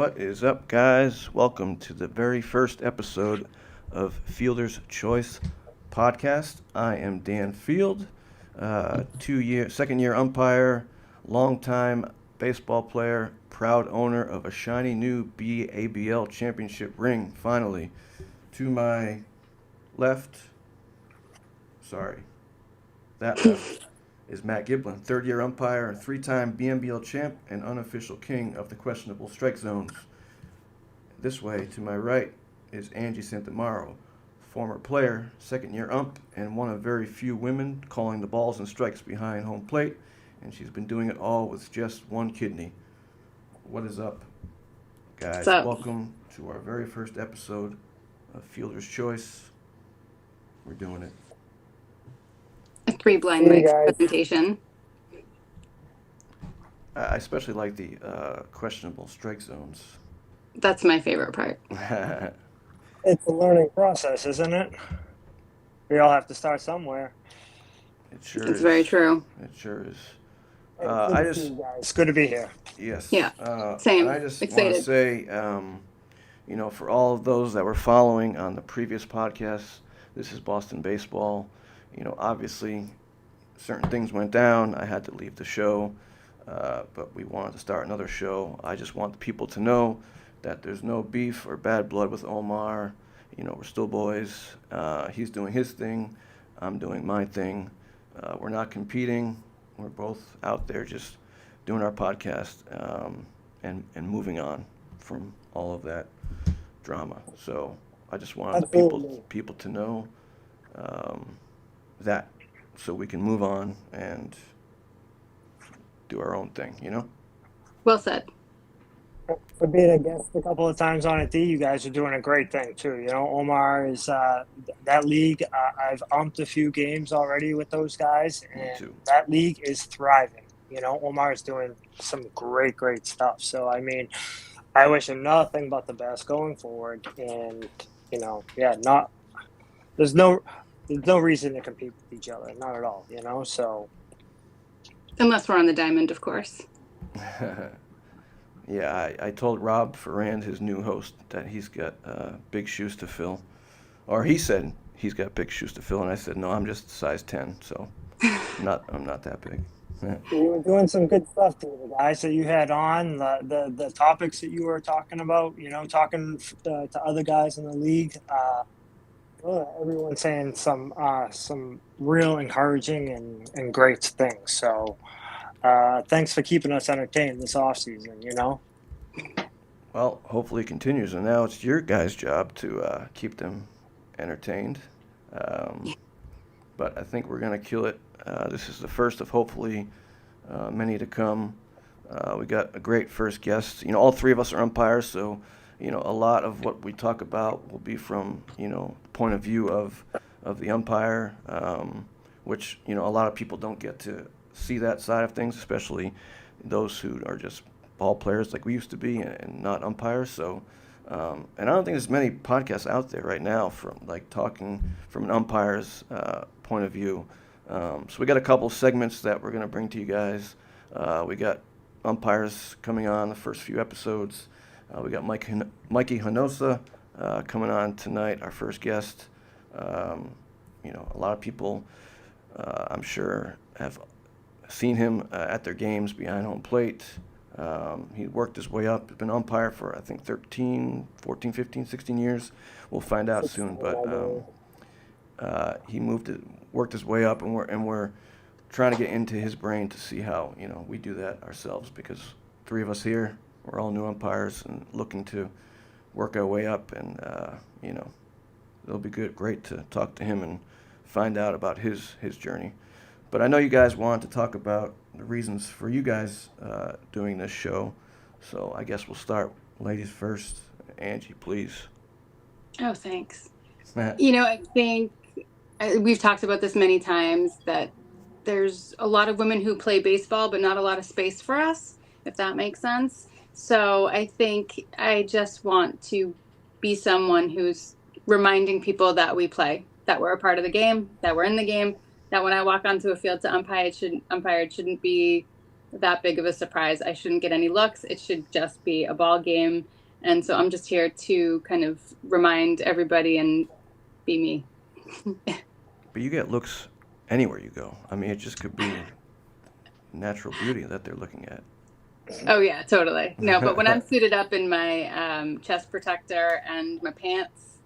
What is up, guys? Welcome to the very first episode of Fielder's Choice podcast. I am Dan Field, second year umpire, longtime baseball player, proud owner of a shiny new BABL championship ring. Finally, to my left, sorry, that left is Matt Giblin, third year umpire and three-time BMBL champ and unofficial king of the questionable strike zones. This way, to my right, is Angie Santamaro, former player, second year ump, and one of very few women calling the balls and strikes behind home plate, and she's been doing it all with just one kidney. What is up, guys? What's up? Welcome to our very first episode of Fielder's Choice. We're doing it. A three blind Hey Mike's guys, presentation. I especially like the questionable strike zones. That's my favorite part. It it's a learning process, isn't it? We all have to start somewhere. sure It's is. very true. It sure is. Hey, I good to see just you guys. It's good to be here. Yes. Yeah, And same. I just want to Excited. say, for all of those that were following on the previous podcasts, this is Boston Baseball. Obviously, certain things went down. I had to leave the show, but we wanted to start another show. I just want the people to know that there's no beef or bad blood with Omar. We're still boys. He's doing his thing. I'm doing my thing. We're not competing. We're both out there just doing our podcast and moving on from all of that drama. So I just wanted the Absolutely. people to know that, so we can move on and do our own thing. Well said. For being a guest a couple of times on it, D, you guys are doing a great thing too. Omar is that league. I've umped a few games already with those guys, Me and too. that league is thriving. Omar is doing some great stuff. So I wish him nothing but the best going forward. And not there's no reason to compete with each other, not at all. So Unless we're on the diamond, of course. Yeah, I told Rob Ferrand, his new host, that he's got big shoes to fill. Or he said he's got big shoes to fill, and I said, no, I'm just size 10, so I'm not that big. you were doing some good stuff to the guys that you had on, the topics that you were talking about, talking to other guys in the league. Everyone's saying some real encouraging and great things. So thanks for keeping us entertained this off season. Well, hopefully it continues, and now it's your guys' job to keep them entertained. Um, but I think we're going to kill it. This is the first of hopefully many to come. We got a great first guest. All three of us are umpires, so a lot of what we talk about will be from the point of view of the umpire, which a lot of people don't get to see that side of things, especially those who are just ball players like we used to be and not umpires. So, and I don't think there's many podcasts out there right now from talking from an umpire's point of view. So we got a couple segments that we're going to bring to you guys. We got umpires coming on the first few episodes. We got Mikey Hinojosa coming on tonight, our first guest. A lot of people, I'm sure, have seen him at their games behind home plate. He worked his way up. He's been umpire for, I think, 13, 14, 15, 16 years. We'll find out soon. But he worked his way up, and we're trying to get into his brain to see how we do that ourselves, because three of us here, we're all new umpires and looking to work our way up, and it'll be great to talk to him and find out about his journey. But I know you guys want to talk about the reasons for you guys doing this show, so I guess we'll start ladies first. Angie, please. Oh, thanks. I think we've talked about this many times, that there's a lot of women who play baseball, but not a lot of space for us, if that makes sense. So I think I just want to be someone who's reminding people that we play, that we're a part of the game, that we're in the game, that when I walk onto a field to umpire, it shouldn't be that big of a surprise. I shouldn't get any looks. It should just be a ball game. And so I'm just here to kind of remind everybody and be me. But you get looks anywhere you go. I mean, it just could be natural beauty that they're looking at. Oh yeah, totally. No, but when I'm suited up in my chest protector and my pants,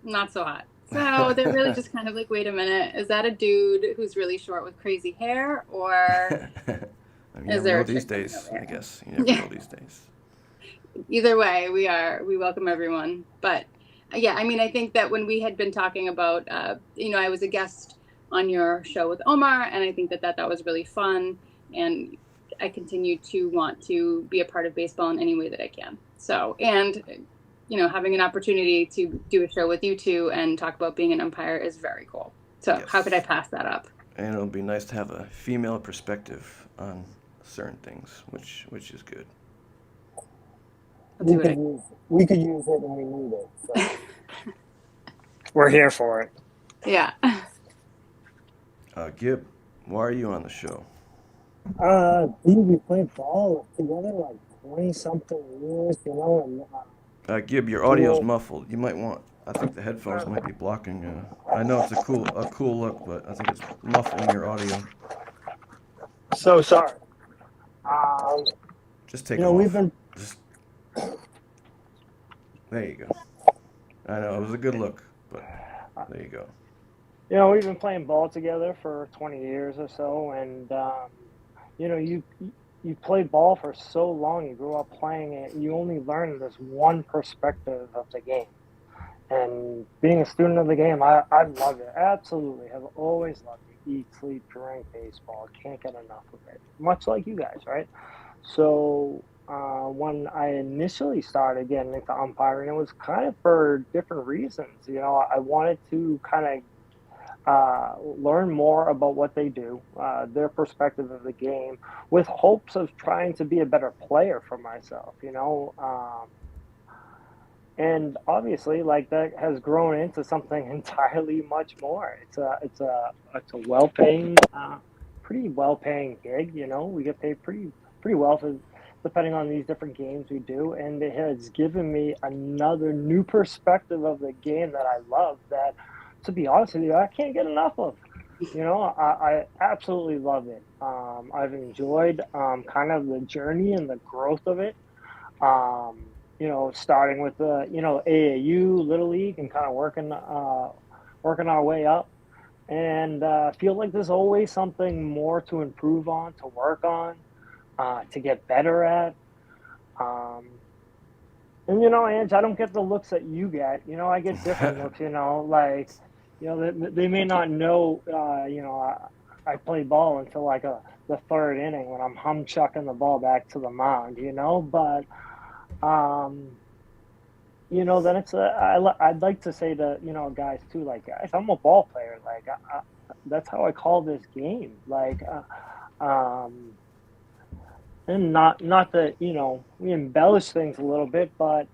not so hot. So they're really just kind of like, wait a minute, is that a dude who's really short with crazy hair, or I mean, is you there never a know these chick days, over I here? guess. You never know these days. Either way, we welcome everyone. But yeah, I mean, I think that when we had been talking about, I was a guest on your show with Omar, and I think that was really fun. And I continue to want to be a part of baseball in any way that I can. So, and, having an opportunity to do a show with you two and talk about being an umpire is very cool. So Yes. how could I pass that up? And it'll be nice to have a female perspective on certain things, which is good. We could use it when we need it. So. We're here for it. Yeah. Gib, why are you on the show? We played ball together like 20-something years, and Gib, your audio's muffled. You might want. I think the headphones might be blocking. I know it's a cool look, but I think it's muffling your audio. So sorry. Just take them we've off. been. There you go. I know it was a good look, but there you go. We've been playing ball together for 20 years or so, and you played ball for so long. You grew up playing it. You only learn this one perspective of the game. And being a student of the game, I love it. Absolutely, have always loved it. Eat, sleep, drink baseball. Can't get enough of it. Much like you guys, right? So when I initially started getting into umpiring, it was kind of for different reasons. I wanted to kind of learn more about what they do, their perspective of the game, with hopes of trying to be a better player for myself. And obviously, like, that has grown into something entirely much more. It's a well-paying, pretty well-paying gig. We get paid pretty well for, depending on these different games we do, and it has given me another new perspective of the game that I love. That, to be honest with you, I can't get enough of. I absolutely love it. I've enjoyed kind of the journey and the growth of it. Starting with the AAU, Little League, and kind of working our way up, and feel like there's always something more to improve on, to work on, to get better at. And Ange, I don't get the looks that you get. I get different looks. They may not know. I play ball until like the third inning when I'm humchucking the ball back to the mound. But then I'd like to say to, guys too, like, guys, I'm a ball player. Like, that's how I call this game. Like, and not that, we embellish things a little bit, but,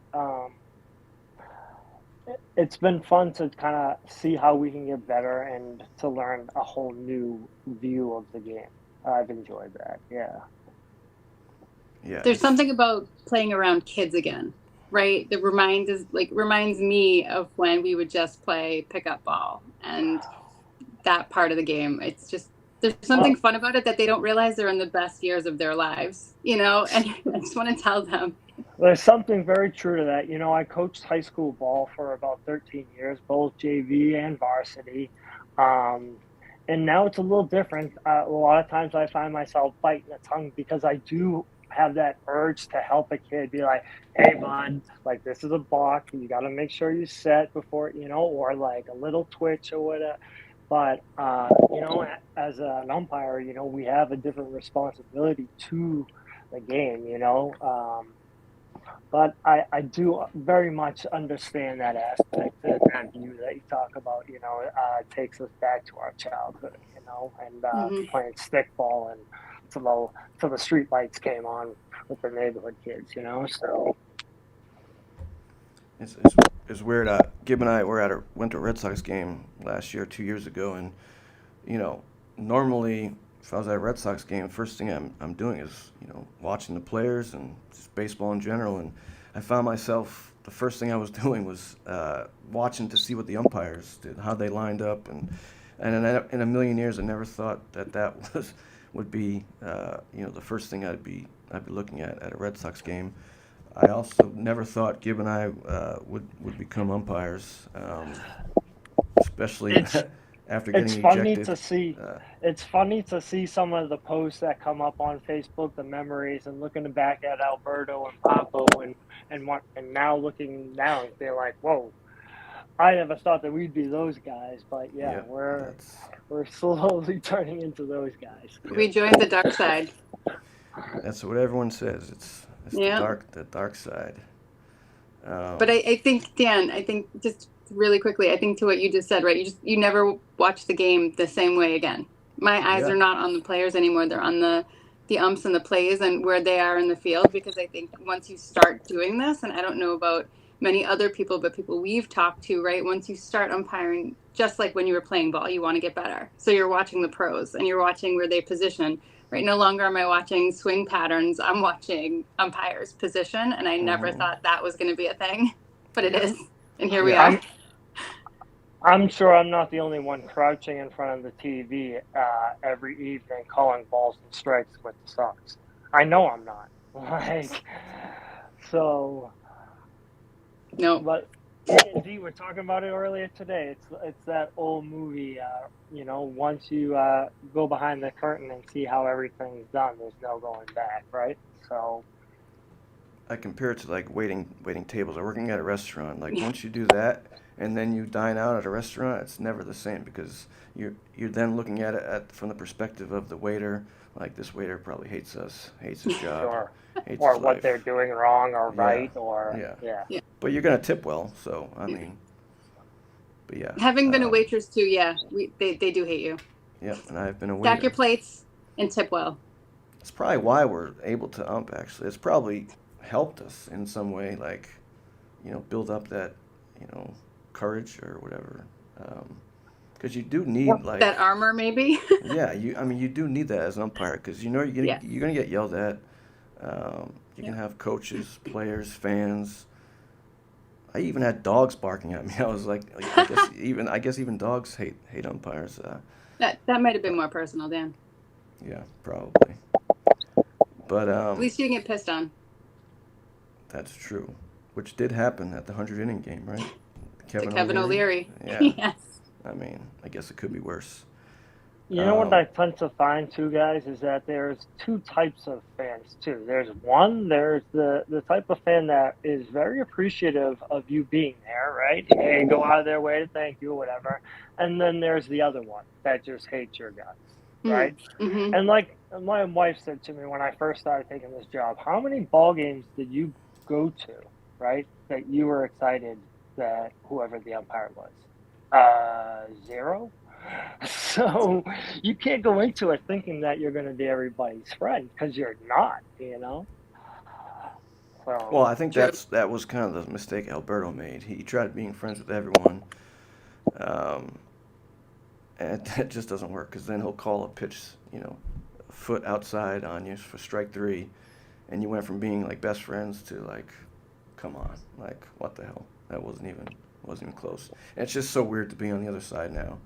it's been fun to kind of see how we can get better and to learn a whole new view of the game. I've enjoyed that. Yeah. Yeah. There's something about playing around kids again, right? That reminds me of when we would just play pickup ball and that part of the game. It's just, there's something fun about it that they don't realize they're in the best years of their lives, and I just want to tell them. There's something very true to that. I coached high school ball for about 13 years, both JV and varsity. And now it's a little different. A lot of times I find myself biting the tongue because I do have that urge to help a kid, be like, hey, bud, like, this is a block. You got to make sure you set before, or like a little twitch or whatever. But, as an umpire, we have a different responsibility to the game, but I do very much understand that aspect, that view that you talk about. It takes us back to our childhood, and playing stickball and till the street lights came on with the neighborhood kids, So it's weird. Gib and I went to a Red Sox game last year, 2 years ago, and normally if I was at a Red Sox game, first thing I'm doing is, watching the players and just baseball in general. And I found myself, the first thing I was doing was watching to see what the umpires did, how they lined up. And in a million years, I never thought that would be, the first thing I'd be looking at a Red Sox game. I also never thought Gib and I would become umpires, especially It's after it's getting funny ejected. to see. It's funny to see some of the posts that come up on Facebook, the memories, and looking back at Alberto and Papo, and now looking now and being like, whoa, I never thought that we'd be those guys, but yeah, Yep, we're slowly turning into those guys. We joined the dark side. that's what everyone says. It's Yeah. the dark side. But I think, Dan, just really quickly, I think to what you just said, right? You never watch the game the same way again. My eyes Yeah. are not on the players anymore. They're on the umps and the plays and where they are in the field, because I think once you start doing this, and I don't know about many other people, but people we've talked to, right? Once you start umpiring, just like when you were playing ball, you want to get better. So you're watching the pros and you're watching where they position. Right, no longer am I watching swing patterns. I'm watching umpires position, and I never thought that was going to be a thing, but it is, and here we are. I'm sure I'm not the only one crouching in front of the TV every evening calling balls and strikes with the Sox. I know I'm not. No. But D, we're talking about it earlier today. It's that old movie. Once you go behind the curtain and see how everything's done, there's no going back, right? So I compare it to like waiting tables or working at a restaurant. Like once you do that and then you dine out at a restaurant, it's never the same because you're then looking at it from the perspective of the waiter. Like this waiter probably hates us, hates his job, sure. hates Or his what life. they're doing wrong or right Yeah. But you're gonna tip well, so I mean. But yeah. Having been a waitress too, yeah, they do hate you. Yep, and I've been a waiter. Stack your plates and tip well. It's probably why we're able to ump. Actually, it's probably helped us in some way, like build up that courage or whatever. Because you do need like that armor, maybe. Yeah, you do need that as an umpire because you're gonna get yelled at. You can have coaches, players, fans. I even had dogs barking at me. I was like I guess even dogs hate umpires. That might have been more personal, Dan. Yeah, probably. But at least you didn't get pissed on. That's true, which did happen at the 100-inning game, right? Kevin O'Leary. Yeah. Yes. I mean, I guess it could be worse. You know what I tend to find too, guys, is that there's two types of fans too. There's the type of fan that is very appreciative of you being there, right? And go out of their way to thank you or whatever. And then there's the other one that just hates your guts, right? Mm-hmm. And like my wife said to me when I first started taking this job, how many ball games did you go to, right, that you were excited that whoever the umpire was? 0. So you can't go into it thinking that you're going to be everybody's friend because you're not, So, well, I think that was kind of the mistake Alberto made. He tried being friends with everyone, and it just doesn't work because then he'll call a pitch, a foot outside on you for strike 3, and you went from being like best friends to like, come on, like what the hell? That wasn't even close. And it's just so weird to be on the other side now.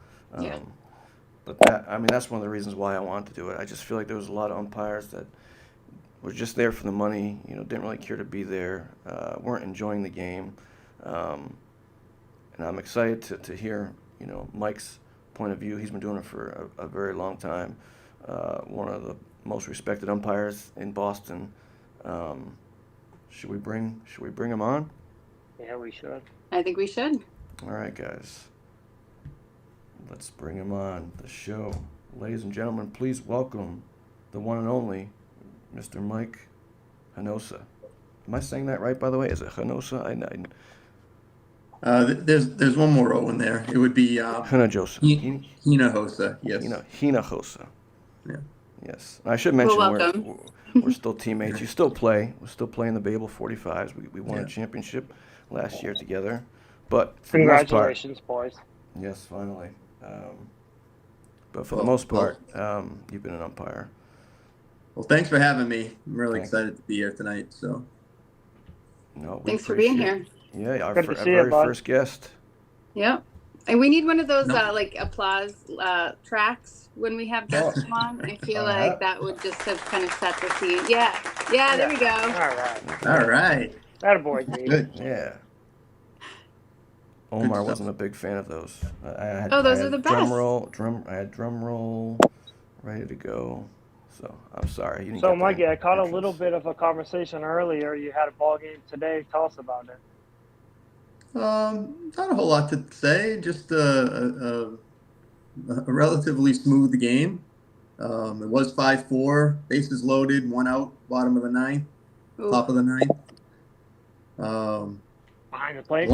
But that's one of the reasons why I wanted to do it. I just feel like there was a lot of umpires that were just there for the money, didn't really care to be there, weren't enjoying the game. And I'm excited to hear, Mike's point of view. He's been doing it for a very long time. One of the most respected umpires in Boston. Should we bring him on? Yeah, we should. I think we should. All right, guys. Let's bring him on the show. Ladies and gentlemen, please welcome the one and only Mr. Mike Hinojosa. Am I saying that right, by the way? Is it Hinojosa? There's one more O in there. It would be Hinojosa. Hinojosa, yes. Hinojosa. Yeah. Yes. I should mention welcome. we're still teammates. You still play. We're still playing the Babel 45s. We won a championship last year together. But for congratulations, the most part, boys. yes, finally. But for the Well, most part, you've been an umpire. Well, thanks for having me. I'm really Thank excited to be here tonight. So, No, we Thanks for being appreciate here. Yeah, our, Good to our see you, very bud. first guest. Yep. And we need one of those No. like applause tracks when we have guests come on. I feel like that would just have kind of set the scene. Yeah, there we go. All right. all right. That boy, Dave. Good. Yeah. Omar stuff. wasn't a big fan of those. I Those had are the drum best. roll, I had drum roll ready to go. So I'm sorry. You didn't So, get the Mikey, I caught a entrance. little bit of a conversation earlier. You had a ball game today. Tell us about it. Not a whole lot to say. Just a relatively smooth game. It was 5-4, bases loaded, 1 out, bottom of the ninth, Ooh. top of the ninth. Behind the plate.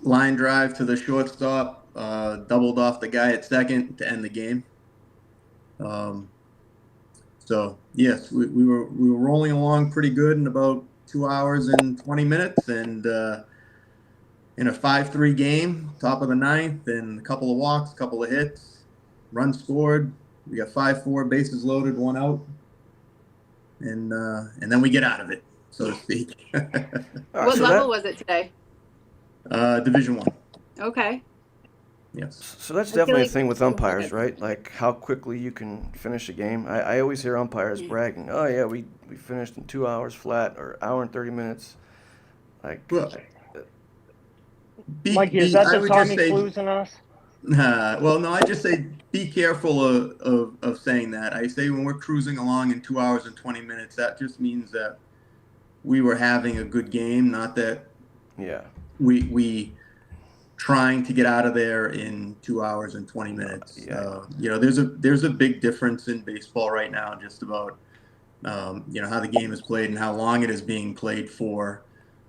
Line drive to the shortstop, doubled off the guy at second to end the game. So yes, we were rolling along pretty good in about 2 hours and 20 minutes, and in a 5-3 game, top of the ninth, and a couple of walks, a couple of hits, runs scored. We got 5-4, bases loaded, 1 out, and then we get out of it, so to speak. All right, What so level was it today? Division 1. Okay. Yes. So that's I feel definitely like a thing with it's umpires, important. right? Like how quickly you can finish a game. I always hear umpires bragging, "Oh yeah, we finished in 2 hours flat or hour and 30 minutes." Like, Well, Mikey, is that I the would just Tommy say, Clues in us? well, no, I just say be careful of saying that. I say when we're cruising along in 2 hours and 20 minutes, that just means that we were having a good game, not that yeah, we trying to get out of there in 2 hours and 20 minutes. yeah. There's a big difference in baseball right now, just about how the game is played and how long it is being played for.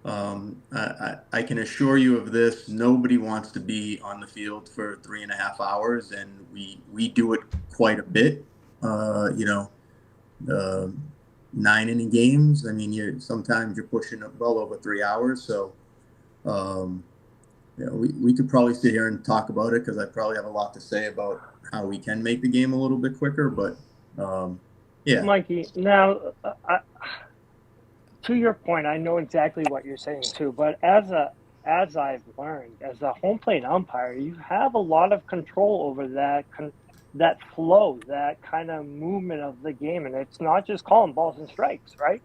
I can assure you of this: nobody wants to be on the field for 3.5 hours, and we do it quite a bit. 9-inning games. I mean, sometimes you're pushing well over 3 hours. So, we could probably sit here and talk about it because I probably have a lot to say about how we can make the game a little bit quicker. But yeah, Mikey, now, to your point, I know exactly what you're saying too. But as I've learned, as a home plate umpire, you have a lot of control over that flow, that kind of movement of the game, and it's not just calling balls and strikes, right?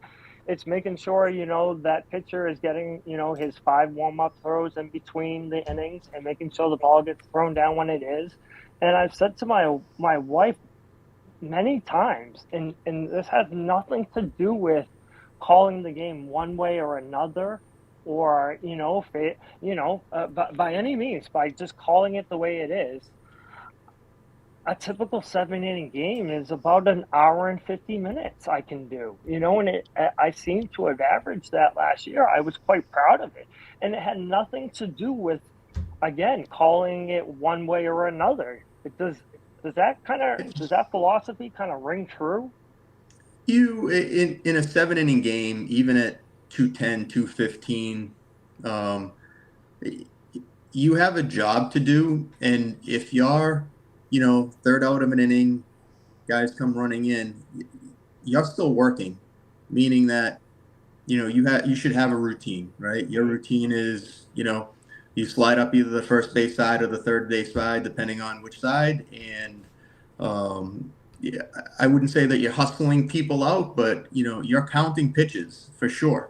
It's making sure that pitcher is getting his 5 warm-up throws in between the innings, and making sure the ball gets thrown down when it is. And I've said to my wife many times, and this has nothing to do with calling the game one way or another, or by any means, by just calling it the way it is. A typical 7-inning game is about an hour and 50 minutes I can do, and I seem to have averaged that last year. I was quite proud of it. And it had nothing to do with, again, calling it one way or another. Does that philosophy kind of ring true? you in a 7-inning game, even at 210, 215, you have a job to do, and if you're third out of an inning, guys come running in, you're still working, meaning that you should have a routine, right? Your routine is you slide up either the first base side or the third base side, depending on which side, and yeah, I wouldn't say that you're hustling people out, but you're counting pitches for sure,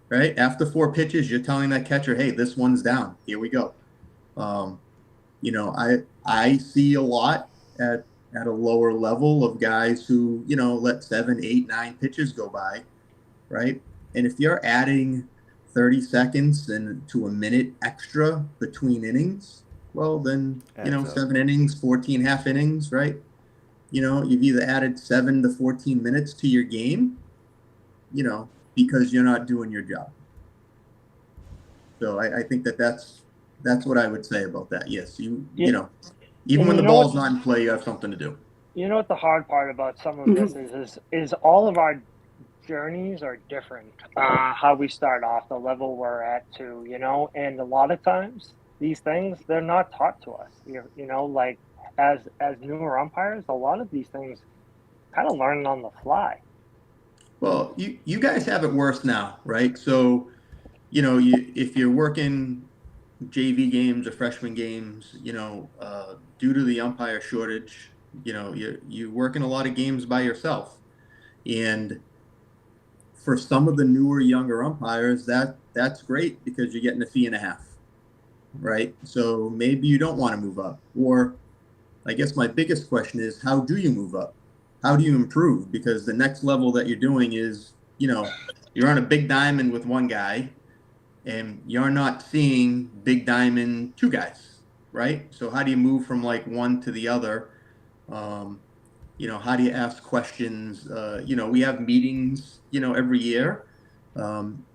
right? After 4 pitches, you're telling that catcher, hey, this one's down, here we go. I see a lot at a lower level of guys who let 7, 8, 9 pitches go by, right? And if you're adding 30 seconds and to a minute extra between innings, well then 7 innings, 14 half innings, right? You've either added 7 to 14 minutes to your game, because you're not doing your job. So I think that's what I would say about that. Yes, even when the ball's not in play, you have something to do. You know what the hard part about some of this is all of our journeys are different. How we start off, the level we're at too, and a lot of times these things, they're not taught to us. Like as newer umpires, a lot of these things kind of learning on the fly. Well, you guys have it worse now, right? So, if you're working JV games or freshman games, due to the umpire shortage, you're working a lot of games by yourself. And for some of the newer, younger umpires, that's great because you're getting a fee and a half, right? So maybe you don't want to move up. Or I guess my biggest question is, how do you move up? How do you improve? Because the next level that you're doing is, you're on a big diamond with one guy and you're not seeing big diamond two guys, right? So how do you move from like one to the other? How do you ask questions? We have meetings, every year.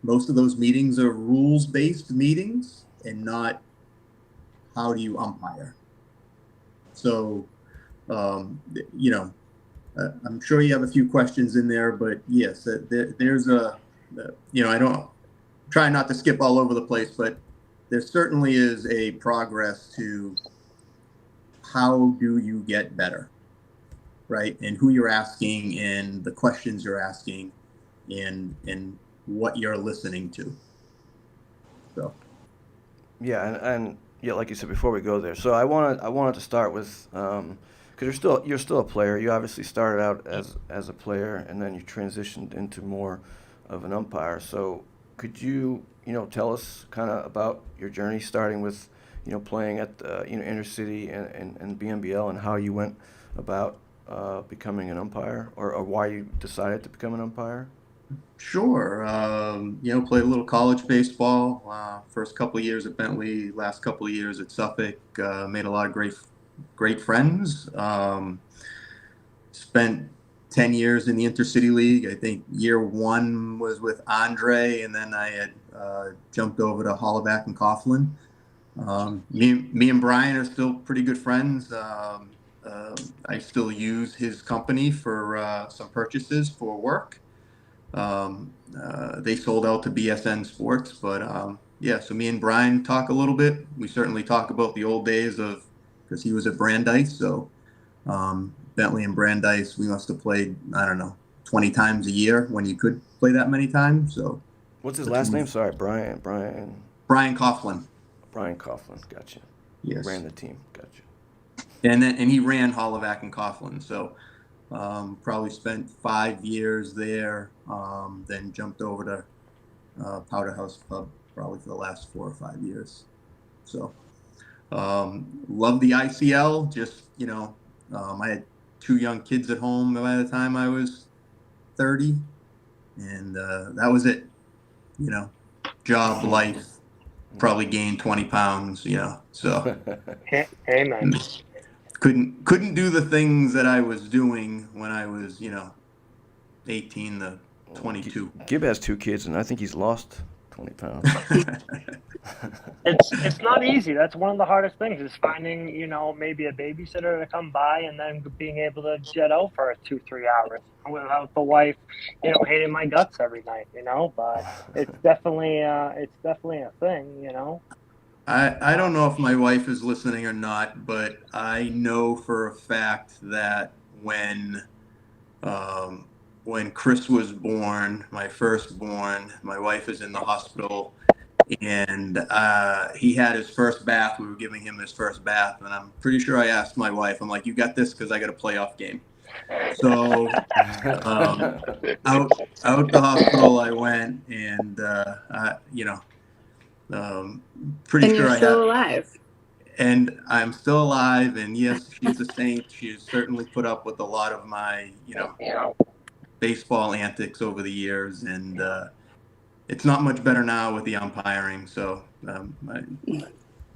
Most of those meetings are rules-based meetings and not how do you umpire. So, I'm sure you have a few questions in there, but yes, there's I don't try not to skip all over the place, but there certainly is a progress to how do you get better, right? And who you're asking and the questions you're asking and what you're listening to. So. Yeah, and yeah, like you said before we go there. So I wanted to start with because you're still a player. You obviously started out as a player, and then you transitioned into more of an umpire. So could you tell us kind of about your journey, starting with playing at inner city and BNBL, and how you went about becoming an umpire, or why you decided to become an umpire? Sure. Played a little college baseball. First couple of years at Bentley, last couple of years at Suffolk. Made a lot of great friends. Spent 10 years in the Intercity League. I think year one was with Andre, and then I had jumped over to Hollaback and Coughlin. Me and Brian are still pretty good friends. I still use his company for some purchases for work. They sold out to BSN Sports, but so me and Brian talk a little bit. We certainly talk about the old days because he was at Brandeis, so Bentley and Brandeis, we must have played, I don't know, 20 times a year when you could play that many times. So what's his last name? Sorry, Brian Coughlin. Brian Coughlin, gotcha. Yes. Ran the team, gotcha. And he ran Hollaback and Coughlin, so probably spent 5 years there, then jumped over to Powderhouse Club probably for the last 4 or 5 years. So love the ICL. Just I had 2 young kids at home by the time I was 30, and that was it. Job, life, probably gained 20 pounds. So Amen. couldn't do the things that I was doing when I was 18 to 22. Gib has 2 kids, and I think he's lost 20 pounds. It's not easy. That's one of the hardest things is finding, maybe a babysitter to come by and then being able to jet out for 2-3 hours without the wife, hating my guts every night, but it's definitely a thing, I don't know if my wife is listening or not, but I know for a fact that when Chris was born, my firstborn, my wife is in the hospital, and he had his first bath. We were giving him his first bath, and I'm pretty sure I asked my wife, I'm like, "You got this?" Because I got a playoff game. So out the hospital I went, and pretty And sure you're I still have. alive. And I'm still alive, and yes, she's a saint. She's certainly put up with a lot of my, baseball antics over the years, and it's not much better now with the umpiring. So,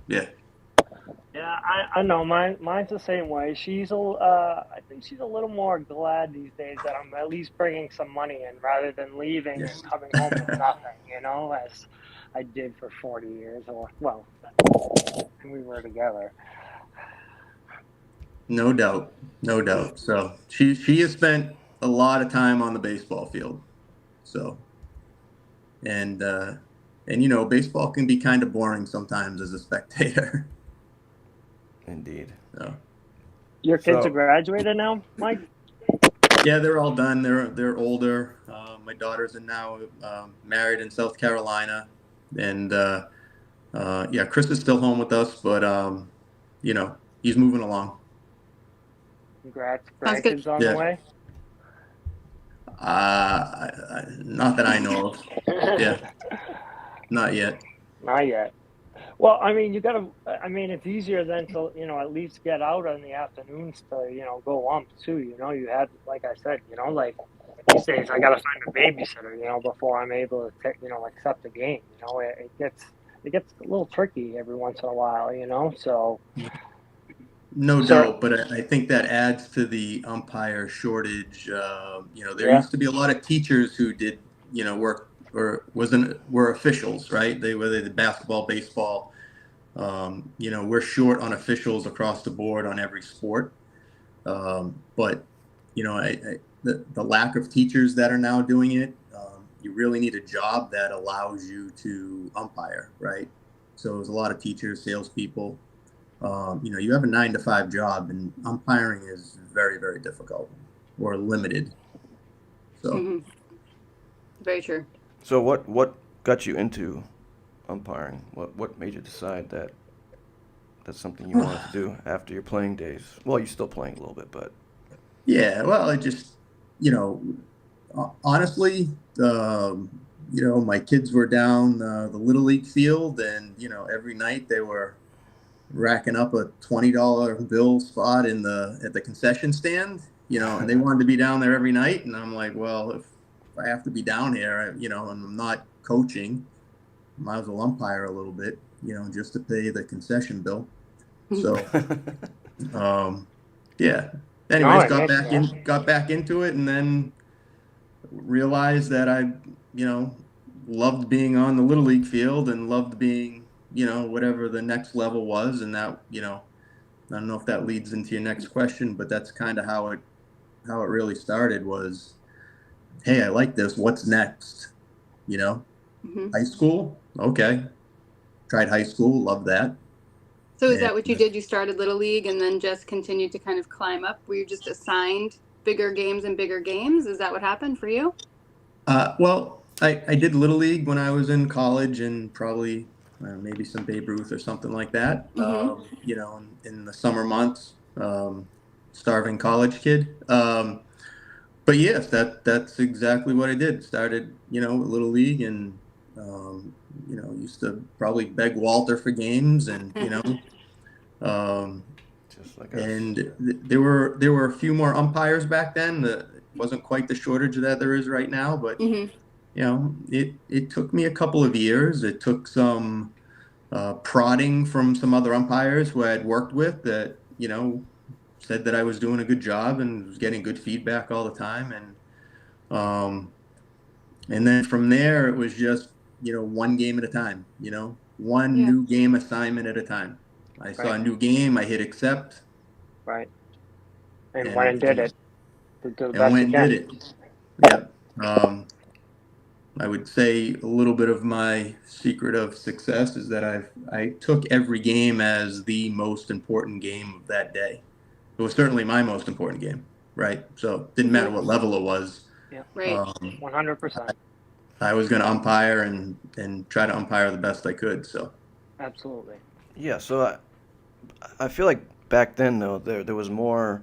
yeah. Yeah, I know. Mine's the same way. I think she's a little more glad these days that I'm at least bringing some money in rather than leaving Yes. and coming home with nothing, as I did for 40 years, when we were together. No doubt. So she has spent a lot of time on the baseball field. So, and baseball can be kind of boring sometimes as a spectator. Indeed. So. Your kids So- are graduated now, Mike? Yeah, they're all done. They're older. My daughters are now married in South Carolina, and yeah, Chris is still home with us, but you know, he's moving along. Congrats. Sounds good. Grandkids on Yeah. the way? Not that I know of. Yeah, not yet. Not yet. Well, I mean, it's easier than to, at least get out in the afternoons to, go ump too. You had, like I said, like these days I got to find a babysitter, before I'm able to, accept a game. It gets a little tricky every once in a while, so. No Sir. doubt, but I think that adds to the umpire shortage. There Yeah. used to be a lot of teachers who did, work or were officials, right? Whether they did basketball, baseball. We're short on officials across the board on every sport. But the lack of teachers that are now doing it, you really need a job that allows you to umpire, right? So there's a lot of teachers, salespeople. You have a 9-to-5 job, and umpiring is very, very difficult or limited. So, Very true. So what got you into umpiring? What made you decide that that's something you wanted to do after your playing days? Well, you're still playing a little bit, but yeah, well, I just, honestly, my kids were down the Little League field, and, every night they were racking up a $20 bill spot at the concession stand, and they wanted to be down there every night. And I'm like, well, if I have to be down here, and I'm not coaching, might as well umpire a little bit, just to pay the concession bill. So, yeah. Anyways, got back into it, and then realized that I, loved being on the Little League field and loved being, whatever the next level was. And that, I don't know if that leads into your next question, but that's kind of how it really started was, hey, I like this. What's next? High school. Okay. Tried high school. Loved that. So is that what you did? You started Little League and then just continued to kind of climb up? Were you just assigned bigger games and bigger games? Is that what happened for you? Well, I did Little League when I was in college, and probably maybe some Babe Ruth or something like that. In the summer months, starving college kid. But yes, that's exactly what I did. Started, with Little League, and used to probably beg Walter for games, and just like us. and there were a few more umpires back then. It wasn't quite the shortage that there is right now, but it took me a couple of years. It took some prodding from some other umpires who I had worked with that said that I was doing a good job and was getting good feedback all the time, and then from there it was just one game at a time, new game assignment at a time. I saw a new game, I hit accept. Right. And went and did it. Did it. Yeah. I would say a little bit of my secret of success is that I took every game as the most important game of that day. It was certainly my most important game, right? So it didn't matter what level it was. Yeah. Right. 100%. I was going to umpire and try to umpire the best I could. So. Absolutely. Yeah. So I feel like back then though there was more,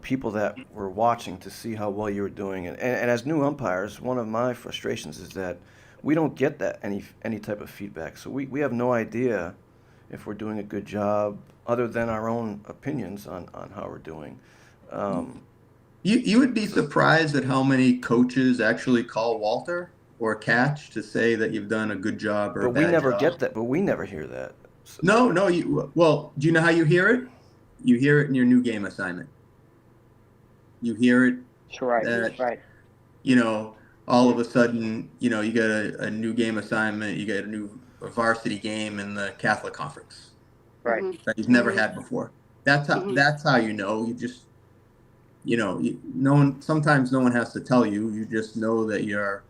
people that were watching to see how well you were doing. And as new umpires, one of my frustrations is that we don't get that any type of feedback. So we have no idea if we're doing a good job other than our own opinions on how we're doing. You would be surprised at how many coaches actually call Walter or catch to say that you've done a good job or a bad job. But we never get that. But we never hear that. So. No. Well, do you know how you hear it? You hear it in your new game assignment. You hear it. Right. All of a sudden, you get a new game assignment. You get a varsity game in the Catholic Conference. Right. That you've never had before. That's how you know. You just, sometimes no one has to tell you. You just know that you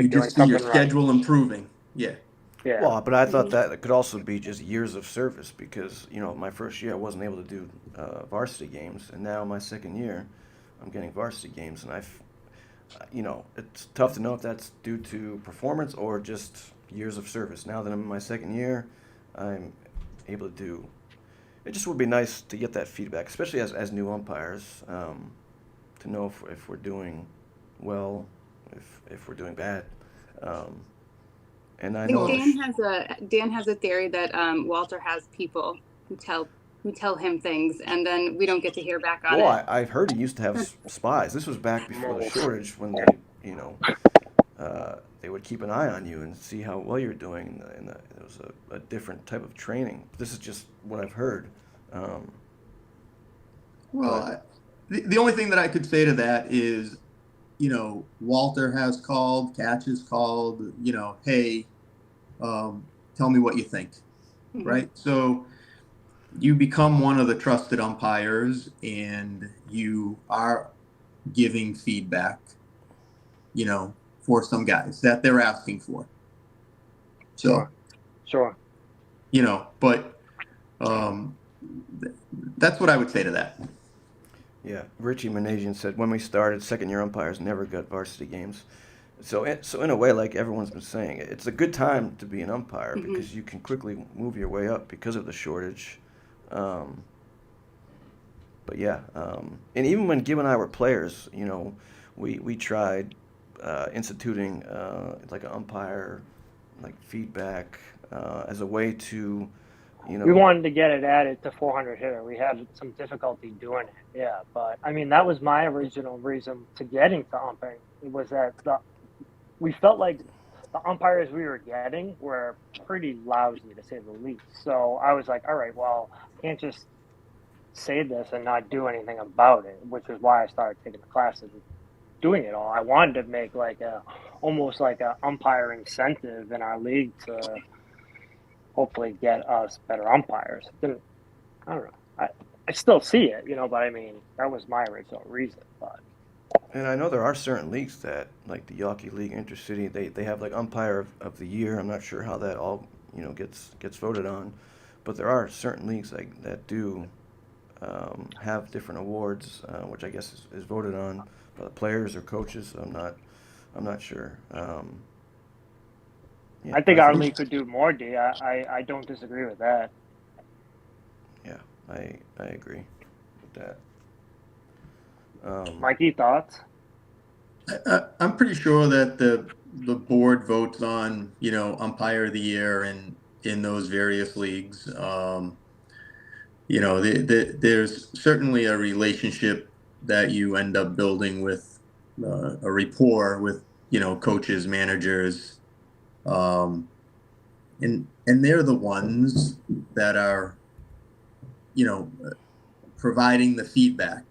just see your schedule improving. Yeah. Yeah. Well, but I thought that it could also be just years of service because, my first year I wasn't able to do varsity games, and now my second year I'm getting varsity games, and it's tough to know if that's due to performance or just years of service. Now that I'm in my second year, I'm able to do. It just would be nice to get that feedback, especially as new umpires, to know if we're doing well, if we're doing bad. And I I know think Dan has a theory that Walter has people who tell him things, and then we don't get to hear back on well, it. I've heard he used to have spies. This was back before the shortage when they would keep an eye on you and see how well you're doing. It was a different type of training. This is just what I've heard. Well, the only thing that I could say to that is, Walter has called, Catch has called, hey, tell me what you think, right? So you become one of the trusted umpires and you are giving feedback, for some guys that they're asking for. So, Sure. But that's what I would say to that. Yeah, Richie Managian said when we started, second-year umpires never got varsity games. So in a way, like everyone's been saying, it's a good time to be an umpire because you can quickly move your way up because of the shortage. But yeah, and even when Gib and I were players, we tried instituting like an umpire, like feedback as a way to, We wanted to get it added to 400 hitter. We had some difficulty doing it. Yeah, but I mean that was my original reason to getting to umpiring. It was that we felt like the umpires we were getting were pretty lousy to say the least. So I was like, all right, well, I can't just say this and not do anything about it, which is why I started taking the classes and doing it all. I wanted to make almost like a umpire incentive in our league to hopefully get us better umpires. I don't know. I still see it, but I mean, that was my original reason. But And I know there are certain leagues that, like the Yawkey League, Intercity, they have like umpire of the year. I'm not sure how that all gets voted on, but there are certain leagues that do have different awards, which I guess is voted on by the players or coaches. I'm not sure. Yeah, I think our league could do more, D. I don't disagree with that. Yeah, I agree with that. Mikey, thoughts? I'm pretty sure that the board votes on, umpire of the year and in those various leagues. There's certainly a relationship that you end up building with a rapport with, coaches, managers, and they're the ones that are, providing the feedback.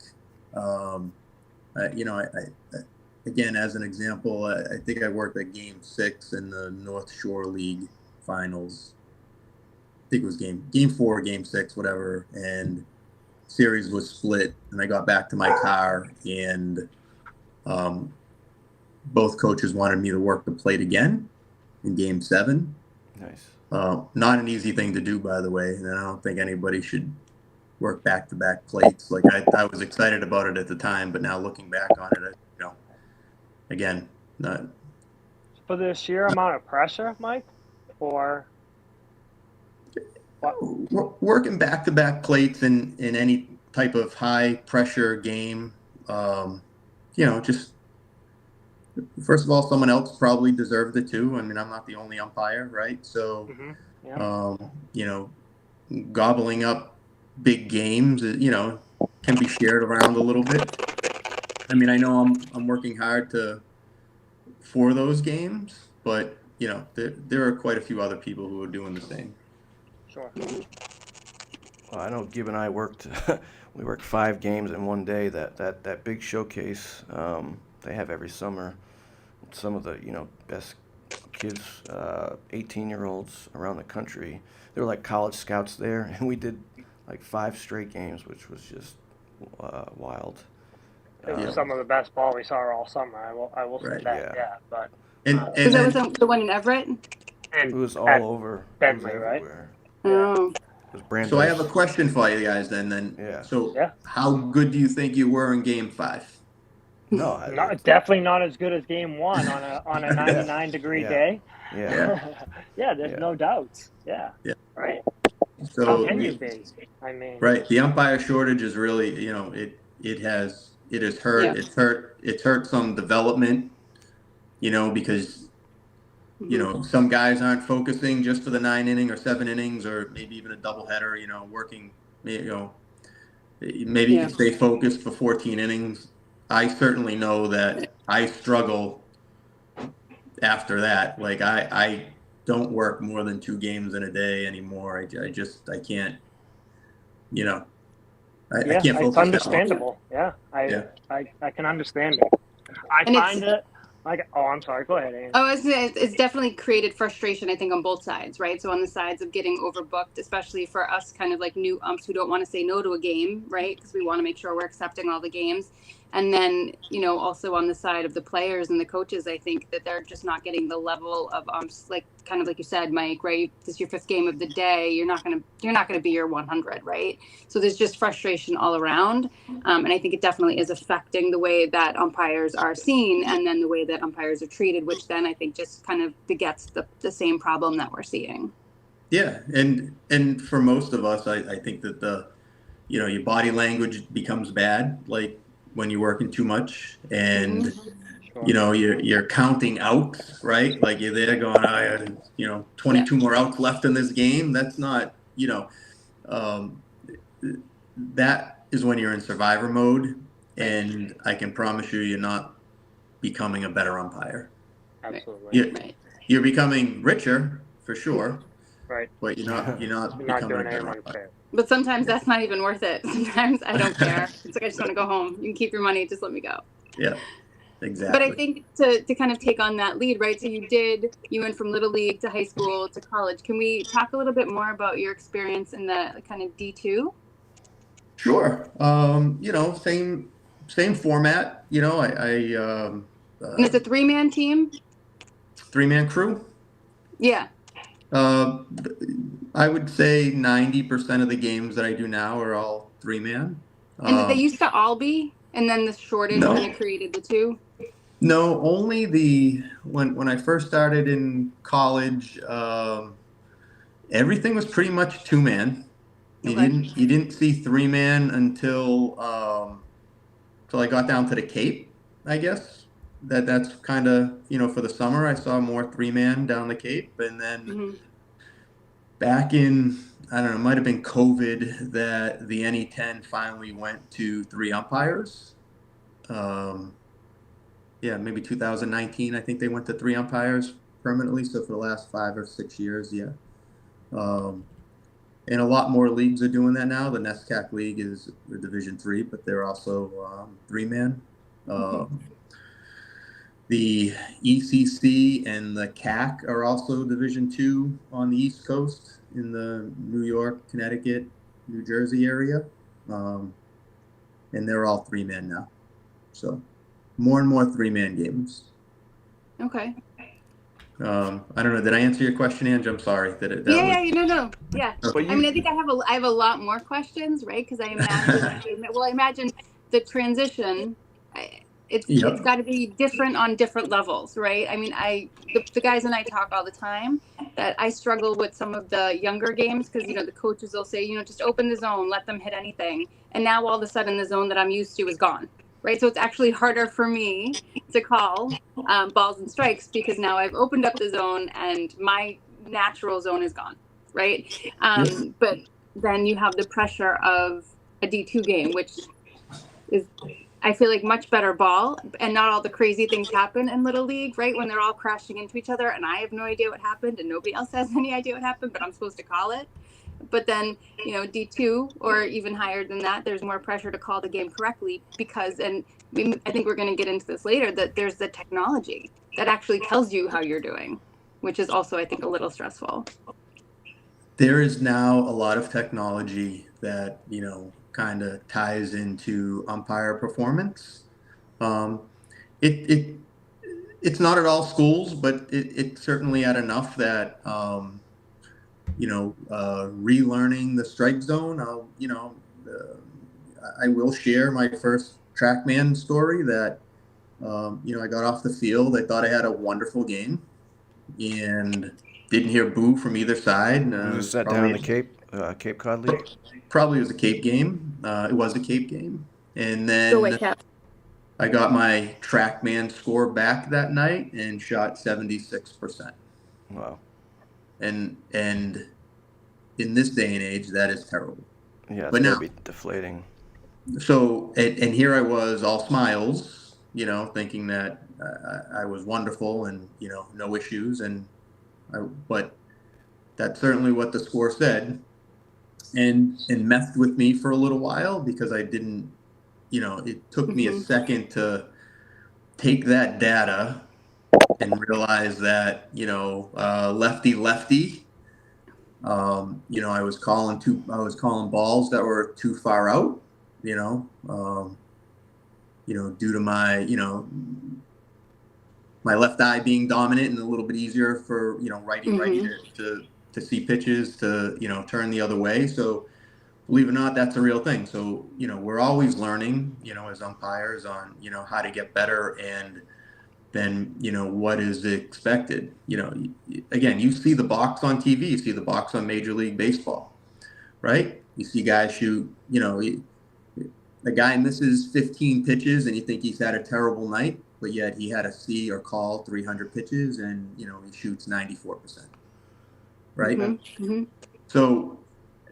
Again, as an example, I think I worked at Game 6 in the North Shore League finals. I think it was Game 4, Game 6, whatever. And series was split, and I got back to my car, and both coaches wanted me to work the plate again in Game 7. Nice. Not an easy thing to do, by the way, and I don't think anybody should work back-to-back plates. Like I was excited about it at the time, but now looking back on it, again, not For the sheer amount of pressure, Mike, or what? Working back-to-back plates in any type of high-pressure game. Just first of all, someone else probably deserved it too. I mean, I'm not the only umpire, right? So, gobbling up big games, can be shared around a little bit. I mean, I know I'm working hard for those games, but there are quite a few other people who are doing the same. Sure. Well, I know Gib and I worked. We worked 5 games in one day. That big showcase they have every summer. Some of the best kids, 18-year-olds around the country. They were like college scouts there, and we did like 5 straight games, which was just wild. Some of the best ball we saw all summer. I will say Right, that. Yeah, but and Was that the one in Everett? And It was all at over. It was Bentley, right? everywhere. Oh, It was Brandeis. So I have a question for you guys then. Yeah. So Yeah. how good do you think you were in game 5? No, Definitely not as good as game 1 on a 99-degree yeah. day. Yeah. Yeah, there's Yeah. no doubts. Yeah. Yeah. Right. So How can you be? I mean, right, the umpire shortage is really, it has hurt. Yeah. It's hurt some development, because Mhm. some guys aren't focusing just for the 9 inning or 7 innings or maybe even a doubleheader. Working. Maybe you Yeah. can stay focused for 14 innings. I certainly know that I struggle after that. Like I don't work more than 2 games in a day anymore. I can't. I yeah, can't it's focus that long. understandable. Yeah, Yeah. I can understand it. I And find it like, oh, I'm sorry. Go ahead, Anne. Oh, it's definitely created frustration, I think, on both sides, right? So on the sides of getting overbooked, especially for us kind of like new umps who don't want to say no to a game, right? Because we want to make sure we're accepting all the games. And then, also on the side of the players and the coaches, I think that they're just not getting the level of umps, like kind of like you said, Mike, right? This is your 5th game of the day. You're not gonna be your 100, right? So there's just frustration all around. And I think it definitely is affecting the way that umpires are seen and then the way that umpires are treated, which then I think just kind of begets the same problem that we're seeing. Yeah, and for most of us, I think that your body language becomes bad, like when you're working too much, and Sure. you're counting out, right? Like you're there going, 22 more outs left in this game. That's not, um, that is when you're in survivor mode, and I can promise you, you're not becoming a better umpire. Absolutely. Right. You're becoming richer for sure, Right. but you're not You're becoming not a doing better anyone umpire. fair. But sometimes that's not even worth it. Sometimes I don't care. It's like, I just want to go home. You can keep your money. Just let me go. Yeah, exactly. But I think to kind of take on that lead, right? So you went from Little League to high school to college. Can we talk a little bit more about your experience in the kind of D2? Sure. Same format. And it's a 3-man team? 3-man crew. Yeah. I would say 90% of the games that I do now are all 3-man. And they used to all be, and then the shortage No. kind of created the 2? No, only when I first started in college, everything was pretty much 2-man. Okay. You didn't see 3-man until I got down to the Cape, I guess. That's kind of, for the summer I saw more 3-man down the Cape, and then back in, I don't know, it might have been COVID that the NE10 finally went to 3 umpires. Maybe 2019, I think they went to 3 umpires permanently. So for the last 5 or 6 years, yeah. And a lot more leagues are doing that now. The NESCAC League is a Division 3, but they're also 3-man. The ECC and the CAC are also Division 2 on the East Coast in the New York, Connecticut, New Jersey area. And they're all 3-man now. So more and more 3-man games. Okay. I don't know. Did I answer your question, Ange? I'm sorry. Yeah. Yeah. But I mean, I think I have a lot more questions, right? Because I imagine the transition. It's got to be different on different levels, right? I mean, the guys and I talk all the time that I struggle with some of the younger games because the coaches will say, just open the zone, let them hit anything, and now all of a sudden the zone that I'm used to is gone, right? So it's actually harder for me to call balls and strikes because now I've opened up the zone and my natural zone is gone, right? But then you have the pressure of a D2 game, which is, I feel like, much better ball, and not all the crazy things happen in Little League, right? When they're all crashing into each other and I have no idea what happened and nobody else has any idea what happened, but I'm supposed to call it. But then, D2 or even higher than that, there's more pressure to call the game correctly because, and I think we're going to get into this later, that there's the technology that actually tells you how you're doing, which is also, I think, a little stressful. There is now a lot of technology that, kind of ties into umpire performance. It It's not at all schools, but it's certainly at enough that, relearning the strike zone. I will share my first TrackMan story that, I got off the field. I thought I had a wonderful game and didn't hear boo from either side. Was this that down in the Cape Cod League? Probably was a Cape game. It was a Cape game. And Go then Whitecaps. I got my TrackMan score back that night and shot 76%. Wow. And in this day and age, that is terrible. Yeah, it's But gotta now, be deflating. so and here I was, all smiles, thinking that I was wonderful and no issues, but that's certainly what the score said, and messed with me for a little while because I didn't, it took me a second to take that data and realize that lefty. I was calling balls that were too far out, due to my left eye being dominant and a little bit easier for, righty to see pitches, to, turn the other way. So believe it or not, that's a real thing. So, we're always learning, as umpires on, how to get better and then, what is expected. Again, you see the box on TV, you see the box on Major League Baseball, right? You see guys shoot, the guy misses 15 pitches and you think he's had a terrible night, but yet he had to see or call 300 pitches and, he shoots 94%, right? So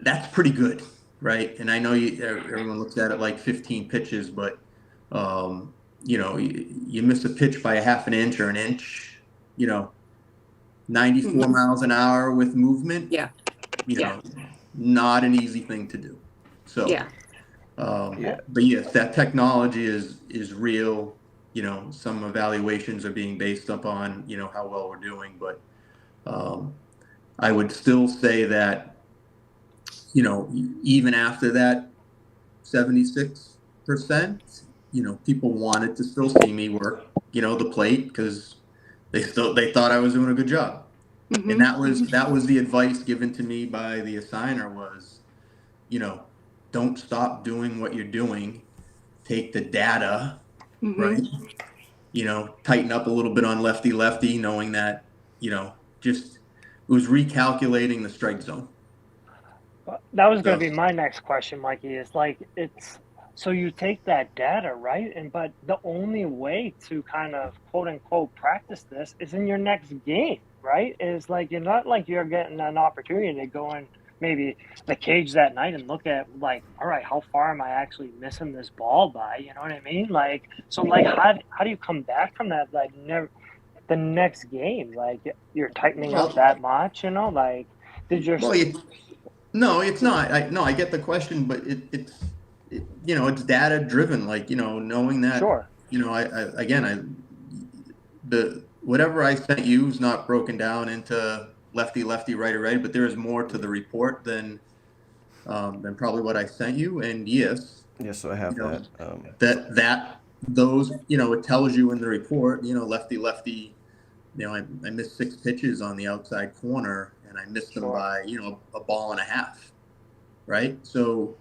that's pretty good, right? And I know everyone looks at it like 15 pitches, but, you miss a pitch by a half an inch or an inch, 94 miles an hour with movement, not an easy thing to do. So, but yes, that technology is real. Some evaluations are being based upon, how well we're doing, but I would still say that, even after that 76%, people wanted to still see me work, the plate because they thought I was doing a good job. And that was the advice given to me by the assigner was, don't stop doing what you're doing. Take the data, right? Tighten up a little bit on lefty, knowing that, just it was recalculating the strike zone. That was going to be my next question, Mikey, is like, so you take that data, right? But the only way to kind of quote unquote practice this is in your next game, right? Is like, you're not like you're getting an opportunity to go in maybe the cage that night and look at like, all right, how far am I actually missing this ball by? You know what I mean? Like, so like, how do you come back from that? Like the next game, like you're tightening up that much, like did your... No, it's not. I get the question, but it's it's data driven. Like knowing that. Sure. Whatever I sent you is not broken down into lefty, righty, but there is more to the report than probably what I sent you. And yes, I have that. Those it tells you in the report. Lefty. I missed 6 pitches on the outside corner. And I missed them by, a ball and a half, right? So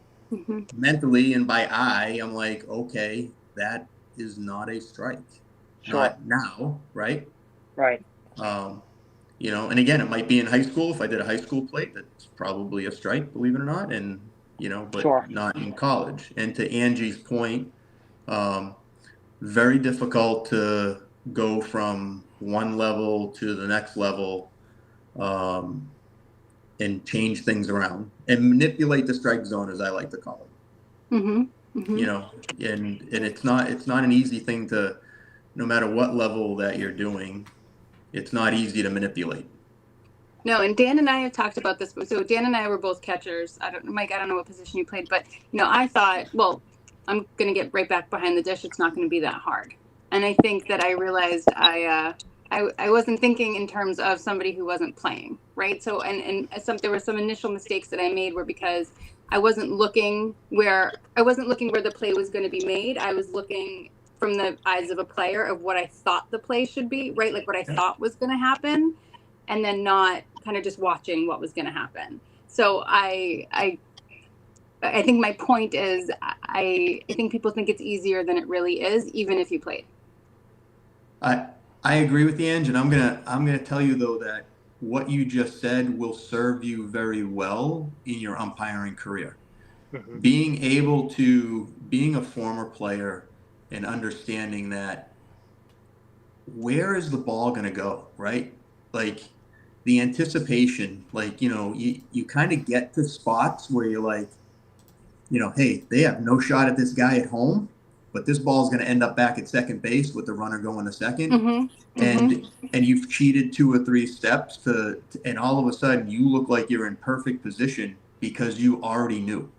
mentally and by eye, I'm like, okay, that is not a strike. Sure. Not now, right? Right. And again, it might be in high school. If I did a high school plate, that's probably a strike, believe it or not, and but not in college. And to Angie's point, very difficult to go from one level to the next level. And change things around and manipulate the strike zone, as I like to call it. And it's not an easy thing to, no matter what level that you're doing, it's not easy to manipulate. No, and Dan and I have talked about this. So Dan and I were both catchers. Mike, I don't know what position you played, but I thought, well, I'm going to get right back behind the dish. It's not going to be that hard. And I think that I realized I wasn't thinking in terms of somebody who wasn't playing, right? So, there were some initial mistakes that I made were because I wasn't looking where the play was going to be made. I was looking from the eyes of a player of what I thought the play should be, right? Like what I thought was going to happen, and then not kind of just watching what was going to happen. So I think my point is I think people think it's easier than it really is, even if you played. I agree with you, Ange, and I'm gonna tell you though that what you just said will serve you very well in your umpiring career. Mm-hmm. Being a former player and understanding that where is the ball going to go, right? Like the anticipation, like, you kind of get to spots where you're like, hey, they have no shot at this guy at home, but this ball is going to end up back at second base with the runner going to second. Mm-hmm. And you've cheated 2 or 3 steps and all of a sudden you look like you're in perfect position because you already knew.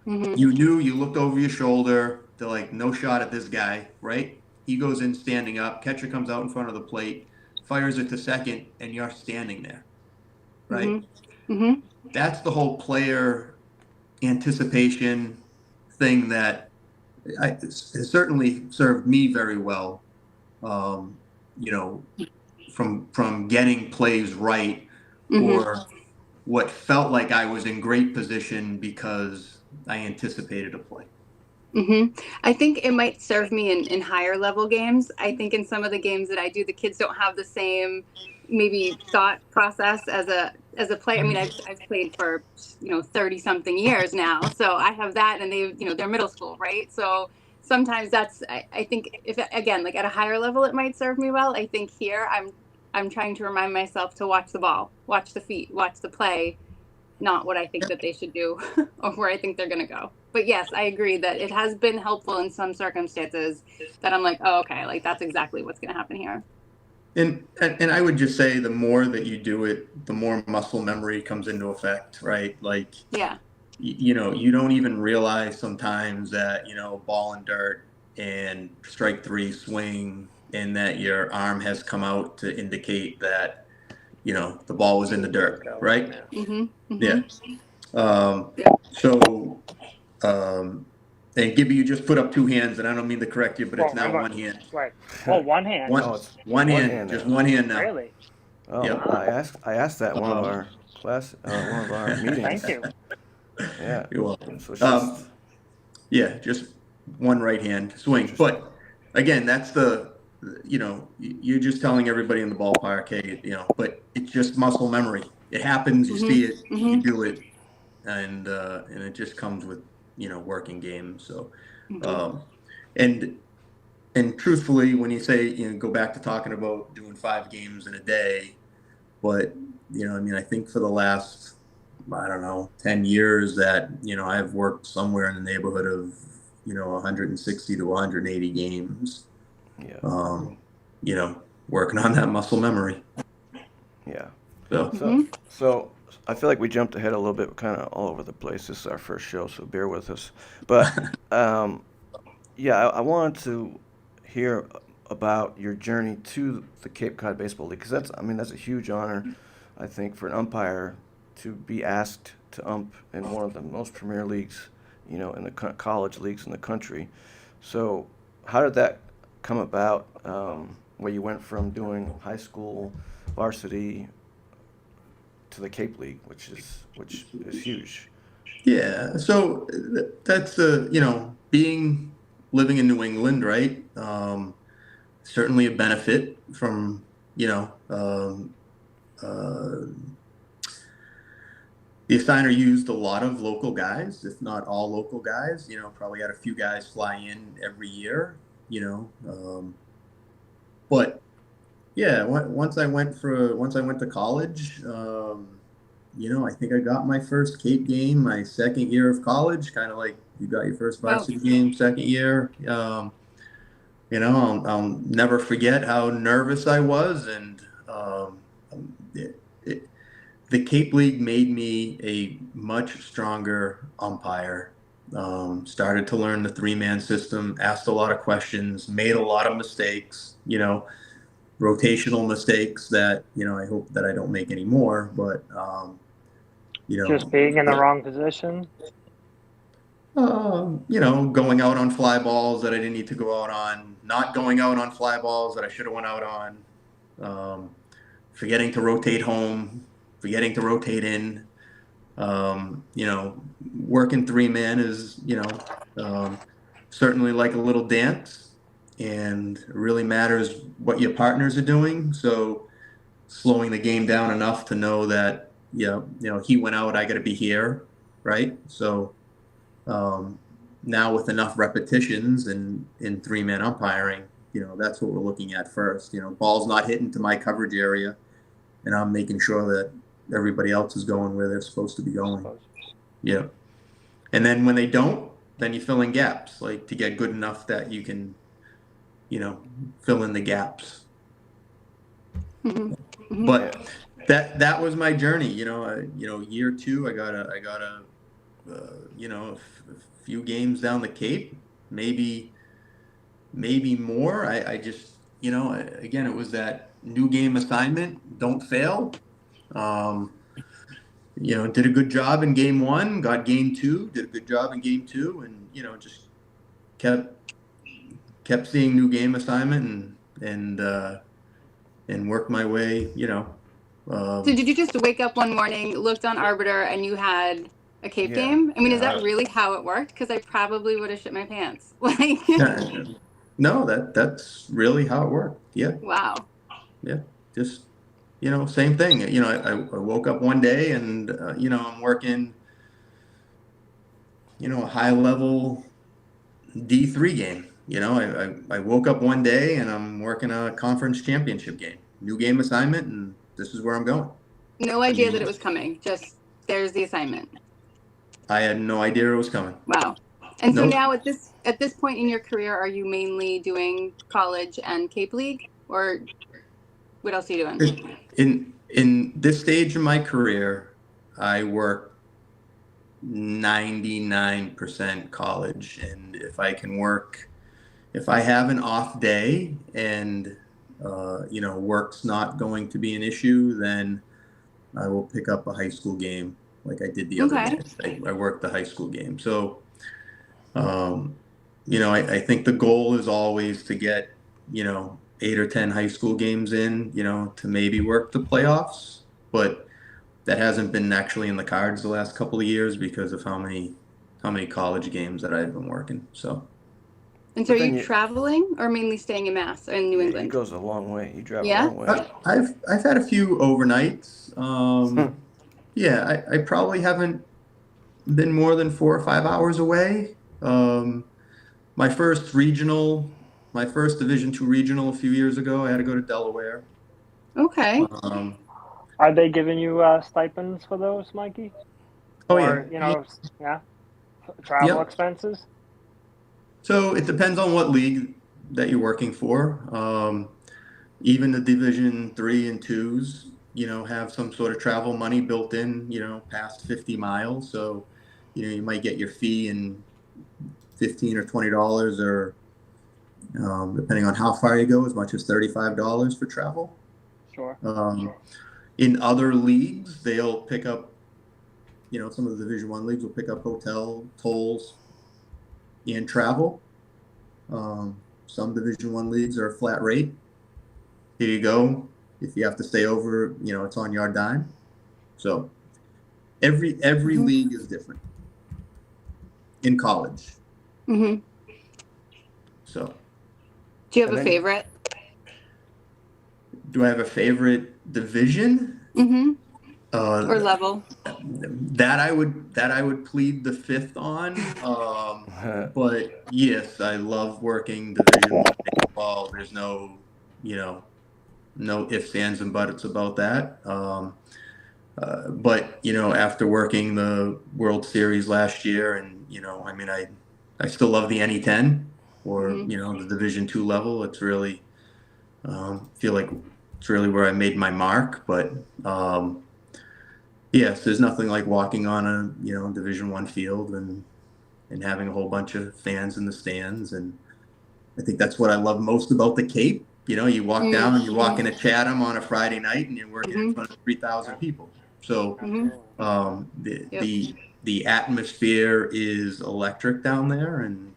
Mm-hmm. You knew, you looked over your shoulder. They're like, no shot at this guy, right? He goes in standing up. Catcher comes out in front of the plate, fires it to second, and you're standing there, right? Mm-hmm. Mm-hmm. That's the whole player anticipation thing that has certainly served me very well. From getting plays right, mm-hmm. or what felt like I was in great position because I anticipated a play. Mm-hmm. I think it might serve me in higher level games. I think in some of the games that I do, the kids don't have the same maybe thought process as a player. I mean, I've played for 30 something years now, so I have that, and they're middle school, right? So sometimes that's I think if again, like at a higher level, it might serve me well. I think here I'm trying to remind myself to watch the ball, watch the feet, watch the play, not what I think that they should do or where I think they're going to go. But yes, I agree that it has been helpful in some circumstances that I'm like, oh, okay, like that's exactly what's going to happen here. And I would just say the more that you do it, the more muscle memory comes into effect, right? Like, yeah, you don't even realize sometimes that, ball and dirt and strike 3 swing, and that your arm has come out to indicate that, the ball was in the dirt, right? Mm-hmm. Mm-hmm. Yeah. So, and Gibby, you just put up 2 hands, and I don't mean to correct you, but it's now 1 hand. Right. Oh, 1 hand. One hand, just 1 hand now. Really? Oh, Yep. I asked that one of our meetings. Thank you. Yeah. You're welcome. So it's just, Yeah, just 1 right hand swing. But again, that's you're just telling everybody in the ballpark, hey, but it's just muscle memory. It happens, you see it, you do it, and it just comes with working games. So, and truthfully, when you say go back to talking about doing 5 games in a day, but I think for the last 10 years that I've worked somewhere in the neighborhood of 160 to 180 games. yeah. Working on that muscle memory. Yeah. So, So I feel like we jumped ahead a little bit. We're kind of all over the place. This is our first show, so bear with us. But I wanted to hear about your journey to the Cape Cod Baseball League, because that's a huge honor, I think, for an umpire to be asked to ump in one of the most premier leagues, in the college leagues in the country. So how did that come about, where you went from doing high school varsity to the Cape League, which is huge? Yeah. So that's living in New England, right? Certainly a benefit from, the assigner used a lot of local guys, if not all local guys. Probably had a few guys fly in every year. But yeah, once I went to college, I think I got my first Cape game my second year of college. Kind of like you got your first varsity game second year. I'll never forget how nervous I was, and the Cape League made me a much stronger umpire. Started to learn the 3-man system, asked a lot of questions, made a lot of mistakes, rotational mistakes that, I hope that I don't make any more, but, just being in the wrong position. Going out on fly balls that I didn't need to go out on, not going out on fly balls that I should have went out on, forgetting to rotate home, forgetting to rotate in. Working 3-man is, certainly like a little dance, and it really matters what your partners are doing. So slowing the game down enough to know that, he went out, I got to be here, right? So now with enough repetitions in 3-man umpiring, that's what we're looking at first. Ball's not hitting to my coverage area, and I'm making sure that everybody else is going where they're supposed to be going. Yeah. And then when they don't, then you fill in gaps, like to get good enough that you can, fill in the gaps. Mm-hmm. But that was my journey. Year 2, I got a few games down the Cape, maybe more. I just, again, it was that new game assignment. Don't fail. Did a good job in game 1, got game 2, did a good job in game 2, and just kept seeing new game assignment and worked my way. So did you just wake up one morning, looked on Arbiter, and you had a Cape game? I mean, is that really how it worked? Because I probably would have shit my pants. No, that's really how it worked. Yeah. Wow. Yeah. Just. Same thing. I woke up one day and, I'm working, a high level D3 game. I woke up one day and I'm working a conference championship game, new game assignment, and this is where I'm going. No idea that it was coming. Just there's the assignment. I had no idea it was coming. Wow. And so now at this point in your career, are you mainly doing college and Cape League, or what else are you doing? In this stage of my career, I work 99% college, and if I have an off day and work's not going to be an issue, then I will pick up a high school game like I did the other day. I worked the high school game. So I think the goal is always to get 8 or 10 high school games in, to maybe work the playoffs, but that hasn't been actually in the cards the last couple of years because of how many college games that I've been working. So. And so are you traveling or mainly staying in Mass in New England? He goes a long way. You drive a long way. I've had a few overnights. Yeah, I probably haven't been more than 4 or 5 hours away. My first Division II regional a few years ago, I had to go to Delaware. Okay. Are they giving you stipends for those, Mikey? Oh, or, travel expenses? So it depends on what league that you're working for. Even the Division III and IIs, have some sort of travel money built in, past 50 miles. So, you might get your fee in $15 or $20 or depending on how far you go, as much as $35 for travel. Sure. In other leagues, they'll pick up, some of the Division I leagues will pick up hotel tolls and travel. Some Division I leagues are a flat rate. Here you go. If you have to stay over, it's on your dime. So every league is different in college. Mm-hmm. So. Do you have a favorite? Do I have a favorite division? Mm-hmm. Or level? That I would plead the fifth on. But yes, I love working Division I baseball. There's no ifs, ands, and buts about that. But after working the World Series last year, and I still love the NE10 or the Division II level. It's really feel like it's really where I made my mark. But yes, there's nothing like walking on a Division I field and having a whole bunch of fans in the stands, and I think that's what I love most about the Cape. You walk down and you walk into Chatham on a Friday night and you're working in front of 3,000 people. So the the atmosphere is electric down there, and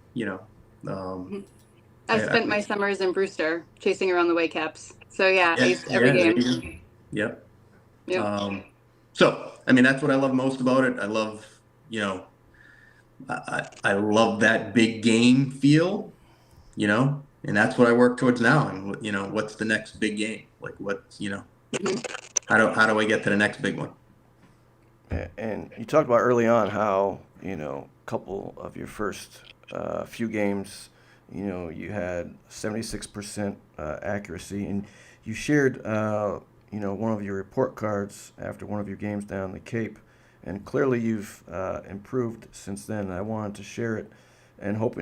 I spent my summers in Brewster chasing around the Whitecaps. So yeah, I used every there game. you go. Yep. Yep. So I mean, that's what I love most about it. I love, I love that big game feel, and that's what I work towards now. And what's the next big game? Like how do I get to the next big one? And you talked about early on how, a couple of your first few games, you had 76% accuracy, and you shared, one of your report cards after one of your games down the Cape, and clearly you've improved since then. I wanted to share it and hope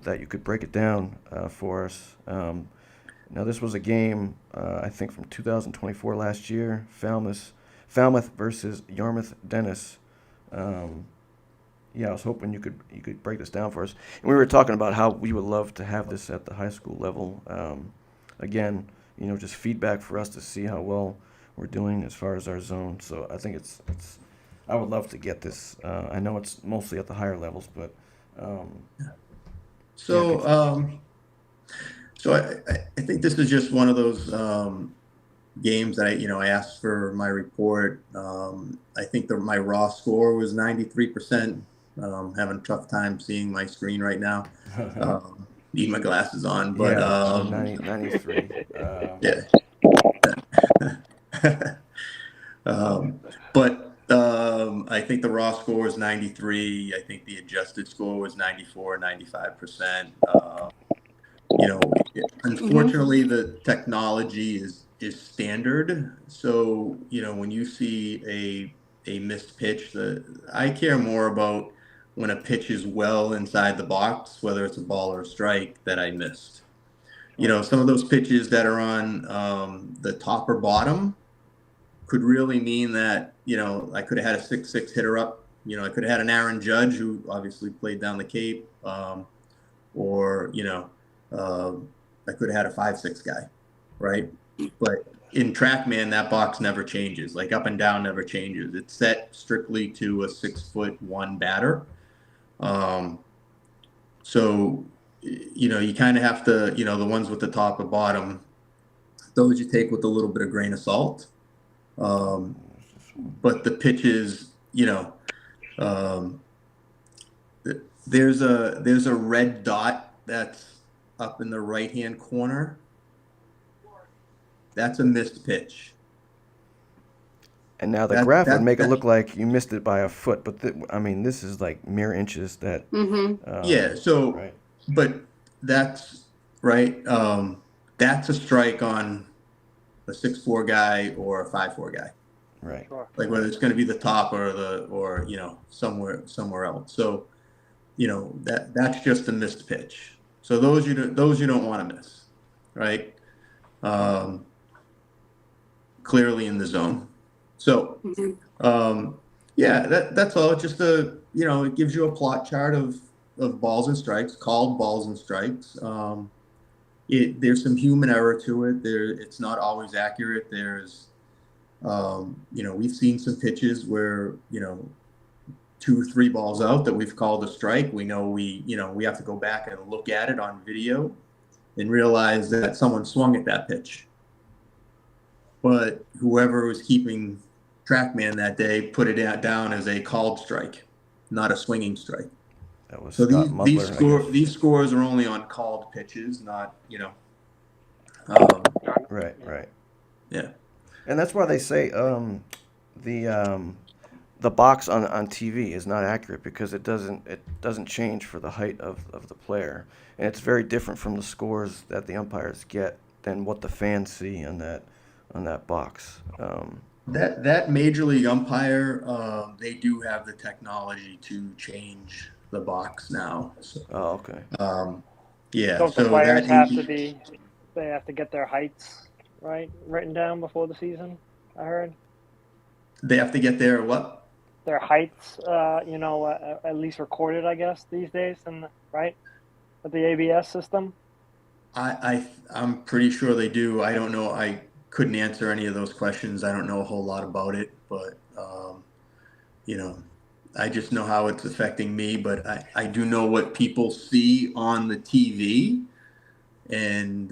that you could break it down for us. Now, this was a game, I think, from 2024 last year, Falmouth versus Yarmouth Dennis. I was hoping you could break this down for us. And we were talking about how we would love to have this at the high school level. Again, just feedback for us to see how well we're doing as far as our zone. So I think it's I would love to get this. I know it's mostly at the higher levels, but So I think this is just one of those games that I asked for my report. I think my raw score was 93%. Having a tough time seeing my screen right now. Need my glasses on, but 93. Yeah. But I think the raw score was 93. I think the adjusted score was 94, 95%. Unfortunately, the technology is standard. So, when you see a missed pitch, I care more about when a pitch is well inside the box, whether it's a ball or a strike, that I missed. Some of those pitches that are on the top or bottom could really mean that, I could have had a 6-6 hitter up. I could have had an Aaron Judge, who obviously played down the Cape, or, I could have had a 5-6 guy, right? But in TrackMan, that box never changes. Like up and down never changes. It's set strictly to a 6'1" batter. So, you kind of have to, the ones with the top or bottom, those you take with a little bit of grain of salt. But the pitches, there's a red dot that's up in the right-hand corner. That's a missed pitch. And now the graph would make it look like you missed it by a foot, but this is like mere inches. That So, right. But that's right. That's a strike on a 6'4" guy or a 5'4" guy. Right. Like whether it's going to be the top or somewhere else. So, that's just a missed pitch. So those you don't want to miss, right? Clearly in the zone. So, that's all. It's just it gives you a plot chart of balls and strikes, called balls and strikes. There's some human error to it. It's not always accurate. There's, we've seen some pitches where, 2-3 balls out that we've called a strike. We know we have to go back and look at it on video and realize that someone swung at that pitch. But whoever was keeping TrackMan that day put it down as a called strike, not a swinging strike. That was so Scott Muddler, these scores are only on called pitches, not Right. Yeah. And that's why they say the box on TV is not accurate, because it doesn't change for the height of the player, and it's very different from the scores that the umpires get than what the fans see on that box. That Major League Umpire, they do have the technology to change the box now. So, okay. Don't the players they have to get their heights written down before the season? I heard they have to get their what? Their heights, at least recorded, I guess, these days, with the ABS system. I'm pretty sure they do. I don't know. I couldn't answer any of those questions. I don't know a whole lot about it, but I just know how it's affecting me, but I do know what people see on the TV, and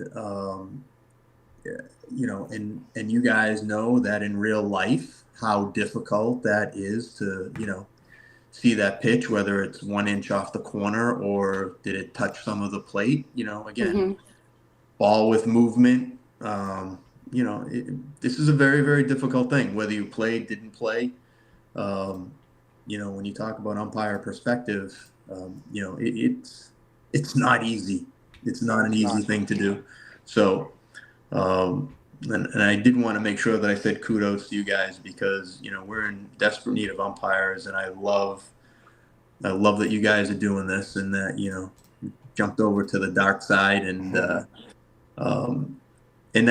you know, and you guys know that in real life how difficult that is to, you know, see that pitch, whether it's 1 inch off the corner or did it touch some of the plate. You know, again, ball with movement. You know, this is a very, very difficult thing, whether you played, didn't play. You know, when you talk about umpire perspective, you know, it's not easy. It's not an easy thing to do. So, and I did want to make sure that I said kudos to you guys, because, you know, we're in desperate need of umpires, and I love that you guys are doing this, and that, you know, jumped over to the dark side, and that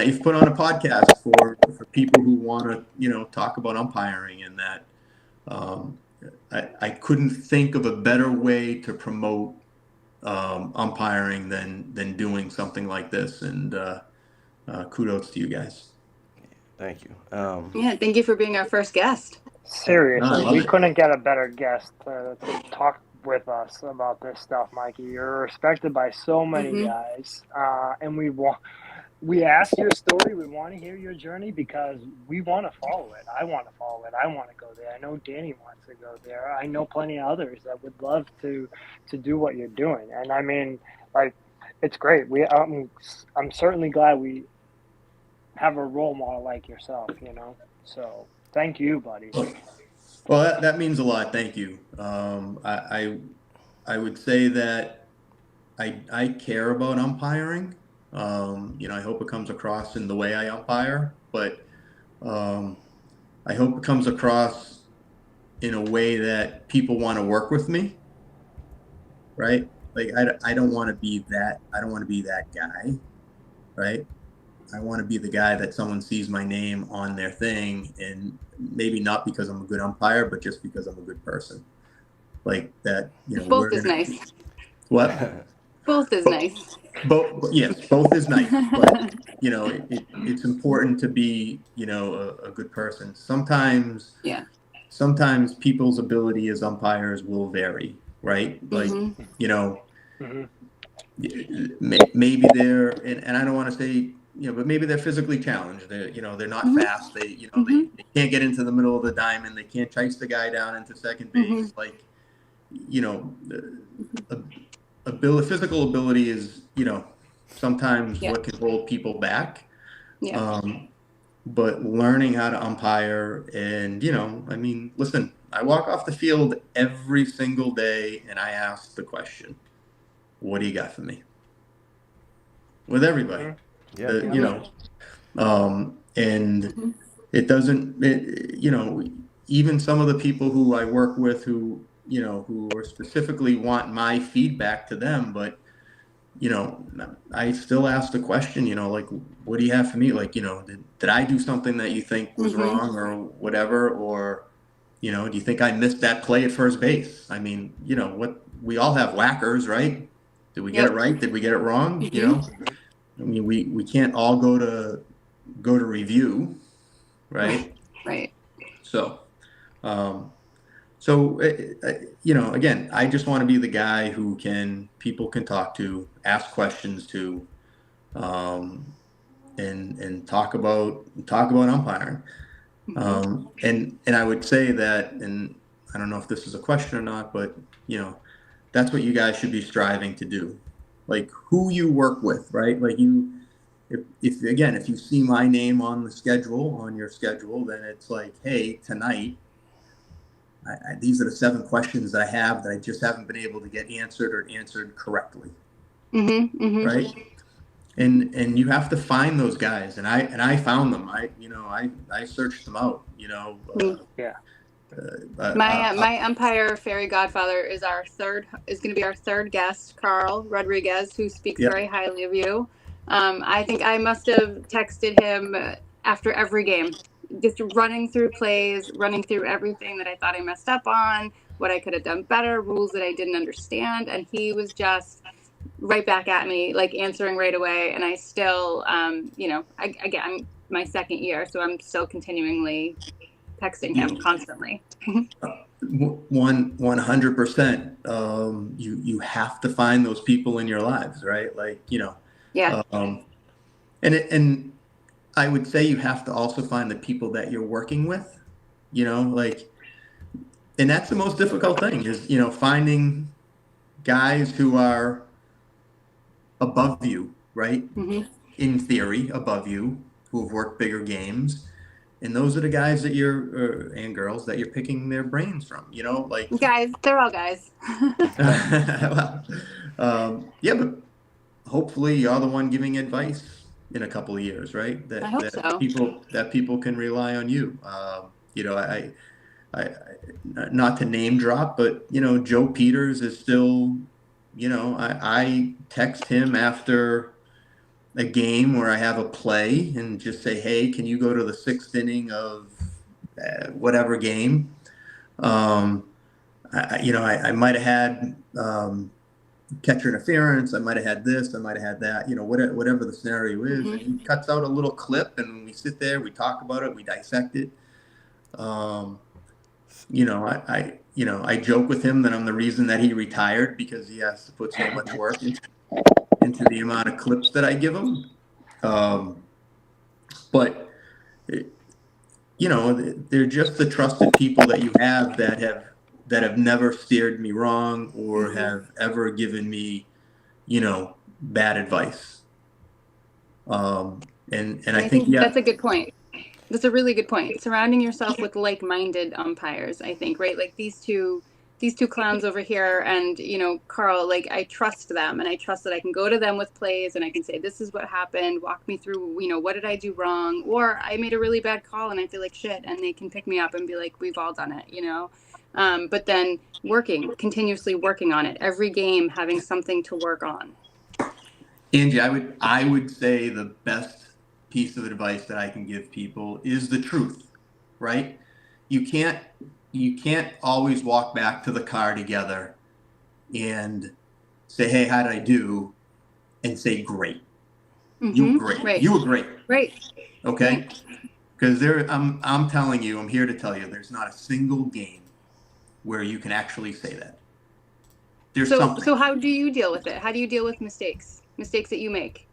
you've put on a podcast for people who want to, you know, talk about umpiring, and that I couldn't think of a better way to promote umpiring than doing something like this, and kudos to you guys. Thank you. Yeah, thank you for being our first guest. Seriously, we couldn't get a better guest to talk with us about this stuff, Mikey. You're respected by so many guys, and we asked your story. We want to hear your journey because we want to follow it. I want to follow it. I want to go there. I know Danny wants to go there. I know plenty of others that would love to do what you're doing. And I mean, like, it's great. I'm certainly glad we have a role model like yourself, you know. So thank you, buddy. Well, that means a lot. Thank you. I would say that I care about umpiring. You know, I hope it comes across in the way I umpire, but I hope it comes across in a way that people want to work with me, right? Like, I don't want to be that. I don't want to be that guy, right? I want to be the guy that someone sees my name on their thing, and maybe not because I'm a good umpire, but just because I'm a good person. Like that, you know. Both is nice. What? Both is nice. Yes, both is nice, but you know, it's important to be, you know, a good person. Sometimes people's ability as umpires will vary, right? Like, you know, maybe they're, and I don't want to say, you know, but maybe they're physically challenged. They're, you know, they're not fast. They, you know, they can't get into the middle of the diamond. They can't chase the guy down into second base. Like, you know, physical ability is, you know, sometimes what can hold people back. But learning how to umpire, and, you know, I mean, listen, I walk off the field every single day and I ask the question, what do you got for me? With everybody. You know, and it doesn't, you know, even some of the people who I work with who, you know, who are specifically want my feedback to them, but, you know, I still ask the question, you know, like, what do you have for me? Like, you know, did I do something that you think was wrong or whatever? Or, you know, do you think I missed that play at first base? I mean, you know, we all have whackers, right? Did we get it right? Did we get it wrong? You know, I mean, we can't all go to review, right? Right. So, you know, again, I just want to be the guy who people can talk to, ask questions to, and talk about umpiring. And I would say that, and I don't know if this is a question or not, but, you know, that's what you guys should be striving to do. Like, who you work with, right? Like, if you see my name on your schedule, then it's like, hey, tonight, these are the 7 questions that I have that I just haven't been able to get answered correctly. Right. And you have to find those guys. And I found them. I searched them out, you know. My umpire fairy godfather is going to be our third guest, Carl Rodriguez, who speaks very highly of you. I think I must have texted him after every game, just running through plays, running through everything that I thought I messed up on, what I could have done better, rules that I didn't understand. And he was just right back at me, like answering right away. And I still, you know, I'm my second year, so I'm still continually texting him constantly. 100%. You have to find those people in your lives, right? Like, Yeah. And I would say you have to also find the people that you're working with, like, and that's the most difficult thing is, finding guys who are above you, right? Mm-hmm. In theory, above you, who have worked bigger games. And those are the guys that and girls that you're picking their brains from, like. Guys, they're all guys. Yeah, but hopefully you're the one giving advice in a couple of years, right? I hope so. People can rely on you. I not to name drop, but Joe Peters is still, I text him after a game where I have a play and just say, hey, can you go to the 6th inning of whatever game? I might have had catcher interference. I might have had this. I might have had that. Whatever the scenario is. Mm-hmm. And he cuts out a little clip, and we sit there, we talk about it, we dissect it. I joke with him that I'm the reason that he retired because he has to put so much work into the amount of clips that I give him. But they're just the trusted people that you have that have never steered me wrong or have ever given me, bad advice. And I think that's a good point. That's a really good point. Surrounding yourself with like-minded umpires, I think, right? Like these two clowns over here and, Carl, like I trust them and I trust that I can go to them with plays and I can say, this is what happened. Walk me through, what did I do wrong? Or I made a really bad call and I feel like shit. And they can pick me up and be like, we've all done it, but then continuously working on it, every game, having something to work on. Angie, I would say the best piece of advice that I can give people is the truth, right? You can't always walk back to the car together and say, hey, how did I do? And say, great. Mm-hmm. You were great. Right. You were great. Right. Okay. Because I'm telling you, I'm here to tell you, there's not a single game where you can actually say that. There's something. So how do you deal with it? How do you deal with mistakes that you make?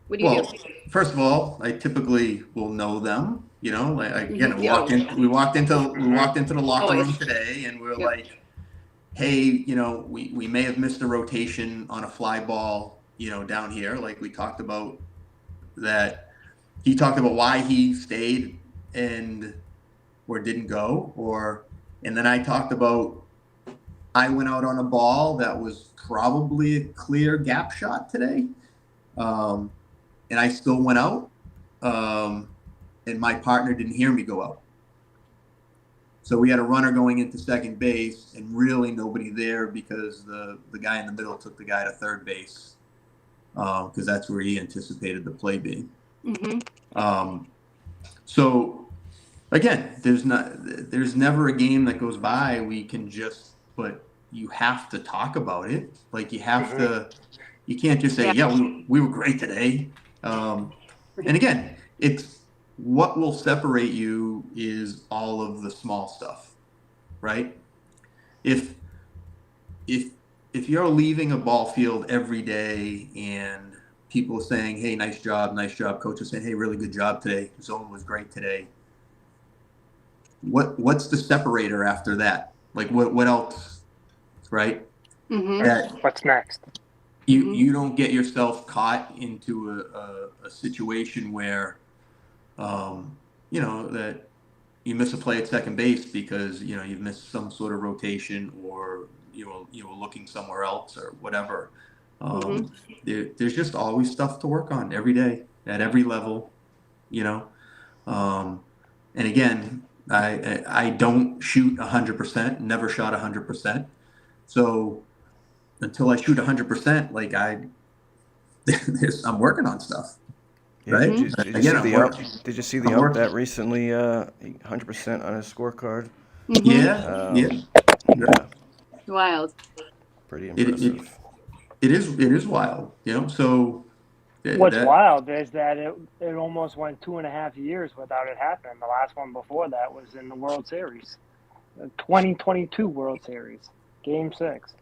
What do you do? First of all, I typically will know them. We walked into the locker room today, and we're like, hey, we may have missed a rotation on a fly ball, down here. Like we talked about that. He talked about why he stayed or didn't go, and then I talked about I went out on a ball that was probably a clear gap shot today. And I still went out, and my partner didn't hear me go out. So we had a runner going into second base and really nobody there because the guy in the middle took the guy to third base because that's where he anticipated the play being. Mm-hmm. So again, there's never a game that goes by but you have to talk about it. Like you have to. You can't just say, we were great today. And again, it's what will separate you is all of the small stuff, right? If you're leaving a ball field every day and people are saying, hey, nice job, coach is saying, hey, really good job today. Zone was great today. What's the separator after that? Like what else, right? Mm-hmm. What's next? You don't get yourself caught into a situation where, that you miss a play at second base because, you've missed some sort of rotation or, you were looking somewhere else or whatever. There's just always stuff to work on every day at every level, and again, I don't shoot 100%, never shot 100%. So, until I shoot 100%, like I'm working on stuff, right? Did you see the ump that recently 100% on his scorecard? Mm-hmm. Yeah. Wild. Pretty impressive. It is wild, So What's wild is that it almost went 2.5 years without it happening. The last one before that was in the World Series, the 2022 World Series, Game 6.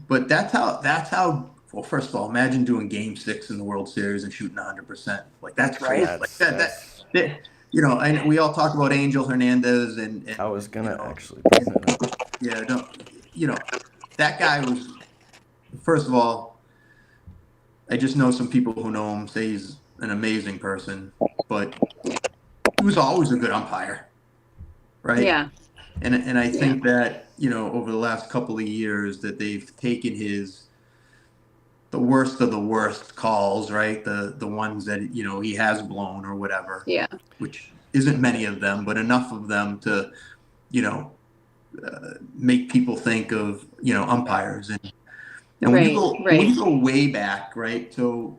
But that's how. Well, first of all, imagine doing Game 6 in the World Series and shooting 100%. Like that's crazy. Right? Like that, you know, and we all talk about Angel Hernandez and I was gonna you know, actually bring that up. yeah, no, you know, that guy was. First of all, I just know some people who know him say he's an amazing person, but he was always a good umpire, right? Yeah. And I think that, you know, over the last couple of years that they've taken the worst of the worst calls, right? The ones that, you know, he has blown or whatever. Yeah. Which isn't many of them, but enough of them to, you know, make people think of, you know, umpires. And when you go way back, right? So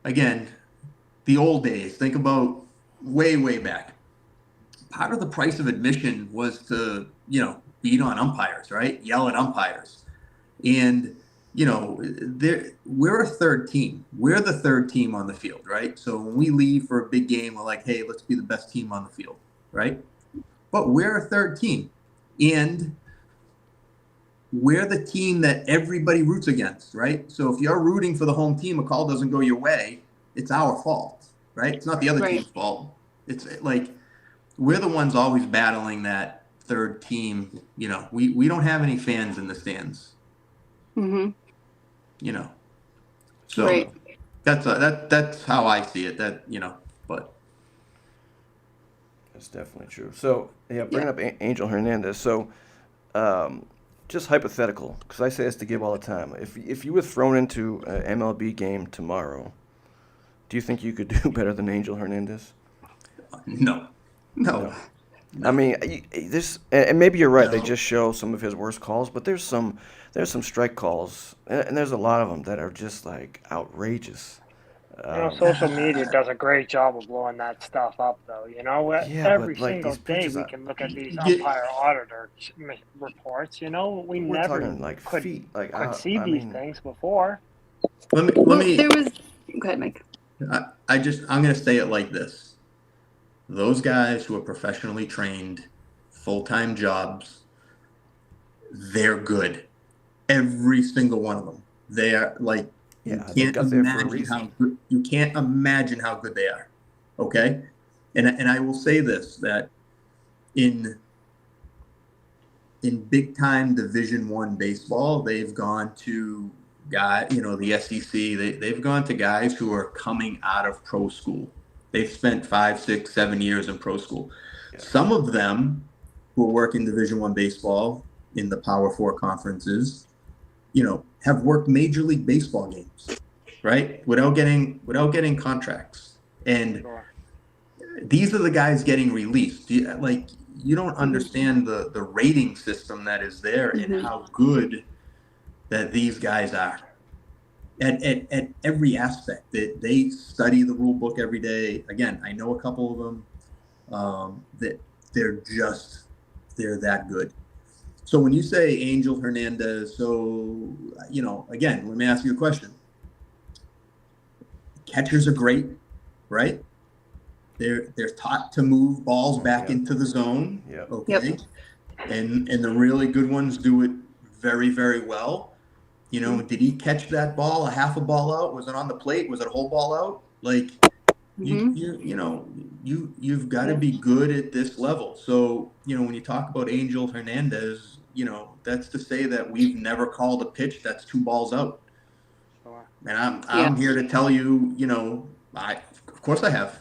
again, the old days, think about way back. Part of the price of admission was to, you know, beat on umpires, right? Yell at umpires. And, you know, we're a third team. We're the third team on the field, right? So when we leave for a big game, we're like, hey, let's be the best team on the field, right? But we're a third team. And we're the team that everybody roots against, right? So if you're rooting for the home team, a call doesn't go your way, it's our fault, right? It's not the other team's fault. It's like we're the ones always battling that third team. You know, we don't have any fans in the stands. Mm-hmm. You know, so that's how I see it. That, you know, but That's definitely true. So bringing up Angel Hernandez. So. Just hypothetical, because I say this to Gib all the time. If you were thrown into an MLB game tomorrow, do you think you could do better than Angel Hernandez? No. I mean, this, and maybe you're right. They just show some of his worst calls, but there's some strike calls, and there's a lot of them that are just like outrageous. You know, social media does a great job of blowing that stuff up, though. You know, every single day we can look at these umpire auditor reports. You know, we're never like could see these things before. Let me. There was. Go ahead, Mike. I'm going to say it like this: those guys who are professionally trained, full-time jobs, they're good. Every single one of them. They are like. You can't imagine how good they are. Okay. And I will say this, that in big time Division I baseball, they've gone to the SEC, they've gone to guys who are coming out of pro school. They've spent 5, 6, 7 years in pro school. Yeah. Some of them who work in Division I baseball in the Power 4 conferences, you know, have worked Major League Baseball games, right? Without getting contracts. And these are the guys getting released. You don't understand the rating system that is there and how good that these guys are at every aspect. That they study the rule book every day. Again, I know a couple of them that they're that good. So when you say Angel Hernandez, so, you know, again, let me ask you a question. Catchers are great, right? They're taught to move balls back into the zone. Yeah. Okay. Yep. And the really good ones do it very, very well. You know, did he catch that ball, a half a ball out? Was it on the plate? Was it a whole ball out? Like, you've got to be good at this level. So, you know, when you talk about Angel Hernandez, you know, that's to say that we've never called a pitch that's 2 balls out. And I'm here to tell you, you know, of course I have.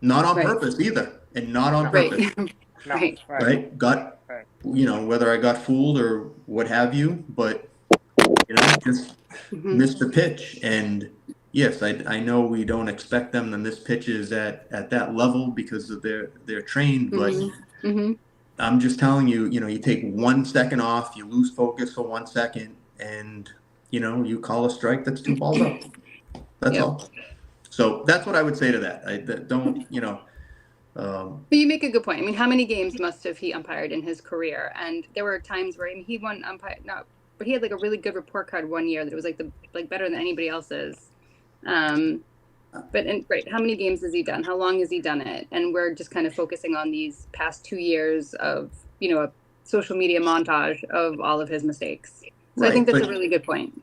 Not on purpose either. And not on purpose. Right? You know, whether I got fooled or what have you, but, you know, just missed the pitch. And yes, I know we don't expect them to miss pitches at that level because of they're trained, but I'm just telling you, you know, you take 1 second off, you lose focus for 1 second, and, you know, you call a strike that's 2 balls up. That's all. So that's what I would say to that. Don't, you know. But you make a good point. I mean, how many games must have he umpired in his career? And there were times where he won umpire, but he had like a really good report card one year that it was like better than anybody else's. But right, how many games has he done? How long has he done it? And we're just kind of focusing on these past 2 years of, a social media montage of all of his mistakes. So I think that's a really good point.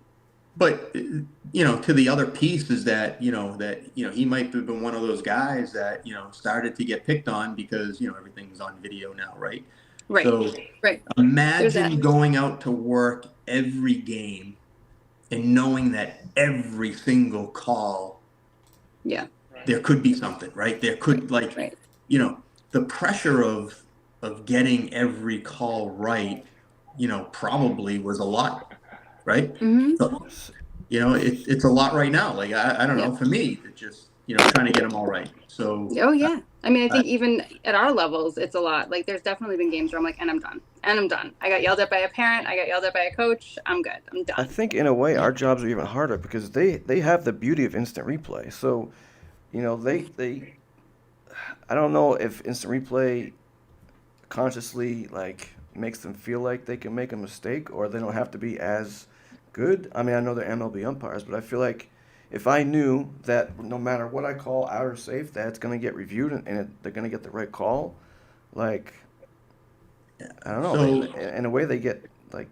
But to the other piece is that he might have been one of those guys that started to get picked on because everything's on video now, right? Right. So right. imagine going out to work every game and knowing that every single call, there could be something, right? There could the pressure of getting every call right, probably was a lot, right? Mm-hmm. So, it's a lot right now. Like I don't know, for me, it's just trying to get them all right. So oh yeah, I mean, I think even at our levels, it's a lot. Like there's definitely been games where I'm like, and I'm done. I got yelled at by a parent. I got yelled at by a coach. I'm good. I'm done. I think in a way our jobs are even harder because they have the beauty of instant replay. So, they I don't know if instant replay consciously makes them feel like they can make a mistake or they don't have to be as good. I mean, I know they're MLB umpires, but I feel like if I knew that no matter what I call out or safe, that it's going to get reviewed and they're going to get the right call, I don't know. So, in a way, they get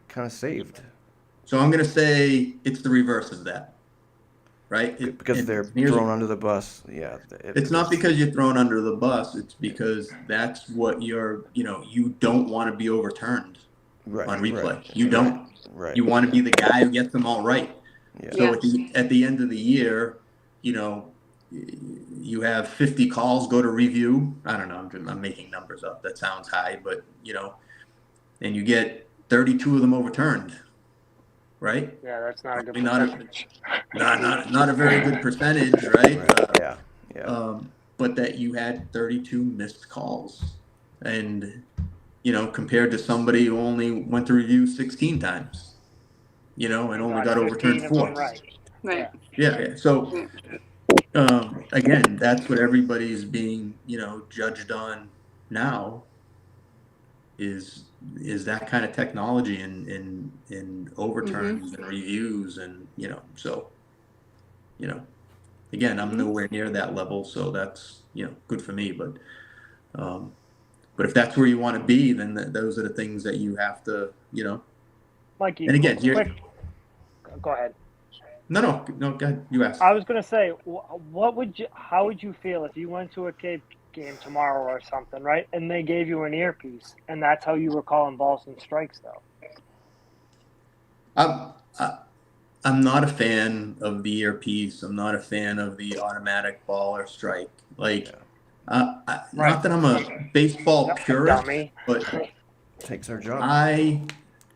kind of saved. So I'm going to say it's the reverse of that, right? Because they're thrown under the bus. Yeah. It's not because you're thrown under the bus. It's because that's what you don't want to be overturned on replay. Right, you don't. Right. You want to be the guy who gets them all right. Yeah. So at the end of the year, you have 50 calls go to review. I don't know. I'm making numbers up. That sounds high, but and you get 32 of them overturned. Right? Yeah, that's not a good percentage. Not a very good percentage, right? Yeah. But that you had 32 missed calls, and compared to somebody who only went to review 16 times, and only got overturned 4. Right. Yeah. So again, that's what everybody's being judged on now. Is that kind of technology in overturns and reviews and so again, I'm nowhere near that level, so that's good for me, but if that's where you want to be, then those are the things that you have to Mikey, and again go ahead. No, go ahead. You asked. I was going to say, how would you feel if you went to a Cape game tomorrow or something, right? And they gave you an earpiece, and that's how you were calling balls and strikes, though. I'm not a fan of the earpiece. I'm not a fan of the automatic ball or strike. Not that I'm a baseball purist, but takes our job. I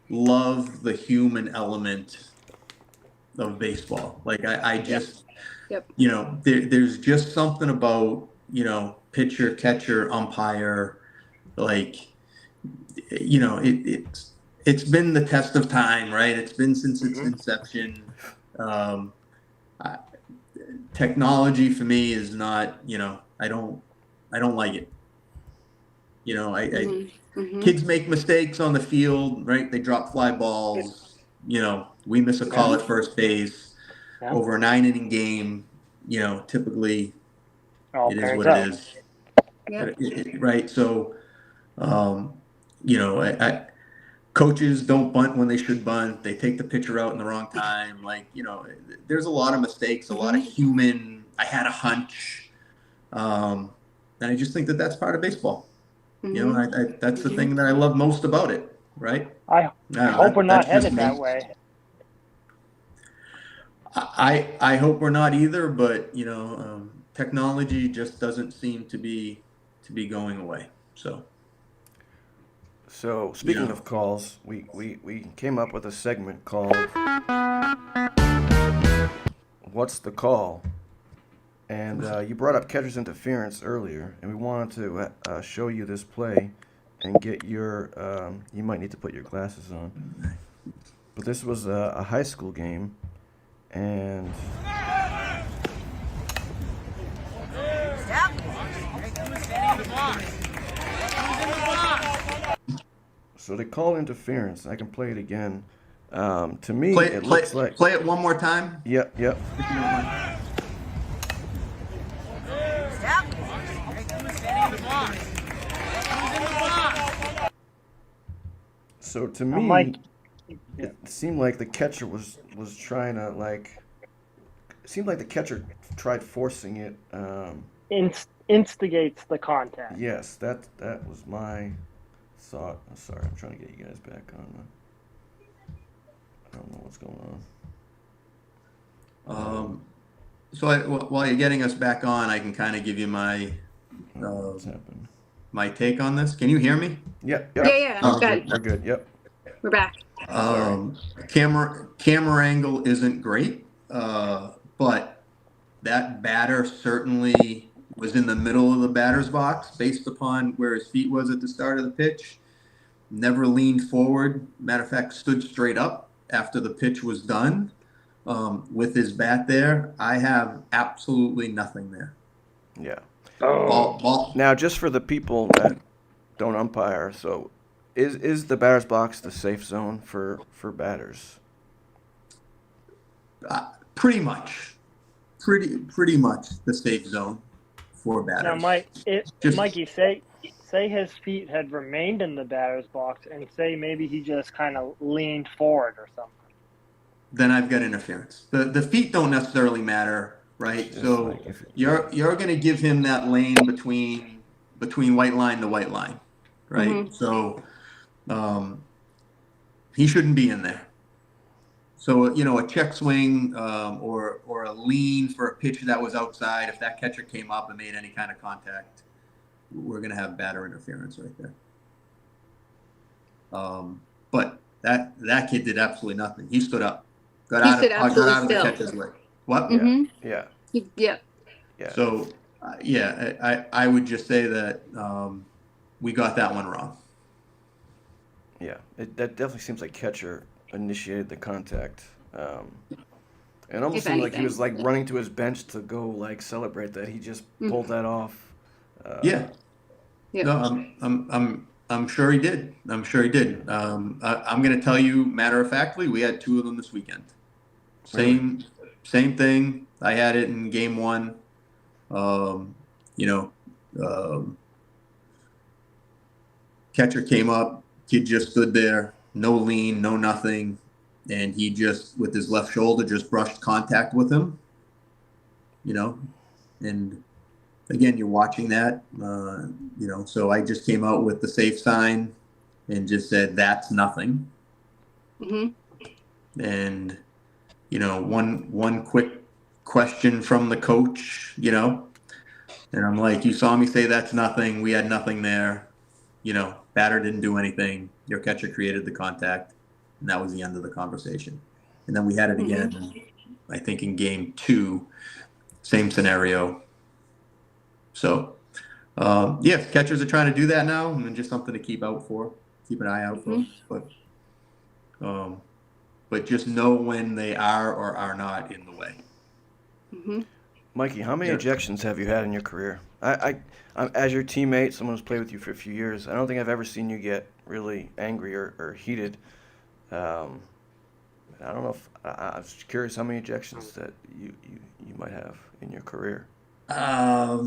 love the human element of baseball. I just, there's just something about, pitcher, catcher, umpire, it's been the test of time, right? It's been since its inception. Technology for me is not, I don't like it. Kids make mistakes on the field, right? They drop fly balls. We miss a call at first base over a 9-inning game. Typically, it is what it is. Right. So, coaches don't bunt when they should bunt. They take the pitcher out in the wrong time. There's a lot of mistakes, a lot of human. I had a hunch, and I just think that that's part of baseball. That's the thing that I love most about it. Right. I hope we're not headed that way. I hope we're not either, but technology just doesn't seem to be going away. So speaking of calls, we came up with a segment called "What's the Call?" And you brought up catcher's interference earlier, and we wanted to show you this play and get your. You might need to put your glasses on, but this was a high school game, and. So they called interference. I can play it again. To me, it looks like... Play it one more time. Yep. So to Now, me, Mike, yeah, it seemed like the catcher was trying to it seemed like the catcher tried forcing it. instigates the contact. Yes, that was my thought. I'm sorry, I'm trying to get you guys back on. I don't know what's going on. So while you're getting us back on, I can kind of give you my I don't know what's happened. my take on this. Can you hear me? Yep, Yeah, yep. yeah, Oh, good. We're good. Yep. We're back. Camera angle isn't great, but that batter certainly was in the middle of the batter's box based upon where his feet was at the start of the pitch. Never leaned forward. Matter of fact, stood straight up after the pitch was done with his bat there. I have absolutely nothing there. Yeah. Ball. Now, just for the people that don't umpire, so is the batter's box the safe zone for batters? Pretty much the safe zone for batters. Now, Mike, Just- Mikey, say his feet had remained in the batter's box, and say maybe he just kind of leaned forward or something. Then I've got interference. The feet don't necessarily matter, right? Just So like if- you're going to give him that lane between white line to white line, right? Mhm. So he shouldn't be in there. So a check swing or a lean for a pitch that was outside, if that catcher came up and made any kind of contact, we're going to have batter interference right there. But that kid did absolutely nothing. He stood up, got out of the catcher's way. What? Mm-hmm. Yeah. Yep. Yeah. So I would just say that we got that one wrong. Yeah. That definitely seems like catcher initiated the contact. And almost If seemed like he anything, was like yeah. running to his bench to go like celebrate that. He just pulled that off. Yeah. Yep. No, I'm sure he did. I'm going to tell you, matter of factly, we had two of them this weekend. Same thing. I had it in game one. Catcher came up, kid just stood there, no lean, no nothing, and he just with his left shoulder just brushed contact with him. And again, you're watching that, so I just came out with the safe sign and just said, that's nothing. Mm-hmm. And, one quick question from the coach, and I'm like, you saw me say that's nothing. We had nothing there. Batter didn't do anything. Your catcher created the contact. And that was the end of the conversation. And then we had it again, I think in game two, same scenario. So, catchers are trying to do that now, and just something to keep an eye out for. But just know when they are or are not in the way. Mm-hmm. Mikey, how many ejections have you had in your career? I'm, as your teammate, someone who's played with you for a few years, I don't think I've ever seen you get really angry or heated. I don't know if I was curious how many ejections that you might have in your career. I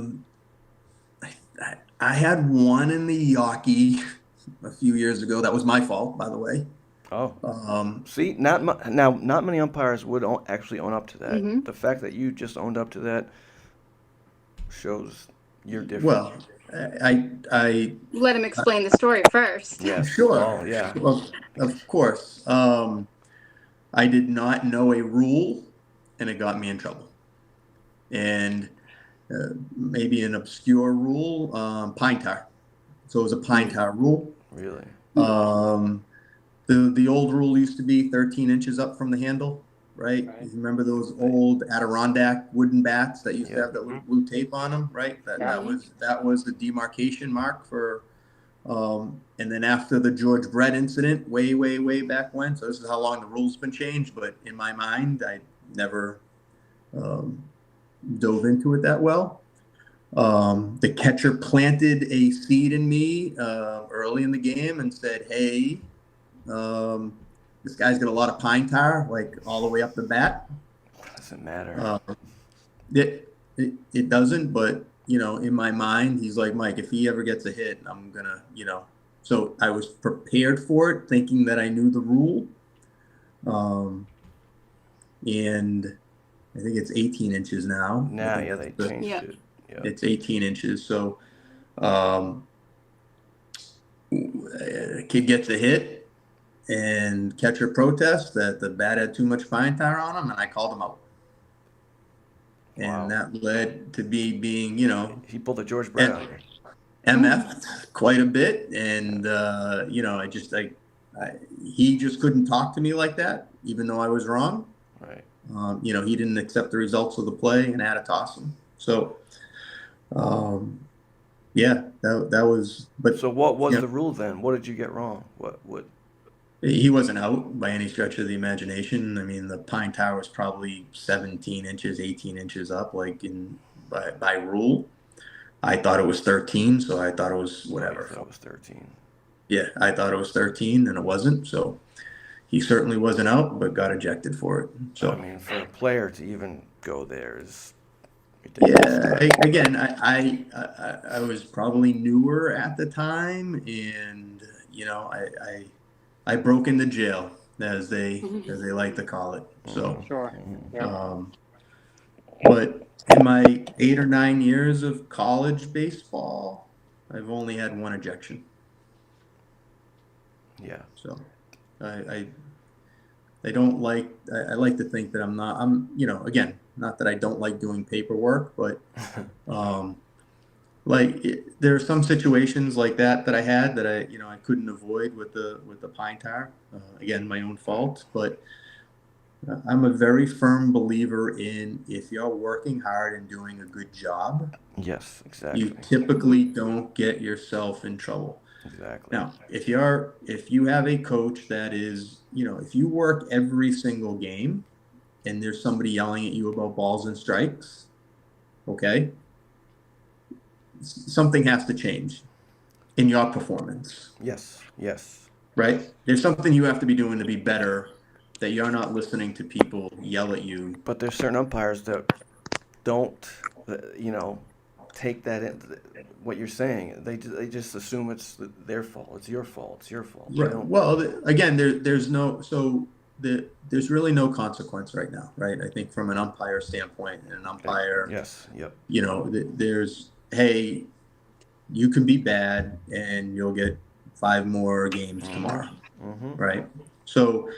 had one in the Yawkey a few years ago. That was my fault, by the way. Oh. See, not many umpires would actually own up to that. Mm-hmm. The fact that you just owned up to that shows you're different. Well, I Let him explain the story first. Yes. Sure. Oh, yeah. Well, of course. I did not know a rule, and it got me in trouble. And maybe an obscure rule, pine tar. So it was a pine tar rule. Really? The old rule used to be 13 inches up from the handle, right? You remember those old Adirondack wooden bats that used to have that little blue tape on them, right? That was the demarcation mark for. And then after the George Brett incident, way back when. So this is how long the rule's been changed. But in my mind, I never dove into it that well. The catcher planted a seed in me early in the game and said, "Hey, this guy's got a lot of pine tar, like all the way up the bat." Doesn't matter. It doesn't, but in my mind, he's like, "Mike, if he ever gets a hit, I'm gonna, So I was prepared for it, thinking that I knew the rule. And I think it's 18 inches now. Nah, yeah, they changed Yeah. it. Yeah. It's 18 inches. So kid gets a hit, and catcher protests that the bat had too much pine tar on him, and I called him out. And Wow. that led to being, He pulled a George Brown. MF quite a bit. And, he just couldn't talk to me like that, even though I was wrong. Right. He didn't accept the results of the play and had to toss him. So, that was. But so what was the rule then? What did you get wrong? What? He wasn't out by any stretch of the imagination. I mean, the pine tar was probably 17 inches, 18 inches up, like by rule. I thought it was 13, so I thought it was whatever. I thought it was 13. Yeah, I thought it was 13, and it wasn't. So he certainly wasn't out, but got ejected for it. So I mean, for a player to even go there is ridiculous. Yeah. I was probably newer at the time, and I broke into jail, as they like to call it. So Sure. Yeah. but in my 8 or 9 years of college baseball, I've only had one ejection. Yeah. So I don't like. I like to think that I'm again, not that I don't like doing paperwork, but there are some situations like that I had that I couldn't avoid with the pine tar. Again, my own fault, but I'm a very firm believer in, if you're working hard and doing a good job, Yes, exactly. you typically don't get yourself in trouble. Exactly. Now, if you have a coach that is, if you work every single game and there's somebody yelling at you about balls and strikes, okay, something has to change in your performance. Yes. Yes. Right? There's something you have to be doing to be better, that you're not listening to people yell at you. But there's certain umpires that don't, take that in. What you're saying, they just assume it's their fault. It's your fault. It's your fault. Right. Well, again, there's really no consequence right now, right? I think from an umpire standpoint, and an umpire, yes, yep. There's, hey, you can be bad and you'll get 5 more games tomorrow, right? So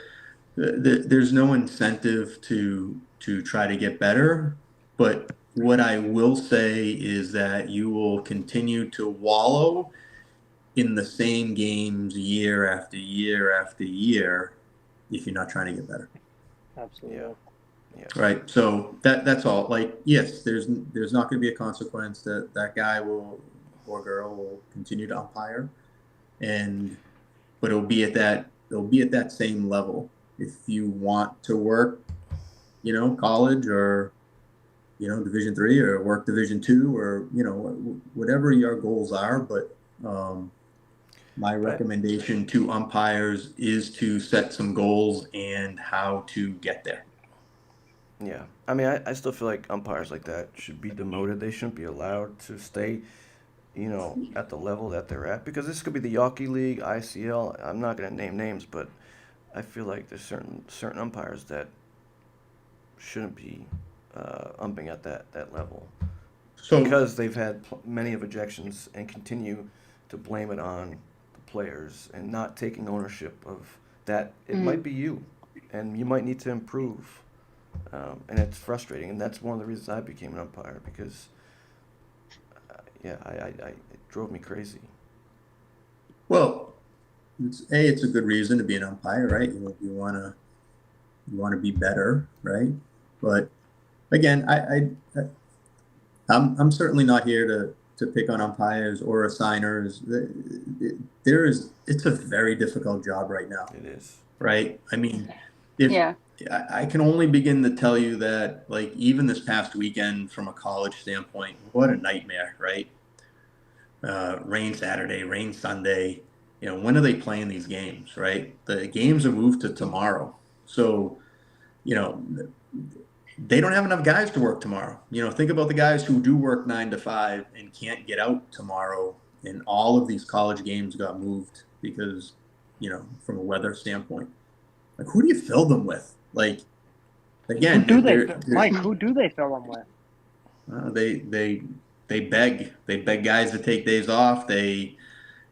there's no incentive to try to get better, but what I will say is that you will continue to wallow in the same games year after year after year if you're not trying to get better. Absolutely. Yeah. Right. So that's all. Like, yes, there's not going to be a consequence. That guy or girl will continue to umpire, but it'll be at that same level. If you want to work, college or Division III, or work Division II, or whatever your goals are. But my recommendation to umpires is to set some goals and how to get there. Yeah. I mean, I still feel like umpires like that should be demoted. They shouldn't be allowed to stay, at the level that they're at, because this could be the Hockey League, ICL. I'm not going to name names, but I feel like there's certain umpires that shouldn't be umping at that level, because they've had many of ejections and continue to blame it on the players and not taking ownership of that. It might be you, and you might need to improve, and it's frustrating. And that's one of the reasons I became an umpire, because it drove me crazy. Well, it's a good reason to be an umpire, right? You want to be better, right? But again, I'm certainly not here to pick on umpires or assigners. It's a very difficult job right now. It is. Right? I mean, I can only begin to tell you that, like, even this past weekend, from a college standpoint, what a nightmare, right? Rain Saturday, rain Sunday. When are they playing these games, right? The games are moved to tomorrow. So, they don't have enough guys to work tomorrow. Think about the guys who do work 9 to 5 and can't get out tomorrow and all of these college games got moved because, from a weather standpoint. Like, who do you fill them with? Like, again, Mike? Who do they fill them with? They beg guys to take days off. They,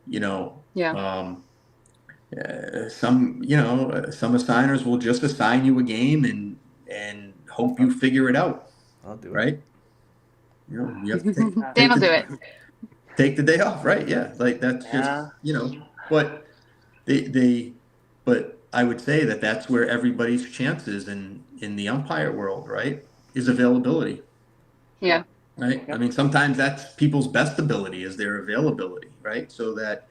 Yeah. some assigners will just assign you a game and hope you figure it out. I'll do it. Right? You have to Dan will do it. take the day off, right? Yeah, like that's just but but I would say that's where everybody's chances in the umpire world, right, is availability. Yeah. Right. Yep. I mean, sometimes that's people's best ability is their availability, right? So that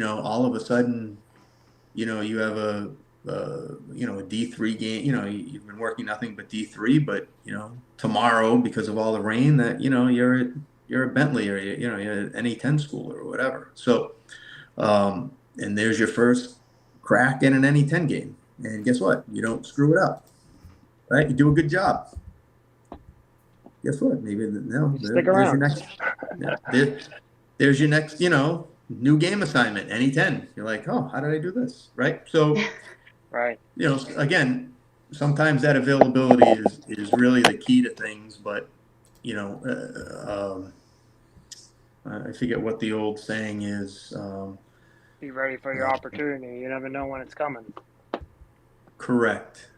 all of a sudden, you have a D3 game. You've been working nothing but D3, but tomorrow because of all the rain that you're at Bentley or you're at any 10 school or whatever. So, and there's your first crack in an any 10 game, and guess what? You don't screw it up, right? You do a good job. Guess what? Maybe stick around. There's your next, new game assignment, any 10. You're like, oh, how did I do this? Right. So, right. Again, sometimes that availability is really the key to things, but, I forget what the old saying is. Be ready for your opportunity. You never know when it's coming. Correct.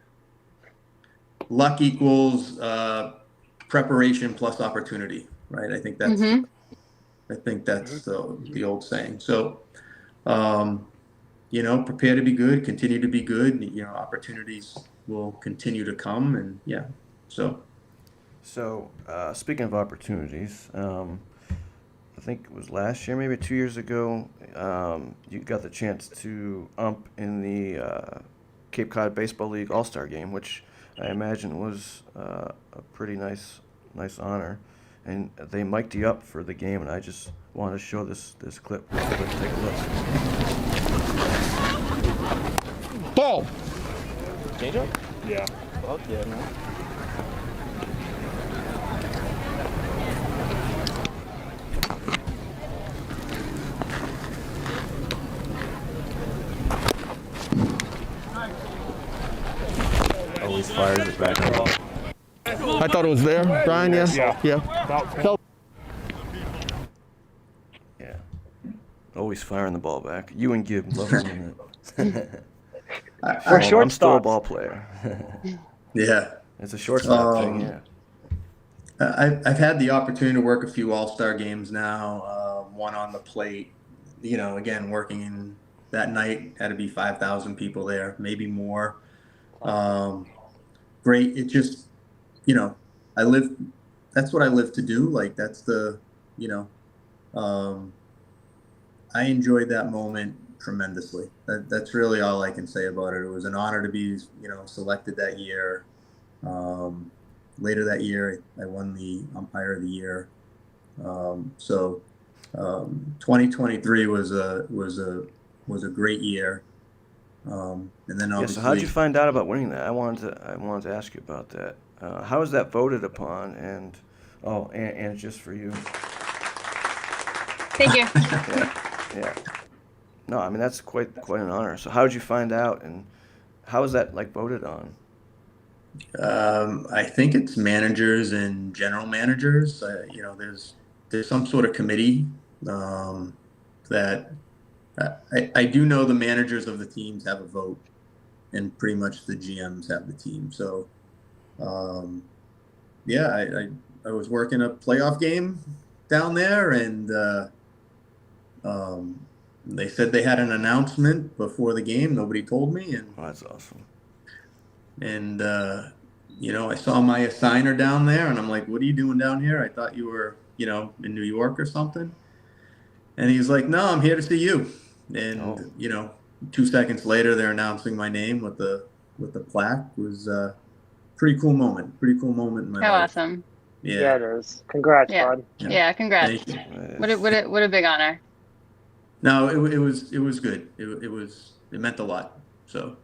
Luck equals, preparation plus opportunity, right? I think that's the old saying. So, prepare to be good, continue to be good. Opportunities will continue to come, and yeah. So, speaking of opportunities, I think it was last year, maybe 2 years ago, you got the chance to ump in the Cape Cod Baseball League All-Star Game, which I imagine was a pretty nice honor, and they mic'd you up for the game, and I just want to show this clip. Real quick. Take a look. Ball. Change up? Yeah. Oh yeah, man. Always fires it back up. I thought it was there, Brian. Yeah. Yeah. Always firing the ball back. You and Gibb love doing it. I'm still a ball player. Yeah. It's a shortstop thing, yeah. I've had the opportunity to work a few all-star games now, one on the plate. Again, working in that night, had to be 5,000 people there, maybe more. Great. It just, that's what I live to do. Like, that's the, I enjoyed that moment tremendously. That's really all I can say about it. It was an honor to be, selected that year. Later that year, I won the Umpire of the Year. 2023 was a great year. And then obviously, so how'd you find out about winning that? I wanted to ask you about that. How is that voted upon? And and just for you. Thank you. Yeah. No, I mean that's quite an honor. So how did you find out, and how is that voted on? I think it's managers and general managers. There's some sort of committee that I do know the managers of the teams have a vote, and pretty much the GMs have the team. So, I was working a playoff game down there, and they said they had an announcement before the game. Nobody told me, and that's awesome. And I saw my assigner down there, and I'm like, "What are you doing down here? I thought you were, in New York or something." And he's like, "No, I'm here to see you." And 2 seconds later, they're announcing my name with the plaque. It was a pretty cool moment. Pretty cool moment in my life. How awesome! Yeah, it is. Congrats, bud. Yeah, congrats. What a big honor. No, it was good. It meant a lot. So.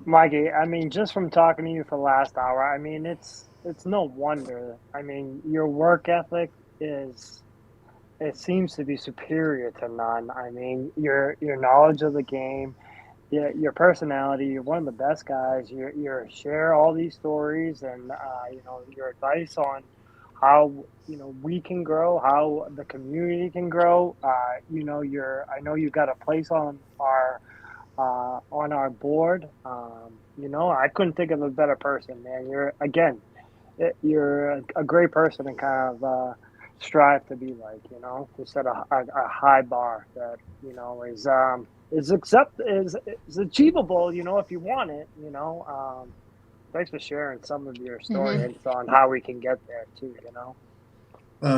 Mikey, I mean, just from talking to you for the last hour, I mean, it's no wonder. I mean, your work ethic is it seems to be superior to none. I mean, your knowledge of the game, your personality. You're one of the best guys. You share all these stories, and your advice on how we can grow, how the community can grow. I know you got a place on our board. I couldn't think of a better person, man. You're a great person and kind of strive to be like, to set a high bar that, is achievable, if you want it, Thanks for sharing some of your stories on how we can get there too.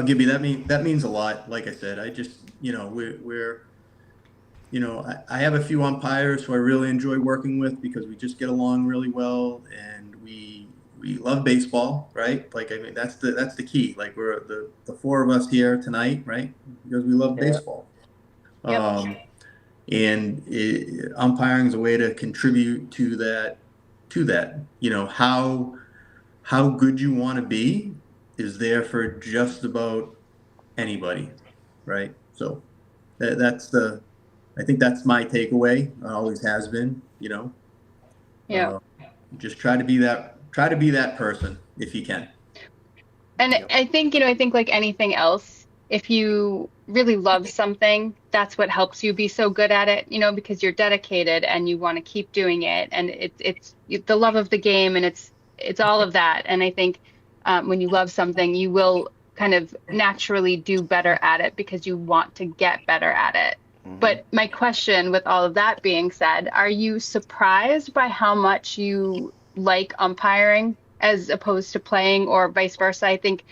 Gibby, that means a lot. Like I said, I just, we're I have a few umpires who I really enjoy working with because we just get along really well, and we love baseball, right? Like, I mean, that's the key. Like, we're the four of us here tonight, right? Because we love baseball. Yep. Umpiring is a way to contribute to that. How good you want to be is there for just about anybody, right? So I think that's my takeaway. Always has been, Yeah. just try to be that person if you can. And I think like anything else, if you really love something, that's what helps you be so good at it, because you're dedicated and you want to keep doing it. And it's the love of the game, and it's all of that. And I think when you love something, you will kind of naturally do better at it because you want to get better at it. But my question with all of that being said, are you surprised by how much you like umpiring as opposed to playing, or vice versa? I think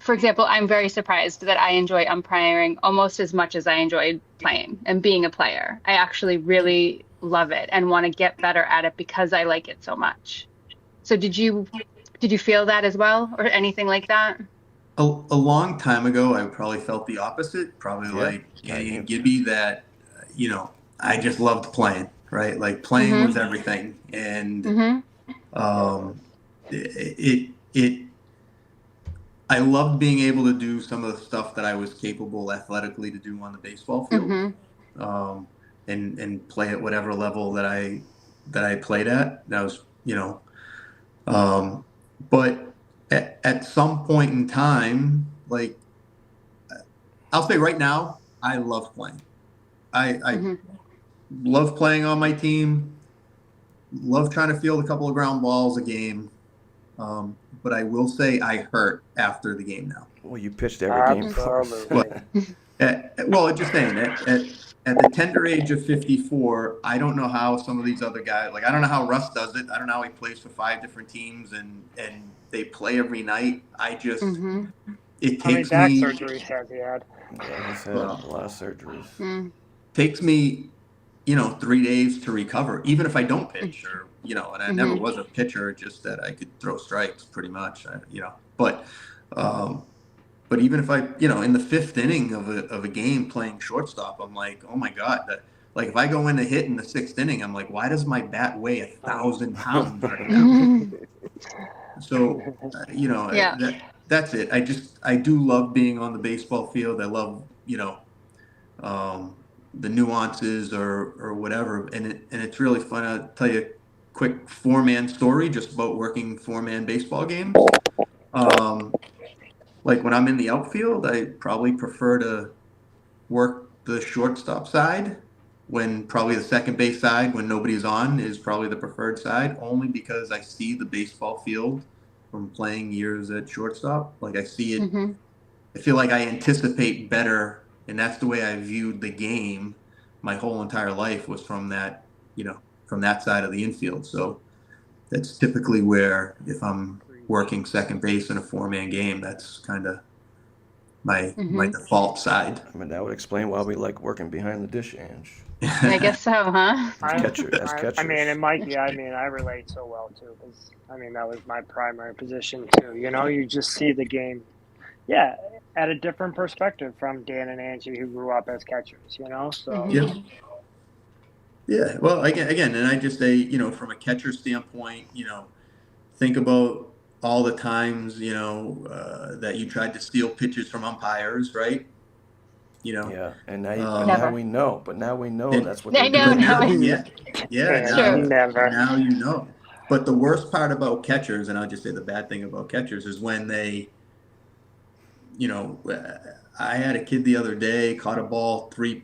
for example, I'm very surprised that I enjoy umpiring almost as much as I enjoyed playing and being a player. I actually really love it and want to get better at it because I like it so much. So did you feel that as well, or anything like that? A long time ago, I probably felt the opposite. Probably like Annie and Gibby, that I just loved playing. Right, like playing was everything, and I loved being able to do some of the stuff that I was capable athletically to do on the baseball field, and play at whatever level that I played at. That was but at some point in time, like, I'll say right now, I love playing. I love playing on my team. Love trying to field a couple of ground balls a game. But I will say I hurt after the game now. Well, you pitched every game for us. Well, just saying, at the tender age of 54, I don't know how some of these other guys, like, I don't know how Russ does it. I don't know how he plays for 5 different teams and they play every night. I just, it takes How many me. back surgeries has he had? Yeah, he's had a lot of surgeries. Takes me, 3 days to recover, even if I don't pitch, or, and I never was a pitcher, just that I could throw strikes pretty much, but even if I, in the 5th inning of a game playing shortstop, I'm like, oh my God, like, if I go in to hit in the 6th inning, I'm like, why does my bat weigh 1,000 pounds right now? So, that's it. I do love being on the baseball field. I love, the nuances or whatever. And it's really fun. I'll tell you a quick 4-man story just about working 4-man baseball games. Like, when I'm in the outfield, I probably prefer to work the shortstop side, when probably the second base side, when nobody's on, is probably the preferred side, only because I see the baseball field from playing years at shortstop. Like, I see it. I feel like I anticipate better, and that's the way I viewed the game. My whole entire life was from that, from that side of the infield. So that's typically where, if I'm working second base in a 4-man game, that's kind of my default side. I mean, that would explain why we like working behind the dish, Ange. I guess so, huh? As catchers. I mean, and Mikey, I relate so well too, because that was my primary position too. You just see the game, at a different perspective from Dan and Angie, who grew up as catchers. So yeah. Well, again, and I just say, from a catcher standpoint, think about all the times, that you tried to steal pitches from umpires, right? you know. Yeah, and now, Never. now we know. But now we know And- that's what I they're know, doing. now. Yeah, Sure. Never. now you know. But the worst part about catchers, and I'll just say the bad thing about catchers, is when they, you know, I had a kid the other day caught a ball, three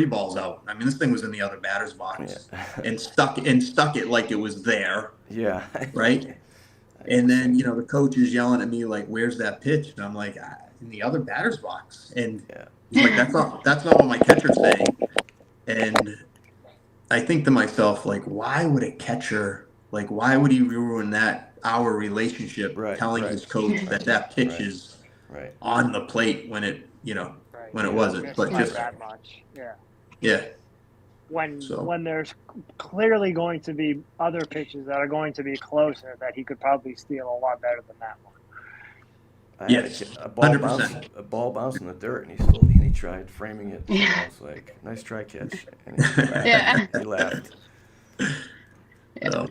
balls out. I mean, this thing was in the other batter's box and stuck it like it was there, Yeah. right? And then, you know, the coach is yelling at me like, "Where's that pitch?" And I'm like, "In the other batter's box." And Yeah. he's like, "That's not what my catcher's saying." And I think to myself, like, why would he ruin our relationship Right, telling right. his coach that pitch Right. is Right. on the plate when it, Right. when it You wasn't. missed But by just, that much. Yeah. yeah. When So- when there's clearly going to be other pitches that are going to be closer that he could probably steal a lot better than that one. I had Yes, a ball 100%. bounce in the dirt, and he tried framing it. And I was like, "Nice try, catch," and he laughed. Yeah. He laughed. So,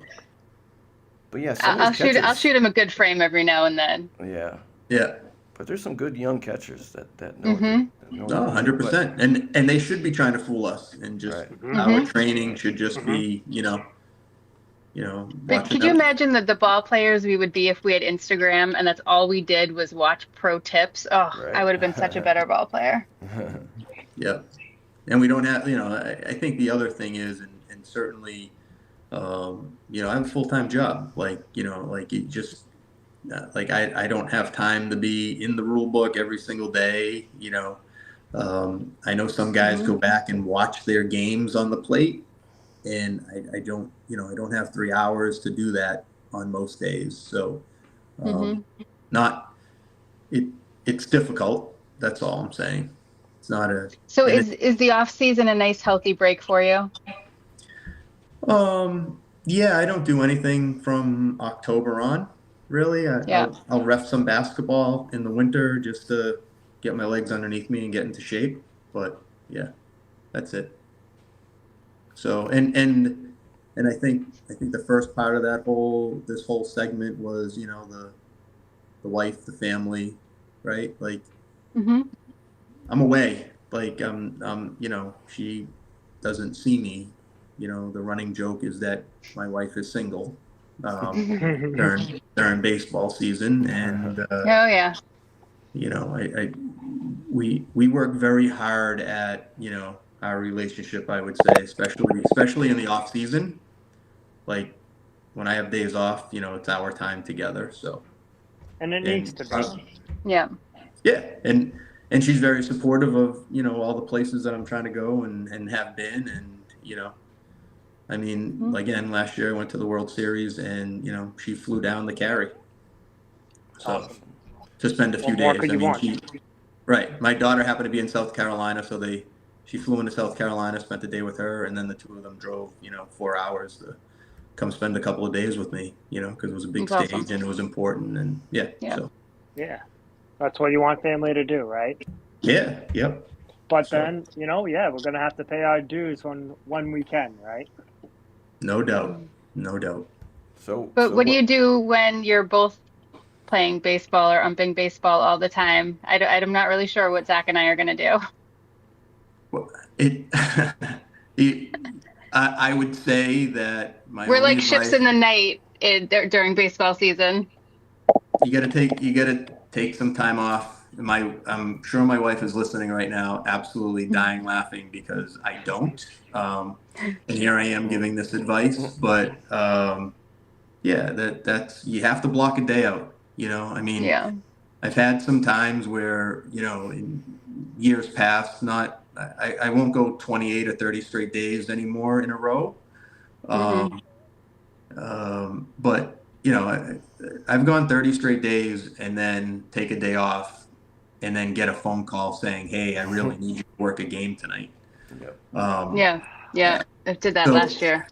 But yeah, some I'll of these catchers, shoot him a good frame every now and then. Yeah, yeah. but there's some good young catchers that know. Mhm. Know No, what to do, 100%. And they should be trying to fool us, and just Right. our training should just be, But watching could you out. imagine the ball players we would be if we had Instagram and that's all we did was watch pro tips? Oh, Right. I would have been such a better ball player. Yeah. And we don't have, I think the other thing is, and certainly, I have a full-time job. Like, it just, like I don't have time to be in the rule book every single day. I know some guys go back and watch their games on the plate, and I don't, I don't have 3 hours to do that on most days. So, it's difficult. That's all I'm saying. It's not a. So and is the off season a nice healthy break for you? Yeah, I don't do anything from October on, really. Yeah. I'll ref some basketball in the winter just to get my legs underneath me and get into shape. But yeah, that's it. So and I think the first part of this whole segment was, the wife, the family, right? Like Mm-hmm. I'm away. Like she doesn't see me. The running joke is that my wife is single during baseball season, and Oh yeah. we work very hard at our relationship. I would say, especially in the off season, like when I have days off, it's our time together. So And it needs to be. Yeah. yeah, and she's very supportive of all the places that I'm trying to go and have been, and I mean, again, last year I went to the World Series, and she flew down to Cary, so to spend a few What more days. could I you mean, want? right. My daughter happened to be in South Carolina, so she flew into South Carolina, spent the day with her, and then the two of them drove 4 hours to come spend a couple of days with me, because it was a big That's stage awesome. and it was important, and Yeah. so Yeah. That's what you want family to do, right? yeah, yep. But So- then, we're going to have to pay our dues when we can, right? No doubt, no doubt. So, But so what do you do when you're both playing baseball or umping baseball all the time? I'm not really sure what Zach and I are going to do. Well, I would say that We're only like ships advice- in the night during baseball season. You gotta take some time off. I'm sure my wife is listening right now, absolutely dying laughing because I don't. And here I am giving this advice, but yeah, that's you have to block a day out. I mean, Yeah. I've had some times where in years past, I won't go 28 or 30 straight days anymore in a row. But I've gone 30 straight days and then take a day off and then get a phone call saying, "Hey, I really need you to work a game tonight." Yep. Yeah. I did that So- last year.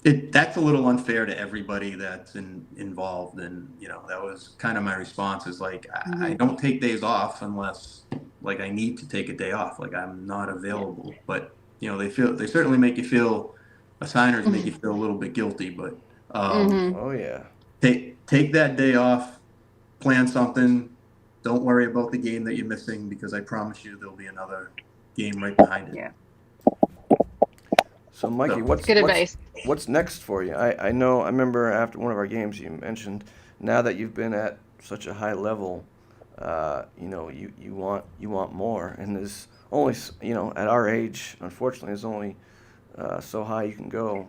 That's a little unfair to everybody that's involved, and that was kind of my response is like, I don't take days off unless like I need to take a day off, like I'm not available. But they certainly make you feel, assigners make you feel a little bit guilty, but Oh yeah. take that day off, plan something. Don't worry about the game that you're missing, because I promise you there'll be another game right behind it. Yeah. So, Mikey, Good advice. what's next for you? I know, I remember after one of our games you mentioned, now that you've been at such a high level, you want more, and there's only at our age, unfortunately, there's only so high you can go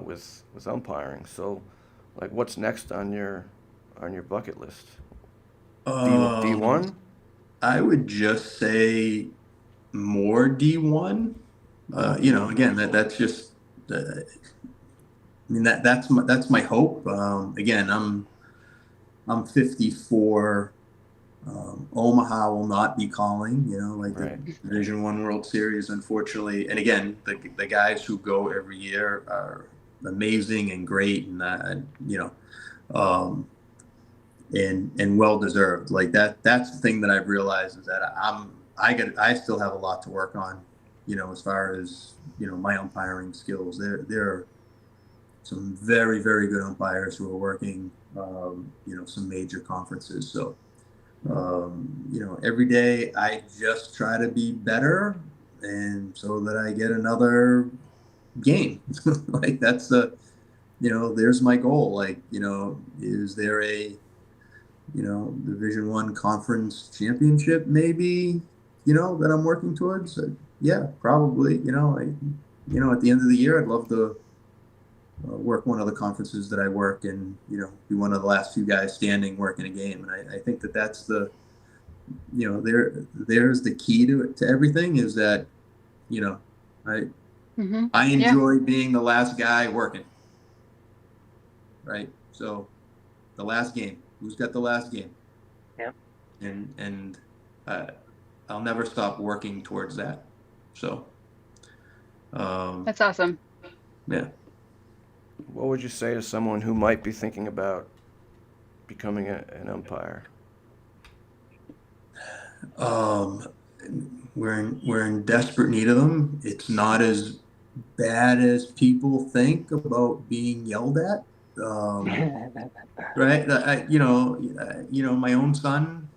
with umpiring. So, like, what's next on your bucket list? D1? I would just say more D1. Again, that's just, I mean, that's my hope. Again, I'm 54. Omaha will not be calling, like Right. the Division I World Series, unfortunately. And again, the guys who go every year are amazing and great, and and well deserved. Like that's the thing that I've realized is that I still have a lot to work on, as far as my umpiring skills. There are some very, very good umpires who are working some major conferences. So every day I just try to be better, and so that I get another game. Like that's there's my goal. Like, is there a Division I conference championship maybe, that I'm working towards? Yeah, probably. At the end of the year, I'd love to work one of the conferences that I work in, be one of the last few guys standing working a game. And I think that's the, there's the key to everything is that, I enjoy being the last guy working. Right. So the last game, who's got the last game? Yeah. And I'll never stop working towards that. So, That's awesome. Yeah. What would you say to someone who might be thinking about becoming an umpire? We're in desperate need of them. It's not as bad as people think about being yelled at. Right. My own son,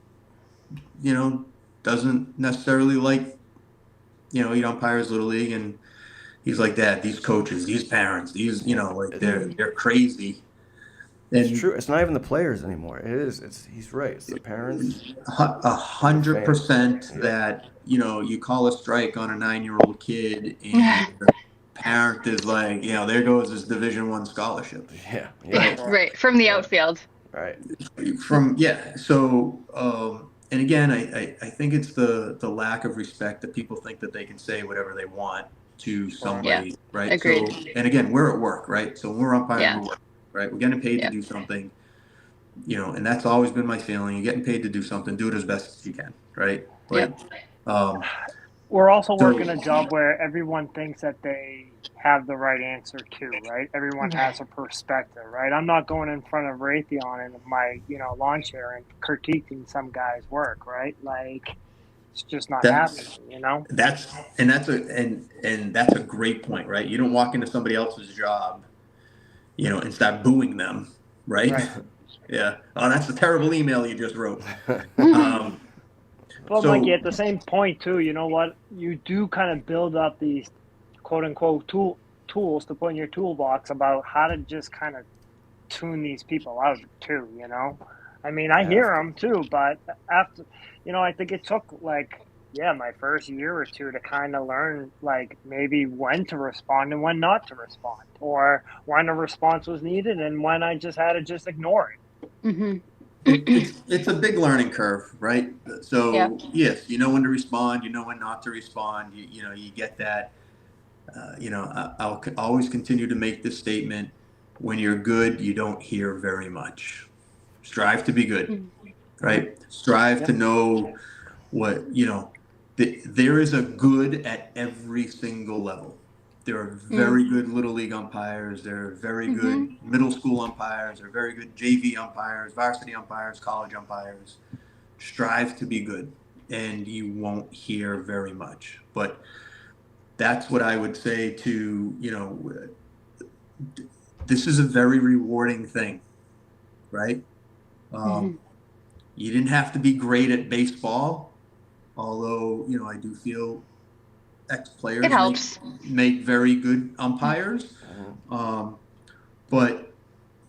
doesn't necessarily like, he umpires Little League, and he's like, Dad, these coaches, these parents, these, they're crazy. And It's true. It's not even the players anymore. It is. He's right. It's the parents. 100% that, you call a strike on a 9-year-old kid, and the parent is like, there goes his Division I scholarship. Yeah. Right. From the outfield. Right. So, and again, I think it's the lack of respect that people think that they can say whatever they want to somebody, right? Agreed. So, and again, we're at work, right? So when we're umpiring, we're working, right? We're getting paid to do something, and that's always been my feeling. You're getting paid to do something, do it as best as you can, right? But, we're also working a job where everyone thinks that they have the right answer too, right? Everyone has a perspective, right? I'm not going in front of Raytheon in my, lawn chair and critiquing some guy's work, right? Like, it's just not happening, That's a great point, right? You don't walk into somebody else's job, and start booing them, right? Yeah. Oh, that's a terrible email you just wrote. Well, Mikey, at the same point too, you know what? You do kind of build up these quote unquote tools to put in your toolbox about how to just kind of tune these people out too, I mean, I hear them too, but after, I think it took my first year or two to kind of learn, maybe when to respond and when not to respond, or when a response was needed and when I just had to just ignore it. Mm-hmm. It's a big learning curve, right? So yes, you know when to respond, you know when not to respond. You get that. I'll always continue to make this statement: when you're good, you don't hear very much. Strive to be good, right? Strive to know what there is a good at every single level. There are very good Little League umpires. There are very good middle school umpires. There are very good JV umpires, varsity umpires, college umpires. Strive to be good, and you won't hear very much. But that's what I would say to, this is a very rewarding thing, right? You didn't have to be great at baseball, although, I do feel ex-players It helps. make very good umpires. But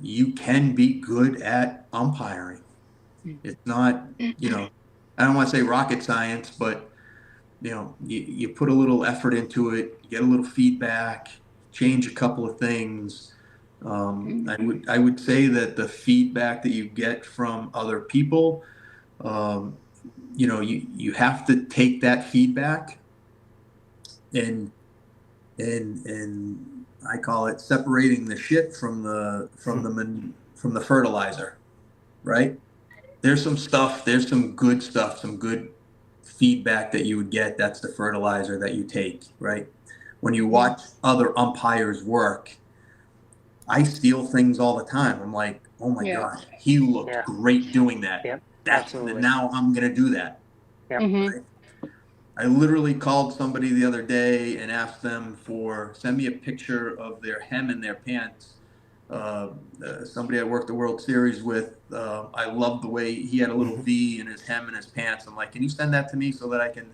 you can be good at umpiring. It's not, I don't want to say rocket science, but you put a little effort into it, you get a little feedback, change a couple of things. I would say that the feedback that you get from other people, you have to take that feedback and I call it separating the shit from the fertilizer, right? There's some good stuff, some good feedback that you would get. That's the fertilizer that you take, right? When you watch other umpires work, I steal things all the time. I'm like, oh my gosh, he looked great doing that. Yep. That's Absolutely. now I'm gonna do that. Yep. Right? I literally called somebody the other day and asked them send me a picture of their hem in their pants. Somebody I worked the World Series with, I loved the way he had a little V in his hem and his pants. I'm like, can you send that to me so that I can,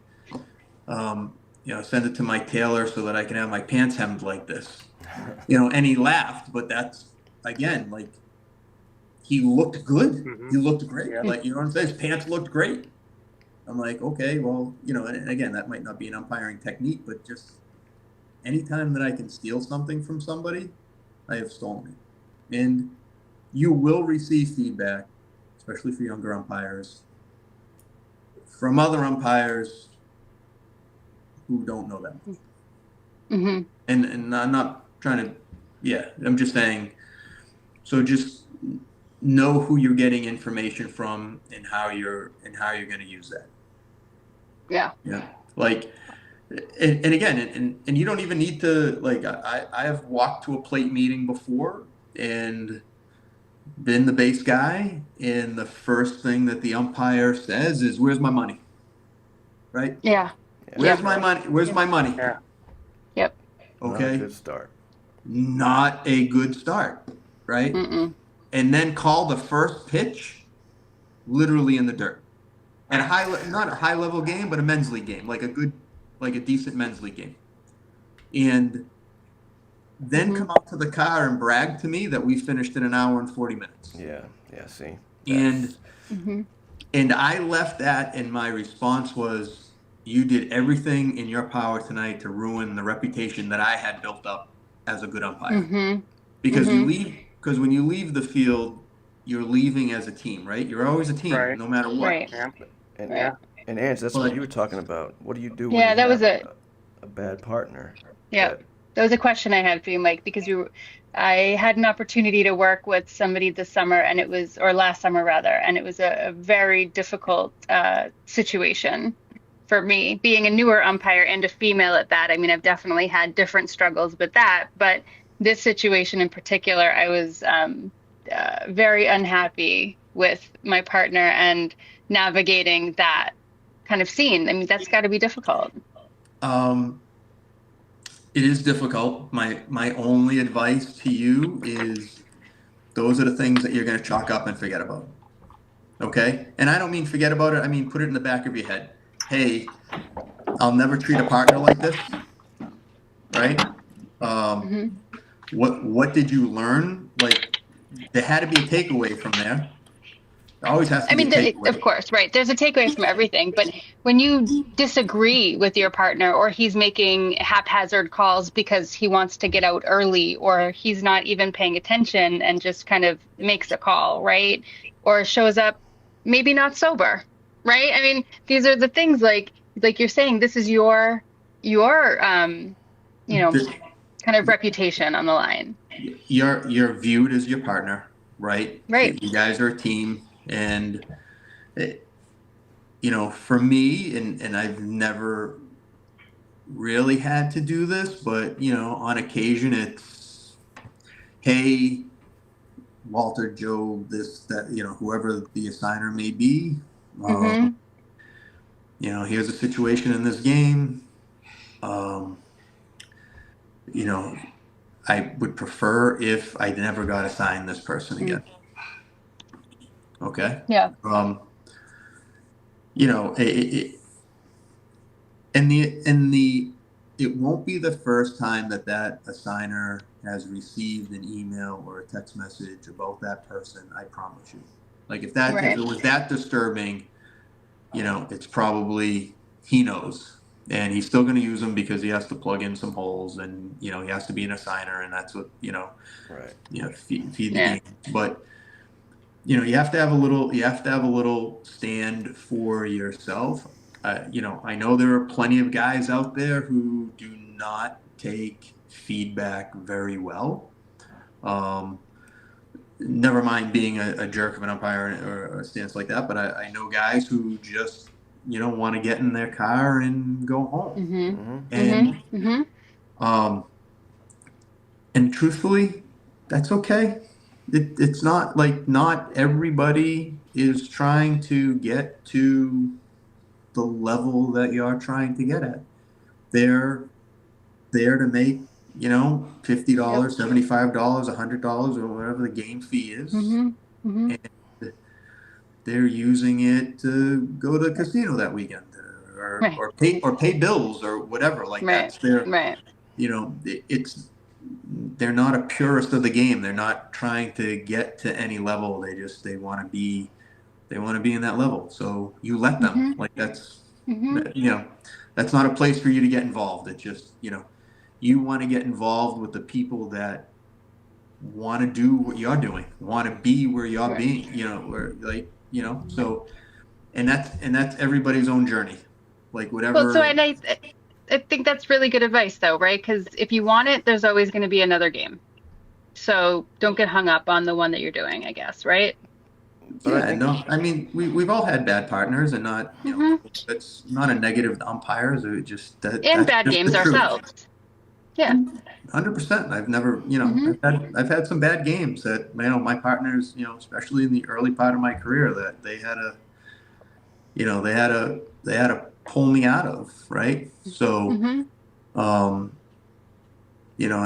send it to my tailor so that I can have my pants hemmed like this? And he laughed, but that's, again, like, he looked good. He looked great. Yeah. Like, you know what I'm saying? His pants looked great. I'm like, okay, well, and again, that might not be an umpiring technique, but just anytime that I can steal something from somebody, I have stolen it. And you will receive feedback, especially for younger umpires, from other umpires who don't know that. Mm-hmm. And I'm not trying to, I'm just saying, so just know who you're getting information from and how you're going to use that. Yeah. Yeah. Like, and again, and you don't even need to, like, I have walked to a plate meeting before and been the base guy. And the first thing that the umpire says is, where's my money? Right? Yeah. Where's my money? Where's my money? Yeah. Yep. Okay. Not a good start. Not a good start. Right? Mm-mm. And then call the first pitch literally in the dirt. And not a high level game, but a men's league game, like a decent men's league game. And then come out to the car and brag to me that we finished in an hour and 40 minutes. Yeah, see. And I left that, and my response was, you did everything in your power tonight to ruin the reputation that I had built up as a good umpire. Because because when you leave the field, you're leaving as a team, right? You're always a team, no matter what. Right. Yeah. And Ange, that's what you were talking about. What do you do when Yeah, you that have was a bad partner? Yeah, that was a question I had for you, Mike, because I had an opportunity to work with somebody this summer, or last summer rather, and it was a very difficult situation for me, being a newer umpire and a female at that. I mean, I've definitely had different struggles with that, but this situation in particular, I was very unhappy with my partner and navigating that kind of scene. I mean, that's got to be difficult. It is difficult. My only advice to you is those are the things that you're going to chalk up and forget about. Okay? And I don't mean forget about it. I mean, put it in the back of your head. Hey, I'll never treat a partner like this. Right? What did you learn? Like, there had to be a takeaway from there. There always has to be a takeaway. Of course, right. There's a takeaway from everything. But when you disagree with your partner, or he's making haphazard calls because he wants to get out early, or he's not even paying attention and just kind of makes a call, right? Or shows up maybe not sober, right? I mean, these are the things like you're saying, this is your kind of reputation on the line. You're viewed as your partner, right? Right. You guys are a team. And, for me, and I've never really had to do this, but, on occasion it's, hey, Walter, Joe, this, that, whoever the assigner may be, here's a situation in this game. I would prefer if I never got assigned this person again. Okay. Yeah. In the it won't be the first time that assigner has received an email or a text message about that person. I promise you. Like if it was that disturbing, it's probably he knows, and he's still going to use them because he has to plug in some holes, and he has to be an assigner, and that's what right. feed the game. But you have to have a little stand for yourself. I know there are plenty of guys out there who do not take feedback very well. Never mind being a jerk of an umpire or a stance like that, but I know guys who just want to get in their car and go home. And truthfully, that's okay. It's not like not everybody is trying to get to the level that you're trying to get at. They're there to make $50, $75, $100, or whatever the game fee is, and they're using it to go to the casino that weekend, or pay bills or whatever. Like that's their it's. They're not a purist of the game. They're not trying to get to any level. They want to be in that level. So you let them. Like that's that's not a place for you to get involved. It's just you want to get involved with the people that want to do what you're doing, want to be where you're being. So, and that's everybody's own journey. Like whatever. Well, so I think that's really good advice, though, right? Because if you want it, there's always going to be another game. So don't get hung up on the one that you're doing, I guess, right? But I mean, we've all had bad partners, and not it's not a negative to umpires, or just that's bad just games ourselves. Yeah. 100%. I've never, I've had some bad games that my partners, especially in the early part of my career, that they had to pull me out of, right? So, and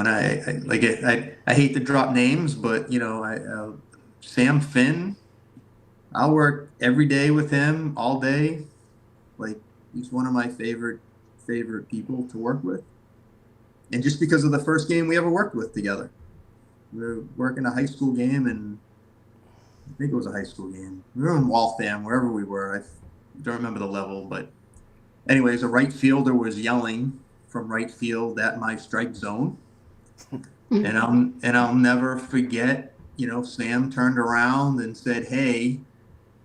I hate to drop names, but Sam Finn, I'll work every day with him all day. Like he's one of my favorite people to work with. And just because of the first game we ever worked with together, we were working a high school game, and I think it was a high school game. We were in Waltham, wherever we were. I don't remember the level, but anyways, a right fielder was yelling from right field at my strike zone, and I'll never forget. Sam turned around and said, "Hey,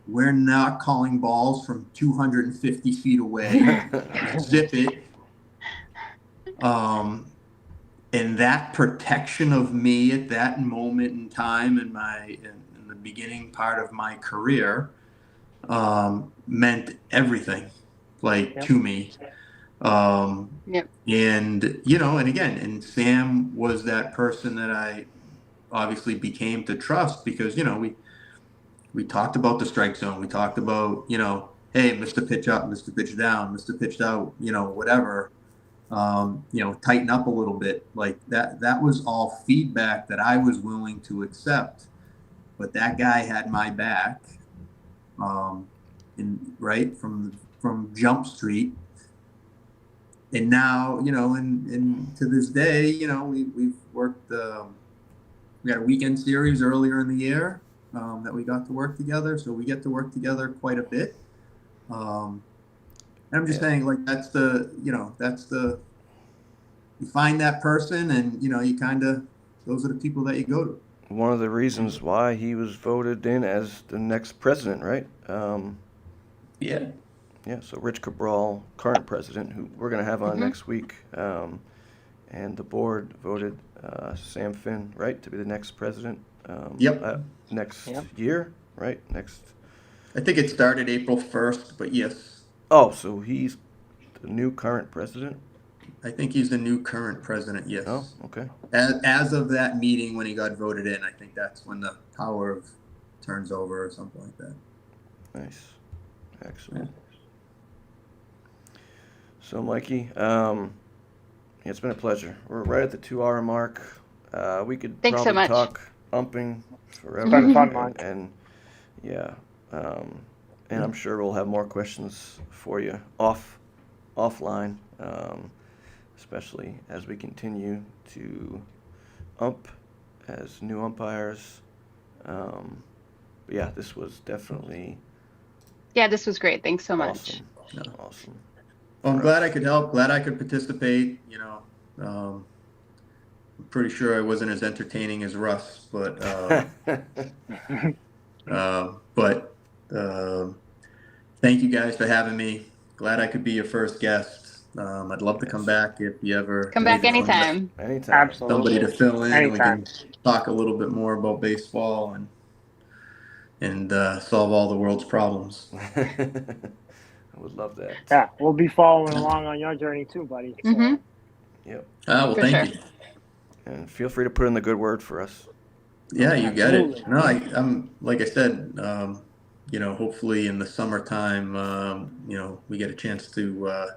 we're not calling balls from 250 feet away. Zip it." And that protection of me at that moment in time in the beginning part of my career meant everything, to me. And and Sam was that person that I obviously became to trust, because we talked about the strike zone, we talked about hey, Mr. Pitch up, Mr. Pitch down, Mr. Pitched out, whatever. Tighten up a little bit, like that was all feedback that I was willing to accept, but that guy had my back, right from Jump Street. And now, and to this day, we've worked, we had a weekend series earlier in the year, that we got to work together. So we get to work together quite a bit. And I'm just saying, like, you find that person, and, you kind of, those are the people that you go to. One of the reasons why he was voted in as the next president, right? Yeah. Yeah, so Rich Cabral, current president, who we're going to have on next week, and the board voted Sam Finn, right, to be the next president. Next year, right? I think it started April 1st, but yes. Oh, so he's the new current president? I think he's the new current president, yes. Oh, okay. As of that meeting when he got voted in, I think that's when the power turns over or something like that. Nice. Excellent. Yeah. So, Mikey, it's been a pleasure. We're right at the 2-hour mark. We could Thanks probably so much. talk umping forever. It's been fun, Mike. And I'm sure we'll have more questions for you offline. especially as we continue to ump as new umpires. But yeah, this was definitely Yeah, this was great. Thanks so much. awesome. Awesome. Well, I'm glad I could help. Glad I could participate. I'm pretty sure I wasn't as entertaining as Russ, but thank you guys for having me. Glad I could be your first guest. I'd love to come back if you ever Come back need anytime. Anytime. Absolutely. somebody to fill in. And we Anytime. can talk a little bit more about baseball and solve all the world's problems. I would love that. Yeah, we'll be following along on your journey too, buddy. So. Mhm. Yep. Well, For thank sure. you. And feel free to put in the good word for us. Yeah, you get it. Absolutely. No, I'm like I said, hopefully in the summertime, we get a chance to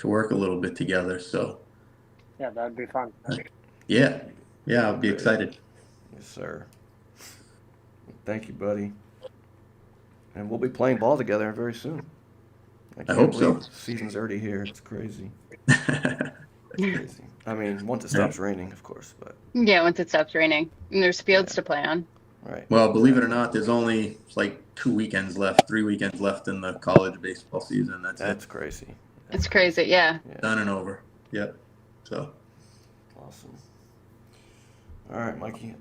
work a little bit together. So Yeah, that'd be fun. yeah, I'll be excited. Yes, sir. Thank you, buddy. And we'll be playing ball together very soon. I can't hope so. believe the season's already here. It's crazy. It's crazy. I mean, once it stops raining, of course, but Yeah, once it stops raining. And there's fields to play on. right. Well, believe it or not, there's only like 3 weekends left in the college baseball season. That's crazy. It's crazy, yeah. Done and over. Yep. So Awesome. All right, Mikey.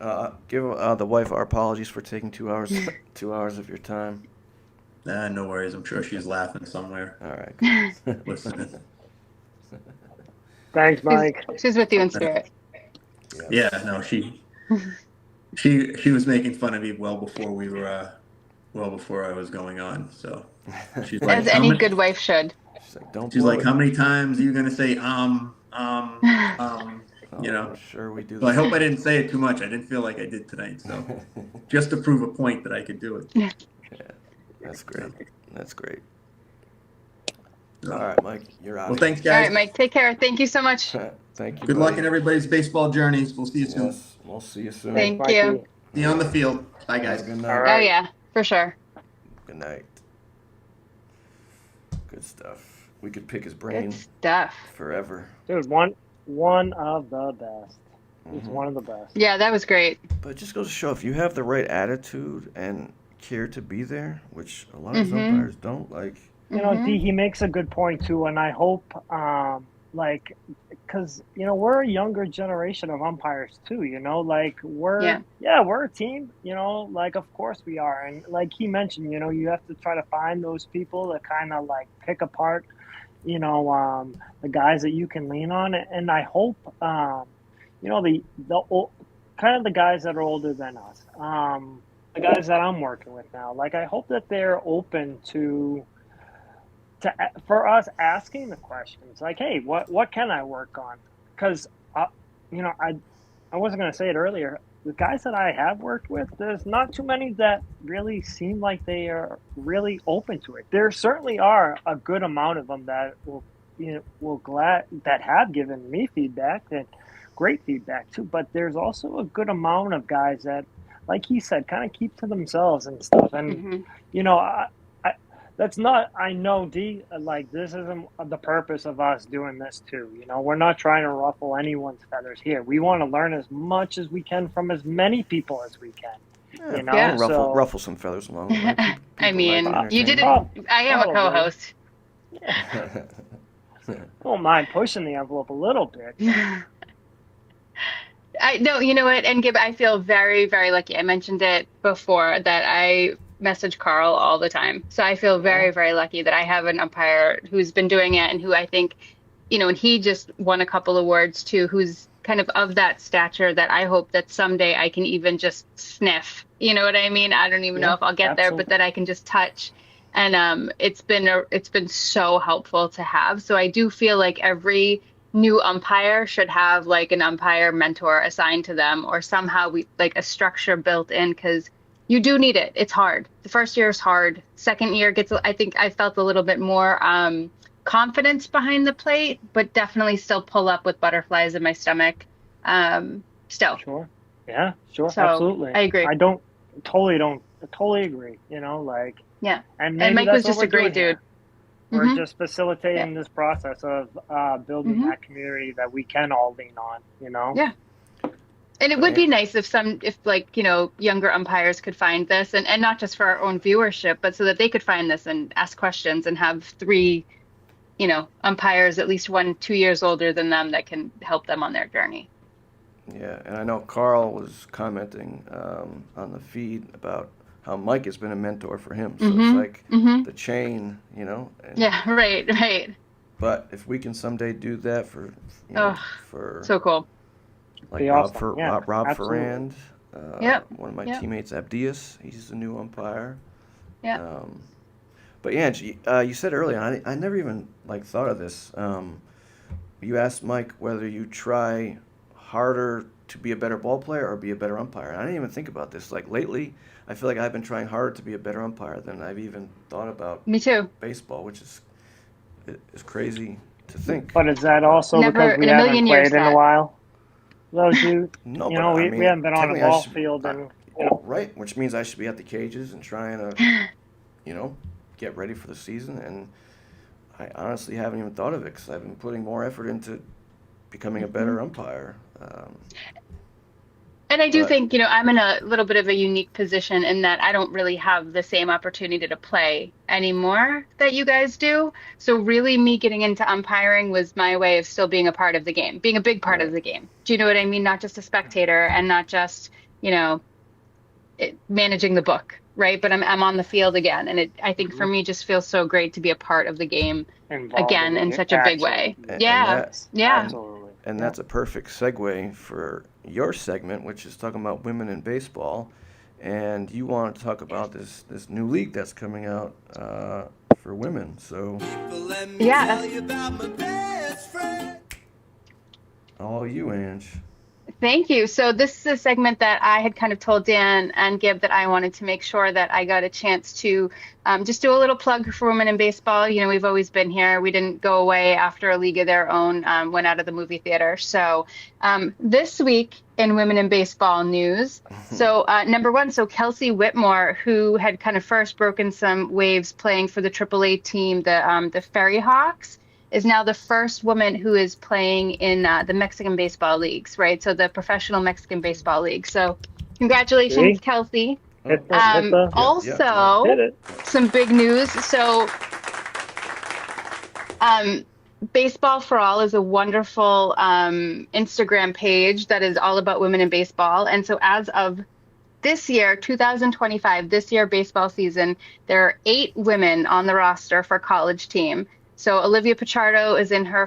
Give the wife our apologies for taking 2 hours, 2 hours of your time. no worries. I'm sure she's laughing somewhere. All right. Listening. Thanks, Mike. She's with you in spirit. Yeah, no, she was making fun of me well before I was going on. So she's like, As any good wife should. She's like, don't. she's blow like, it. how many times are you gonna say I'm sure we do. So I hope I didn't say it too much. I didn't feel like I did tonight. So just to prove a point that I could do it. Yeah, that's great. That's great. All right, Mike, you're out. Well, thanks, All guys. right, Mike, take care. Thank you so much. Thank you. Good luck buddy. in everybody's baseball journeys. We'll see you soon. Yes, we'll see you soon. Thank Mikey. you. See you on the field. Bye, guys. Have a good All night. right. Oh, yeah, for sure. Good night. Good stuff. We could pick his brain Good stuff. forever. Dude, one of the best. He's Mhm. one of the best. Yeah, that was great. But it just goes to show if you have the right attitude and care to be there, which a lot of Mhm. umpires don't, like. You know, Mhm. D, he makes a good point too, and I hope, because we're a younger generation of umpires too. We're a team. Like of course we are, and like he mentioned, you have to try to find those people that kind of like pick apart, the guys that you can lean on, and I hope, kind of the guys that are older than us, the guys that I'm working with now. Like I hope that they're open for us asking the questions like, hey, what can I work on? Because I wasn't going to say it earlier. The guys that I have worked with, there's not too many that really seem like they are really open to it. There certainly are a good amount of them that that have given me feedback, and great feedback too. But there's also a good amount of guys that, like he said, kind of keep to themselves and stuff. And Mhm. that's not, I know, D, like, this isn't the purpose of us doing this, too. We're not trying to ruffle anyone's feathers here. We want to learn as much as we can from as many people as we can. Yeah. Ruffle some feathers along the way. I mean, like you didn't. entertainment. I am a Probably. co-host. Don't mind pushing the envelope a little bit. No, you know what? And Gib, I feel very, very lucky. I mentioned it before that I message Carl all the time. So I feel very, very lucky that I have an umpire who's been doing it and who I think, and he just won a couple awards too, who's kind of that stature that I hope that someday I can even just sniff. You know what I mean? I don't even know if I'll get there, but that I can just touch. And it's been so helpful to have. So I do feel like every new umpire should have like an umpire mentor assigned to them, or somehow we like a structure built in, because you do need it. It's hard. The first year is hard. Second year I think I felt a little bit more confidence behind the plate, but definitely still pull up with butterflies in my stomach. Still. Sure. Yeah, sure. So, Absolutely. I agree. I totally agree. Yeah. And And Mike that's was what just we're a great doing here. dude. we're Mhm. just facilitating this process of building Mhm. that community that we can all lean on, you know? Yeah. And it would be nice if like, younger umpires could find this and not just for our own viewership, but so that they could find this and ask questions and have three, umpires at least 1, 2 years older than them that can help them on their journey. Yeah, and I know Carl was commenting on the feed about how Mike has been a mentor for him. So it's like the chain, And, Yeah, right. But if we can someday do that for So cool. like Be Rob awesome. Yeah, Rob absolutely. Ferrand, Yep. one of my Yep. teammates, Abdias, he's the new umpire. Yeah. But yeah, you said earlier, and I never even thought of this. You asked Mike whether you try harder to be a better ball player or be a better umpire. And I didn't even think about this. Like lately, I feel like I've been trying harder to be a better umpire than I've even thought about Me too. baseball, which is crazy to think. But is that also Never because we in a haven't million years played in a that. while? Those you, No, you but know, I we mean, haven't been on a technically I ball should- field in, Right, which means I should be at the cages and trying to, get ready for the season. And I honestly haven't even thought of it because I've been putting more effort into becoming a better umpire. And I do But- think, I'm in a little bit of a unique position in that I don't really have the same opportunity to play anymore that you guys do. So really me getting into umpiring was my way of still being a part of the game, being a big part of Right. the game. Do you know what I mean? Not just a spectator and not just, managing the book, right? But I'm on the field again. And I think for me just feels so great to be a part of the game involved again in it. such a big way. Absolutely. And Yeah. that- Yeah. Absolutely. And that's a perfect segue for your segment, which is talking about women in baseball. And you want to talk about this new league that's coming out for women. So Yeah. all you, Ange. Thank you. So this is a segment that I had kind of told Dan and Gib that I wanted to make sure that I got a chance to just do a little plug for women in baseball. We've always been here. We didn't go away after a league of their own went out of the movie theater. So this week in women in baseball news, so number one, so Kelsey Whitmore, who had kind of first broken some waves playing for the AAA team, the Ferry Hawks, is now the first woman who is playing in the Mexican baseball leagues, right? So the professional Mexican baseball league. So congratulations, See? Kelsey. Hit the- Also, Hit it. some big news. So Baseball for All is a wonderful Instagram page that is all about women in baseball. And so as of this year, 2025, this year baseball season, there are 8 women on the roster for college team. So Olivia Pichardo is in her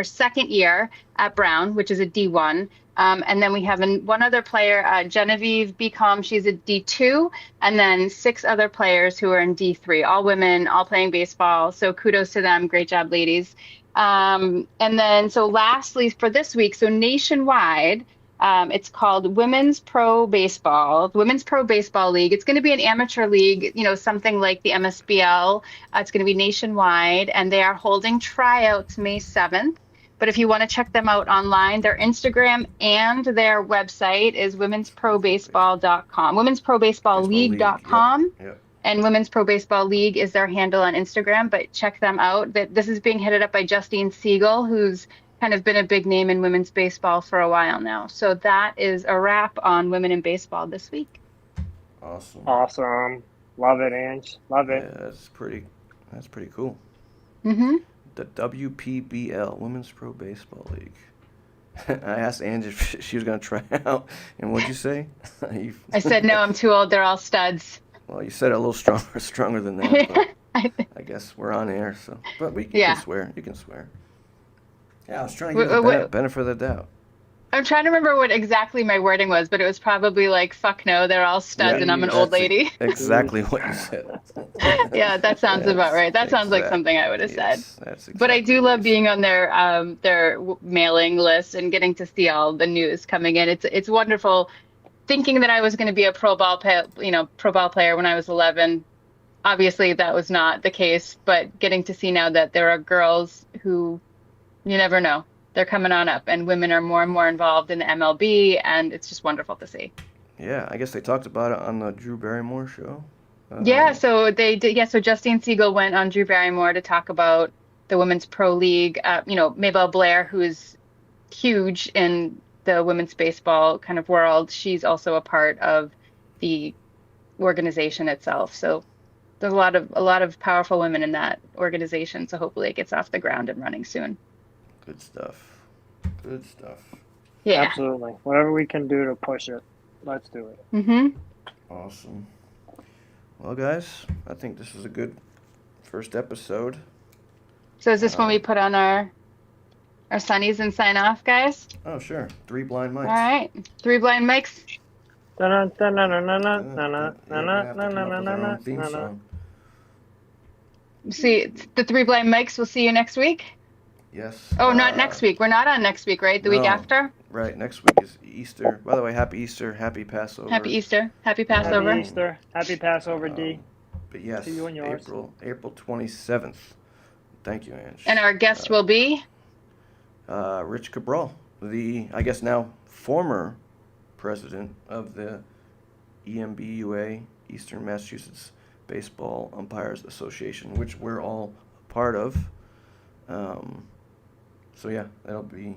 second year at Brown, which is a D1. And then we have one other player, Genevieve Becom, she's a D2, and then 6 other players who are in D3, all women, all playing baseball. So kudos to them. Great job, ladies. And then, so lastly for this week, so nationwide, it's called Women's Pro Baseball League. It's going to be an amateur league, something like the MSBL. It's going to be nationwide, and they are holding tryouts May 7th. But if you want to check them out online, their Instagram and their website is womensprobaseball.com, womensprobaseballleague.com. Yep. And Women's Pro Baseball League is their handle on Instagram, but check them out. This is being headed up by Justine Siegel, who's kind of been a big name in women's baseball for a while now. So that is a wrap on women in baseball this week. Awesome. Awesome. Love it, Ange. Love it. Yeah, that's pretty cool. Mm-hmm. The WPBL, Women's Pro Baseball League. I asked Angie if she was going to try out, and what'd you say? I said, no, I'm too old. They're all studs. Well, you said it a little stronger than that, but I guess we're on air, so. But you can swear. You can swear. Yeah, I was trying to give you the benefit of the doubt. I'm trying to remember what exactly my wording was, but it was probably like, fuck no, they're all studs and I'm an old lady. Exactly what you said. Yeah, that sounds about right. That sounds like something I would have said. That's exactly but I do what love you being on their mailing list and getting to see all the news coming in. It's wonderful. Thinking that I was going to be a pro ball player when I was 11. Obviously, that was not the case, but getting to see now that there are girls who you never know. They're coming on up, and women are more and more involved in the MLB, and it's just wonderful to see. Yeah, I guess they talked about it on the Drew Barrymore show. Yeah, so they did. Yeah, so Justine Siegel went on Drew Barrymore to talk about the Women's Pro League. Mabel Blair, who is huge in the women's baseball kind of world, she's also a part of the organization itself. So there's a lot of powerful women in that organization. So hopefully it gets off the ground and running soon. Good stuff. Good stuff. Yeah. Absolutely. Whatever we can do to push it, let's do it. Mm-hmm. Awesome. Well, guys, I think this is a good first episode. So is this when we put on our sunnies and sign off, guys? Oh, sure. 3 blind mics. All right. 3 blind mics. Na na na na na na Yeah, na we're na gonna have to na come na up na with our na own theme na. song. See, the 3 blind mics. We'll see you next week. Yes. Oh, not next week. We're not on next week, right? The week no. after? Right. Next week is Easter. By the way, happy Easter. Happy Passover. Happy Easter. Happy Passover. Happy Easter. Happy Passover, D. But yes, To you and yours. April 27th. Thank you, Ange. And our guest will be? Rich Cabral, the, I guess now, former president of the EMBUA, Eastern Massachusetts Baseball Umpires Association, which we're all a part of. So yeah, that'll be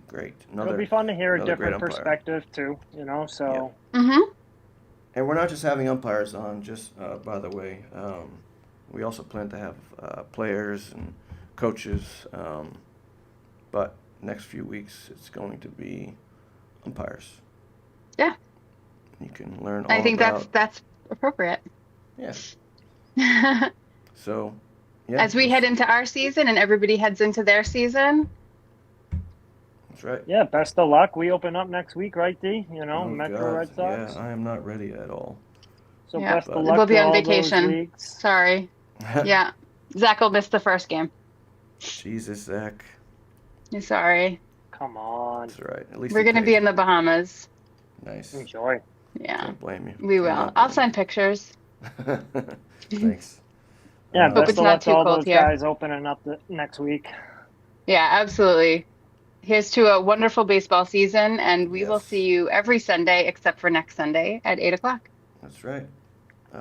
great. It'll be fun to hear a another great different umpire. perspective too, so. Mm-hmm. And we're not just having umpires on, just by the way. We also plan to have players and coaches. But next few weeks, it's going to be umpires. Yeah. You can learn all I think about... that's appropriate. Yeah. So, yeah. As we head into our season and everybody heads into their season. That's right. Yeah, best of luck. We open up next week, right, D? Oh, Metro God. Red Sox. Yeah, I am not ready at all. So Yeah. best of luck We'll be to on all vacation. those weeks. Sorry. Yeah. Zach will miss the first game. Jesus, Zach. Sorry. Come on. That's right. At least We're he going to be pays in the Bahamas. me. Nice. Enjoy. Yeah. Can't blame you. We will. Cannot I'll blame send pictures. you. Thanks. Yeah, Hope best it's of not luck to too all cold those here. guys opening up next week. Yeah, absolutely. Here's to a wonderful baseball season, and we will Yes. see you every Sunday except for next Sunday at 8 o'clock. That's right.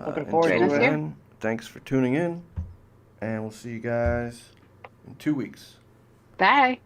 Looking forward until to it. then, thanks for tuning in, and we'll see you guys in 2 weeks. Bye.